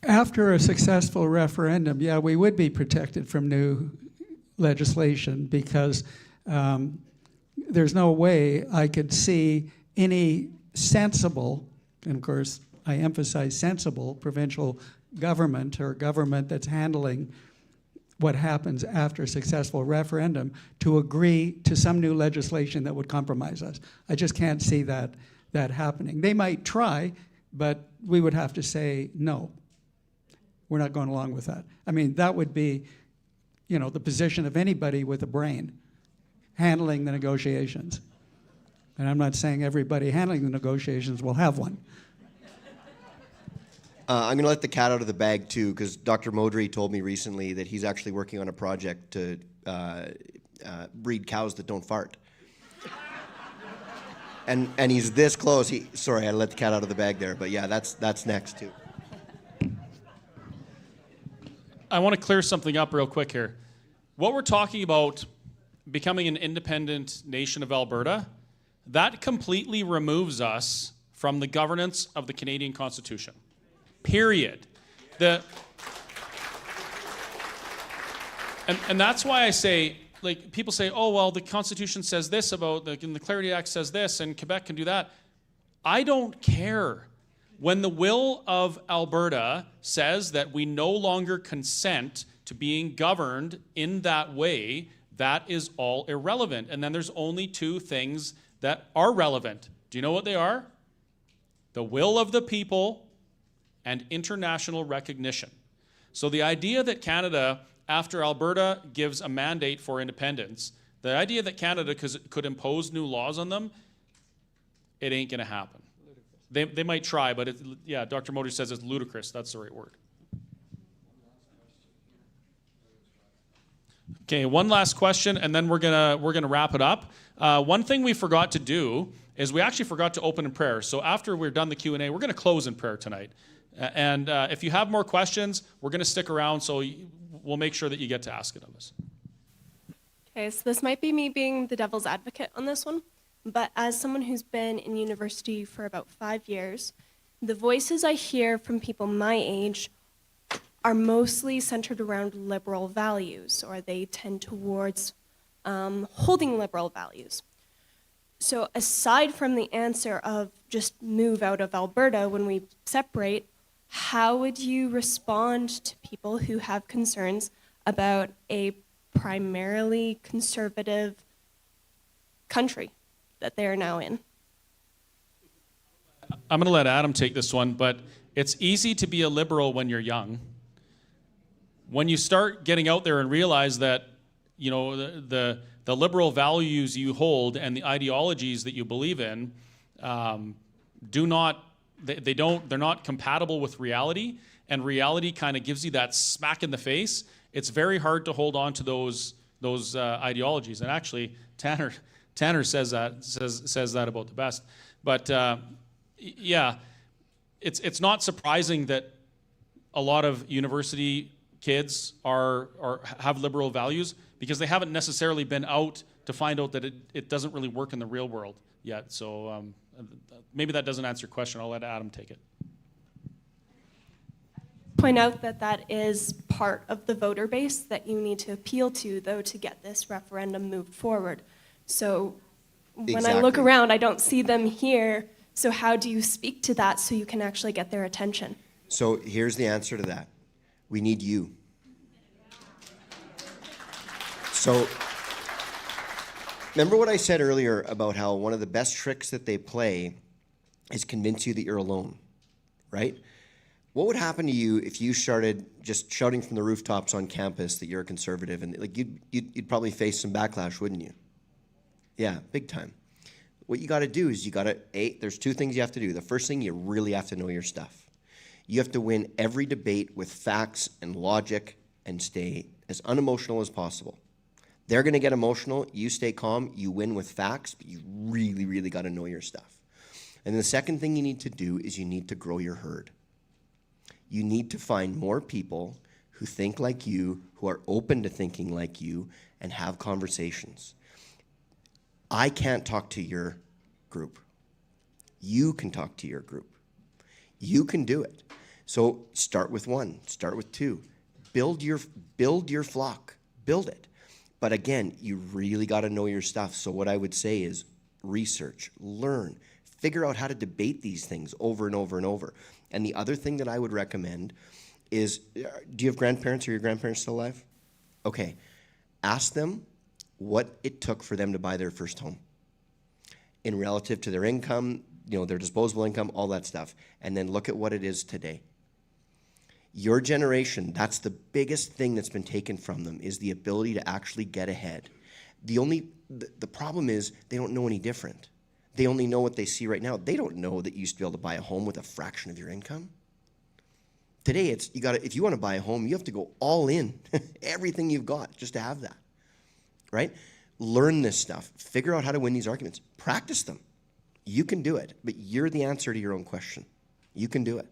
After a successful referendum, yeah, we would be protected from new legislation because there's no way I could see any sensible, and of course I emphasize sensible, provincial government or government that's handling what happens after a successful referendum to agree to some new legislation that would compromise us. I just can't see that happening. They might try, but we would have to say no. We're not going along with that. I mean, that would be, the position of anybody with a brain handling the negotiations. And I'm not saying everybody handling the negotiations will have one. I'm going to let the cat out of the bag, too, because Dr. Modri told me recently that he's actually working on a project to breed cows that don't fart. And he's this close. Sorry, I let the cat out of the bag there, but yeah, that's next, too. I want to clear something up real quick here. What we're talking about, becoming an independent nation of Alberta, that completely removes us from the governance of the Canadian Constitution. Period. And that's why I say, like, people say, oh, well, the Constitution says this about, and the Clarity Act says this, and Quebec can do that. I don't care. When the will of Alberta says that we no longer consent to being governed in that way, that is all irrelevant. And then there's only two things that are relevant. Do you know what they are? The will of the people and international recognition. So the idea that Canada, after Alberta gives a mandate for independence, the idea that Canada could impose new laws on them, it ain't going to happen. They might try, but Dr. Modri says it's ludicrous. That's the right word. Okay, one last question, and then we're gonna wrap it up. One thing we forgot to do is we actually forgot to open in prayer. So after we're done the Q&A, we're gonna close in prayer tonight. And if you have more questions, we're gonna stick around, so we'll make sure that you get to ask it of us. Okay, so this might be me being the devil's advocate on this one. But as someone who's been in university for about 5 years, the voices I hear from people my age are mostly centered around liberal values, or they tend towards holding liberal values. So aside from the answer of just move out of Alberta when we separate, how would you respond to people who have concerns about a primarily conservative country that they are now in? I'm going to let Adam take this one, but it's easy to be a liberal when you're young. When you start getting out there and realize that, the liberal values you hold and the ideologies that you believe in they're not compatible with reality, and reality kind of gives you that smack in the face. It's very hard to hold on to those ideologies. And actually, Tanner says that about the best. But it's not surprising that a lot of university kids have liberal values, because they haven't necessarily been out to find out that it doesn't really work in the real world yet. So maybe that doesn't answer your question. I'll let Adam take it. Point out that is part of the voter base that you need to appeal to, though, to get this referendum moved forward. So when I look around, I don't see them here. So how do you speak to that so you can actually get their attention? So here's the answer to that. We need you. So remember what I said earlier about how one of the best tricks that they play is convince you that you're alone, right? What would happen to you if you started just shouting from the rooftops on campus that you're a conservative, and like you'd probably face some backlash, wouldn't you? Yeah, big time. What you got to do is there's two things you have to do. The first thing, you really have to know your stuff. You have to win every debate with facts and logic and stay as unemotional as possible. They're going to get emotional. You stay calm. You win with facts, but you really, really got to know your stuff. And the second thing you need to do is you need to grow your herd. You need to find more people who think like you, who are open to thinking like you, and have conversations. I can't talk to your group. You can talk to your group. You can do it. So start with one, start with two. Build your flock, build it. But again, you really got to know your stuff. So what I would say is research, learn, figure out how to debate these things over and over and over. And the other thing that I would recommend is, do you have grandparents? Are your grandparents still alive? Okay. Ask them what it took for them to buy their first home in relative to their income, their disposable income, all that stuff. And then look at what it is today. Your generation, that's the biggest thing that's been taken from them, is the ability to actually get ahead. The problem is they don't know any different. They only know what they see right now. They don't know that you used to be able to buy a home with a fraction of your income. Today, if you want to buy a home, you have to go all in, everything you've got, just to have that, right? Learn this stuff. Figure out how to win these arguments. Practice them. You can do it, but you're the answer to your own question. You can do it.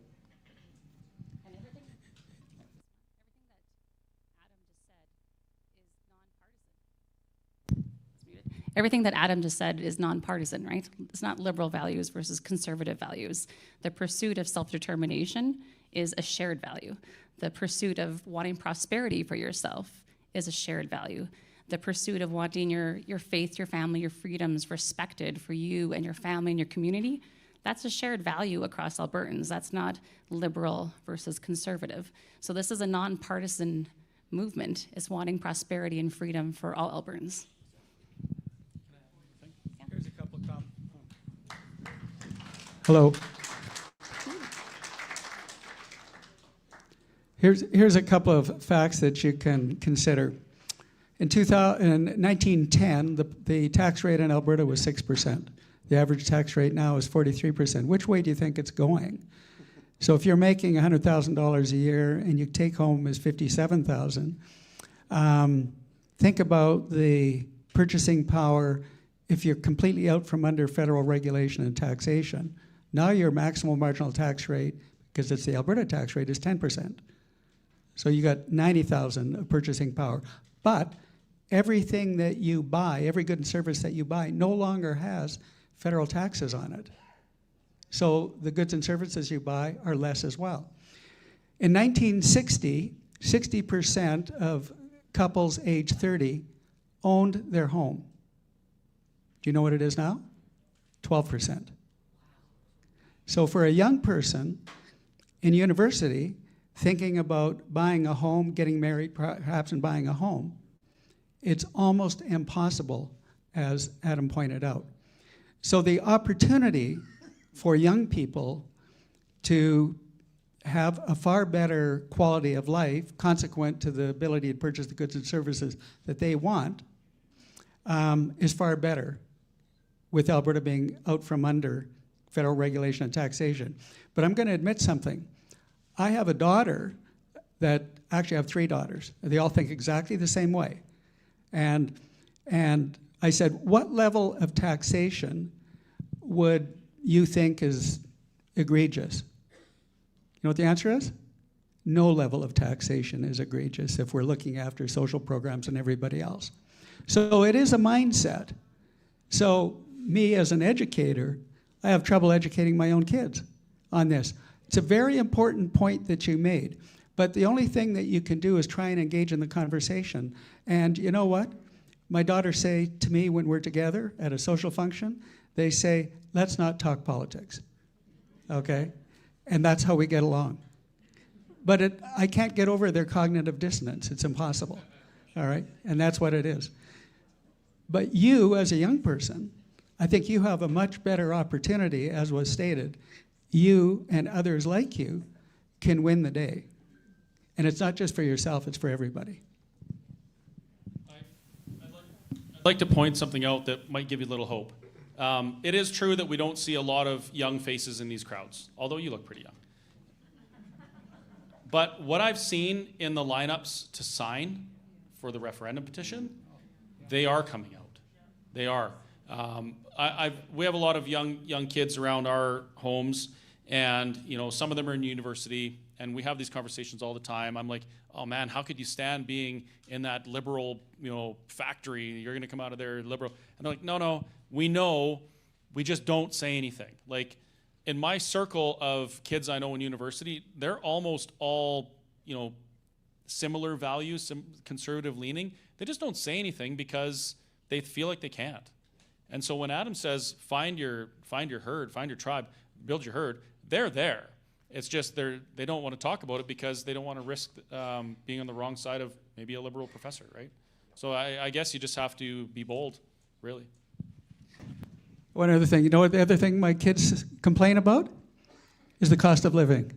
Everything that Adam just said is nonpartisan, right? It's not liberal values versus conservative values. The pursuit of self-determination is a shared value. The pursuit of wanting prosperity for yourself is a shared value. The pursuit of wanting your faith, your family, your freedoms respected for you and your family and your community, that's a shared value across Albertans. That's not liberal versus conservative. So this is a nonpartisan movement. It's wanting prosperity and freedom for all Albertans. Here's a couple of comments. Hello. Here's a couple of facts that you can consider. In 1910, the tax rate in Alberta was 6%. The average tax rate now is 43%. Which way do you think it's going? So if you're making $100,000 a year and your take home is $57,000, think about the purchasing power if you're completely out from under federal regulation and taxation. Now your maximum marginal tax rate, because it's the Alberta tax rate, is 10%. So you got $90,000 of purchasing power. But everything that you buy, every good and service that you buy, no longer has federal taxes on it. So the goods and services you buy are less as well. In 1960, 60% of couples age 30 owned their home. Do you know what it is now? 12%. So for a young person in university thinking about buying a home, getting married perhaps, and buying a home, it's almost impossible, as Adam pointed out. So the opportunity for young people to have a far better quality of life consequent to the ability to purchase the goods and services that they want is far better, with Alberta being out from under federal regulation and taxation. But I'm going to admit something. I have a daughter actually I have 3 daughters. They all think exactly the same way. And I said, what level of taxation would you think is egregious? You know what the answer is? No level of taxation is egregious if we're looking after social programs and everybody else. So it is a mindset. So me as an educator, I have trouble educating my own kids on this. It's a very important point that you made. But the only thing that you can do is try and engage in the conversation. And you know what? My daughters say to me when we're together at a social function, they say, let's not talk politics. Okay? And that's how we get along. But I can't get over their cognitive dissonance. It's impossible, all right? And that's what it is. But you, as a young person, I think you have a much better opportunity, as was stated. You and others like you can win the day. And it's not just for yourself, it's for everybody. I'd like to point something out that might give you a little hope. It is true that we don't see a lot of young faces in these crowds, although you look pretty young. But what I've seen in the lineups to sign for the referendum petition, they are coming out. They are. We have a lot of young kids around our homes, and some of them are in university, and we have these conversations all the time. I'm like, oh man, how could you stand being in that liberal, factory? You're going to come out of there liberal. And they're like, no, we know, we just don't say anything. Like, in my circle of kids I know in university, they're almost all, similar values, conservative leaning. They just don't say anything because they feel like they can't. And so when Adam says, find your herd, find your tribe, build your herd, they're there. It's just they don't want to talk about it because they don't want to risk being on the wrong side of maybe a liberal professor, right? So I guess you just have to be bold, really. One other thing, what the other thing my kids complain about? Is the cost of living.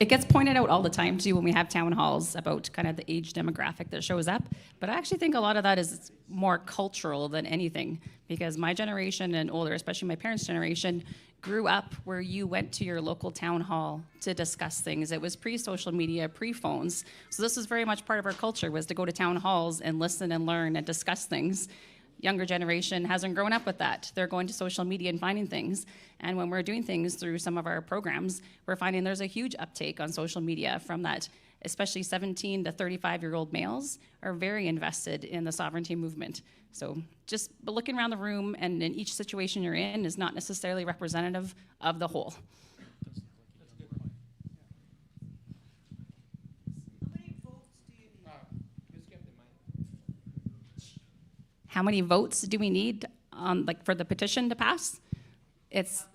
It gets pointed out all the time, too, when we have town halls about kind of the age demographic that shows up. But I actually think a lot of that is more cultural than anything, because my generation and older, especially my parents' generation, grew up where you went to your local town hall to discuss things. It was pre-social media, pre-phones. So this was very much part of our culture, was to go to town halls and listen and learn and discuss things. Younger generation hasn't grown up with that. They're going to social media and finding things. And when we're doing things through some of our programs, we're finding there's a huge uptake on social media from that, especially 17 to 35-year-old males are very invested in the sovereignty movement. So just looking around the room and in each situation you're in is not necessarily representative of the whole. How many votes do we need for the petition to pass? It's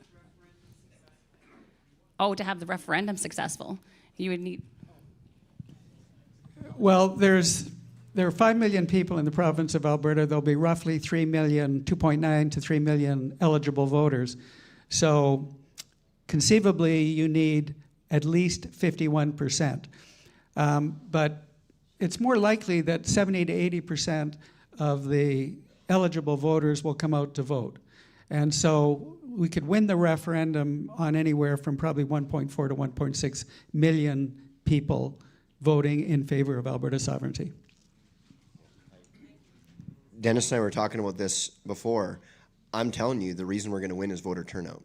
to have the referendum successful. You would need. Well, there are 5 million people in the province of Alberta. There'll be roughly 2.9 to 3 million eligible voters. So conceivably, you need at least 51%. But it's more likely that 70 to 80% of the eligible voters will come out to vote. And so we could win the referendum on anywhere from probably 1.4 to 1.6 million people voting in favor of Alberta sovereignty. Dennis and I were talking about this before. I'm telling you, the reason we're going to win is voter turnout.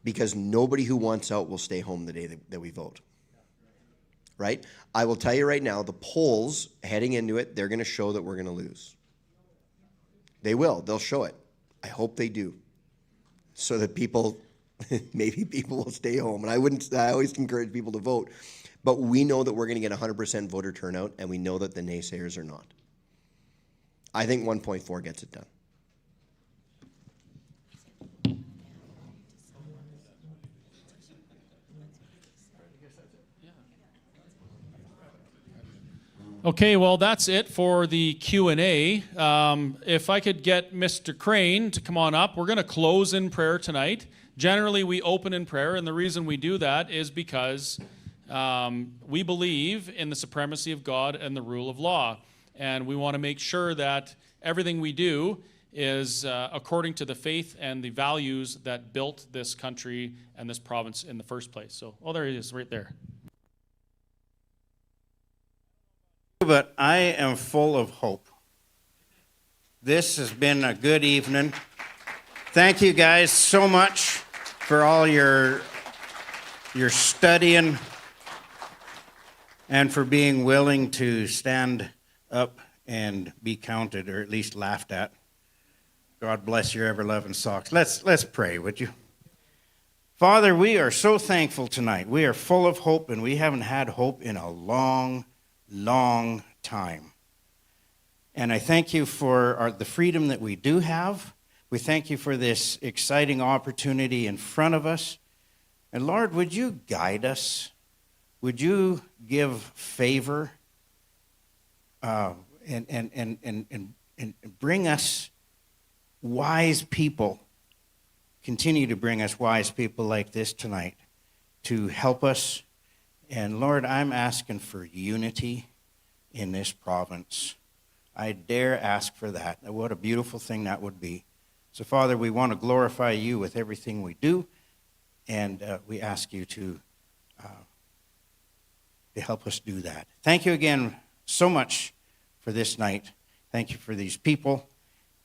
Because nobody who wants out will stay home the day that we vote. Right? I will tell you right now, the polls heading into it, they're going to show that we're going to lose. They will. They'll show it. I hope they do. So that maybe people will stay home. And I always encourage people to vote. But we know that we're going to get 100% voter turnout, and we know that the naysayers are not. I think 1.4 gets it done. Okay, well, that's it for the Q&A. If I could get Mr. Crane to come on up, we're going to close in prayer tonight. Generally, we open in prayer, and the reason we do that is because we believe in the supremacy of God and the rule of law, and we want to make sure that everything we do is according to the faith and the values that built this country and this province in the first place. So, there he is, right there. But I am full of hope. This has been a good evening. Thank you guys so much for all your studying and for being willing to stand up and be counted, or at least laughed at. God bless your ever-loving socks. Let's pray, would you? Father, we are so thankful tonight. We are full of hope, and we haven't had hope in a long time. And I thank you for the freedom that we do have, We thank you for this exciting opportunity in front of us. And Lord, would you guide us? Would you give favor and bring us wise people? Continue to bring us wise people like this tonight to help us. And Lord, I'm asking for unity in this province. I dare ask for that. What a beautiful thing that would be. So, Father, we want to glorify you with everything we do, and we ask you to help us do that. Thank you again so much for this night. Thank you for these people,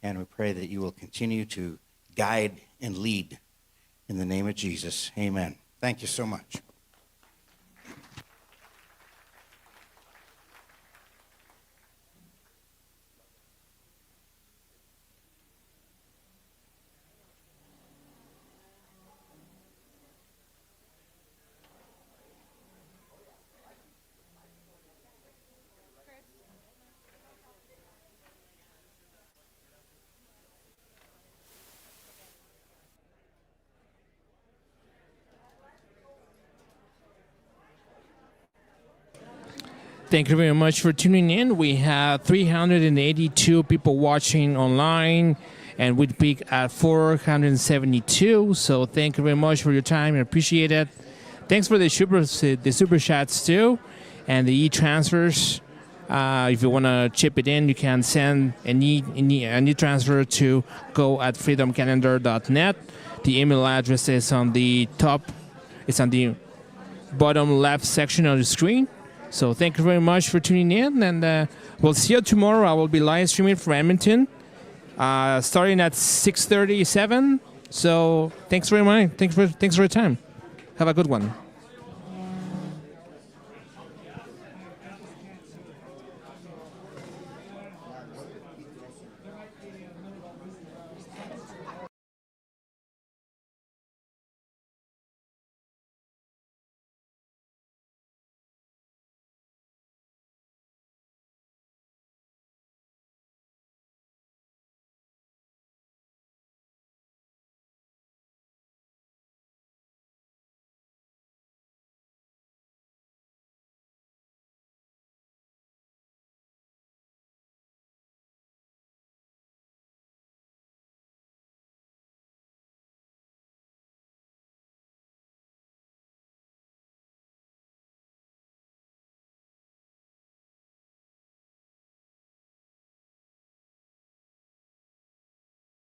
and we pray that you will continue to guide and lead in the name of Jesus. Amen. Thank you so much. Thank you very much for tuning in. We have 382 people watching online, and we peak at 472. So thank you very much for your time. I appreciate it. Thanks for the super chats too, and the e-transfers. If you want to chip it in, you can send an e-transfer to go@freedomcalendar.net. The email address is on the top. It's on the bottom left section of the screen. So thank you very much for tuning in, and we'll see you tomorrow. I will be live streaming from Edmonton, starting at 6:37. So thanks very much. Thanks for your time. Have a good one.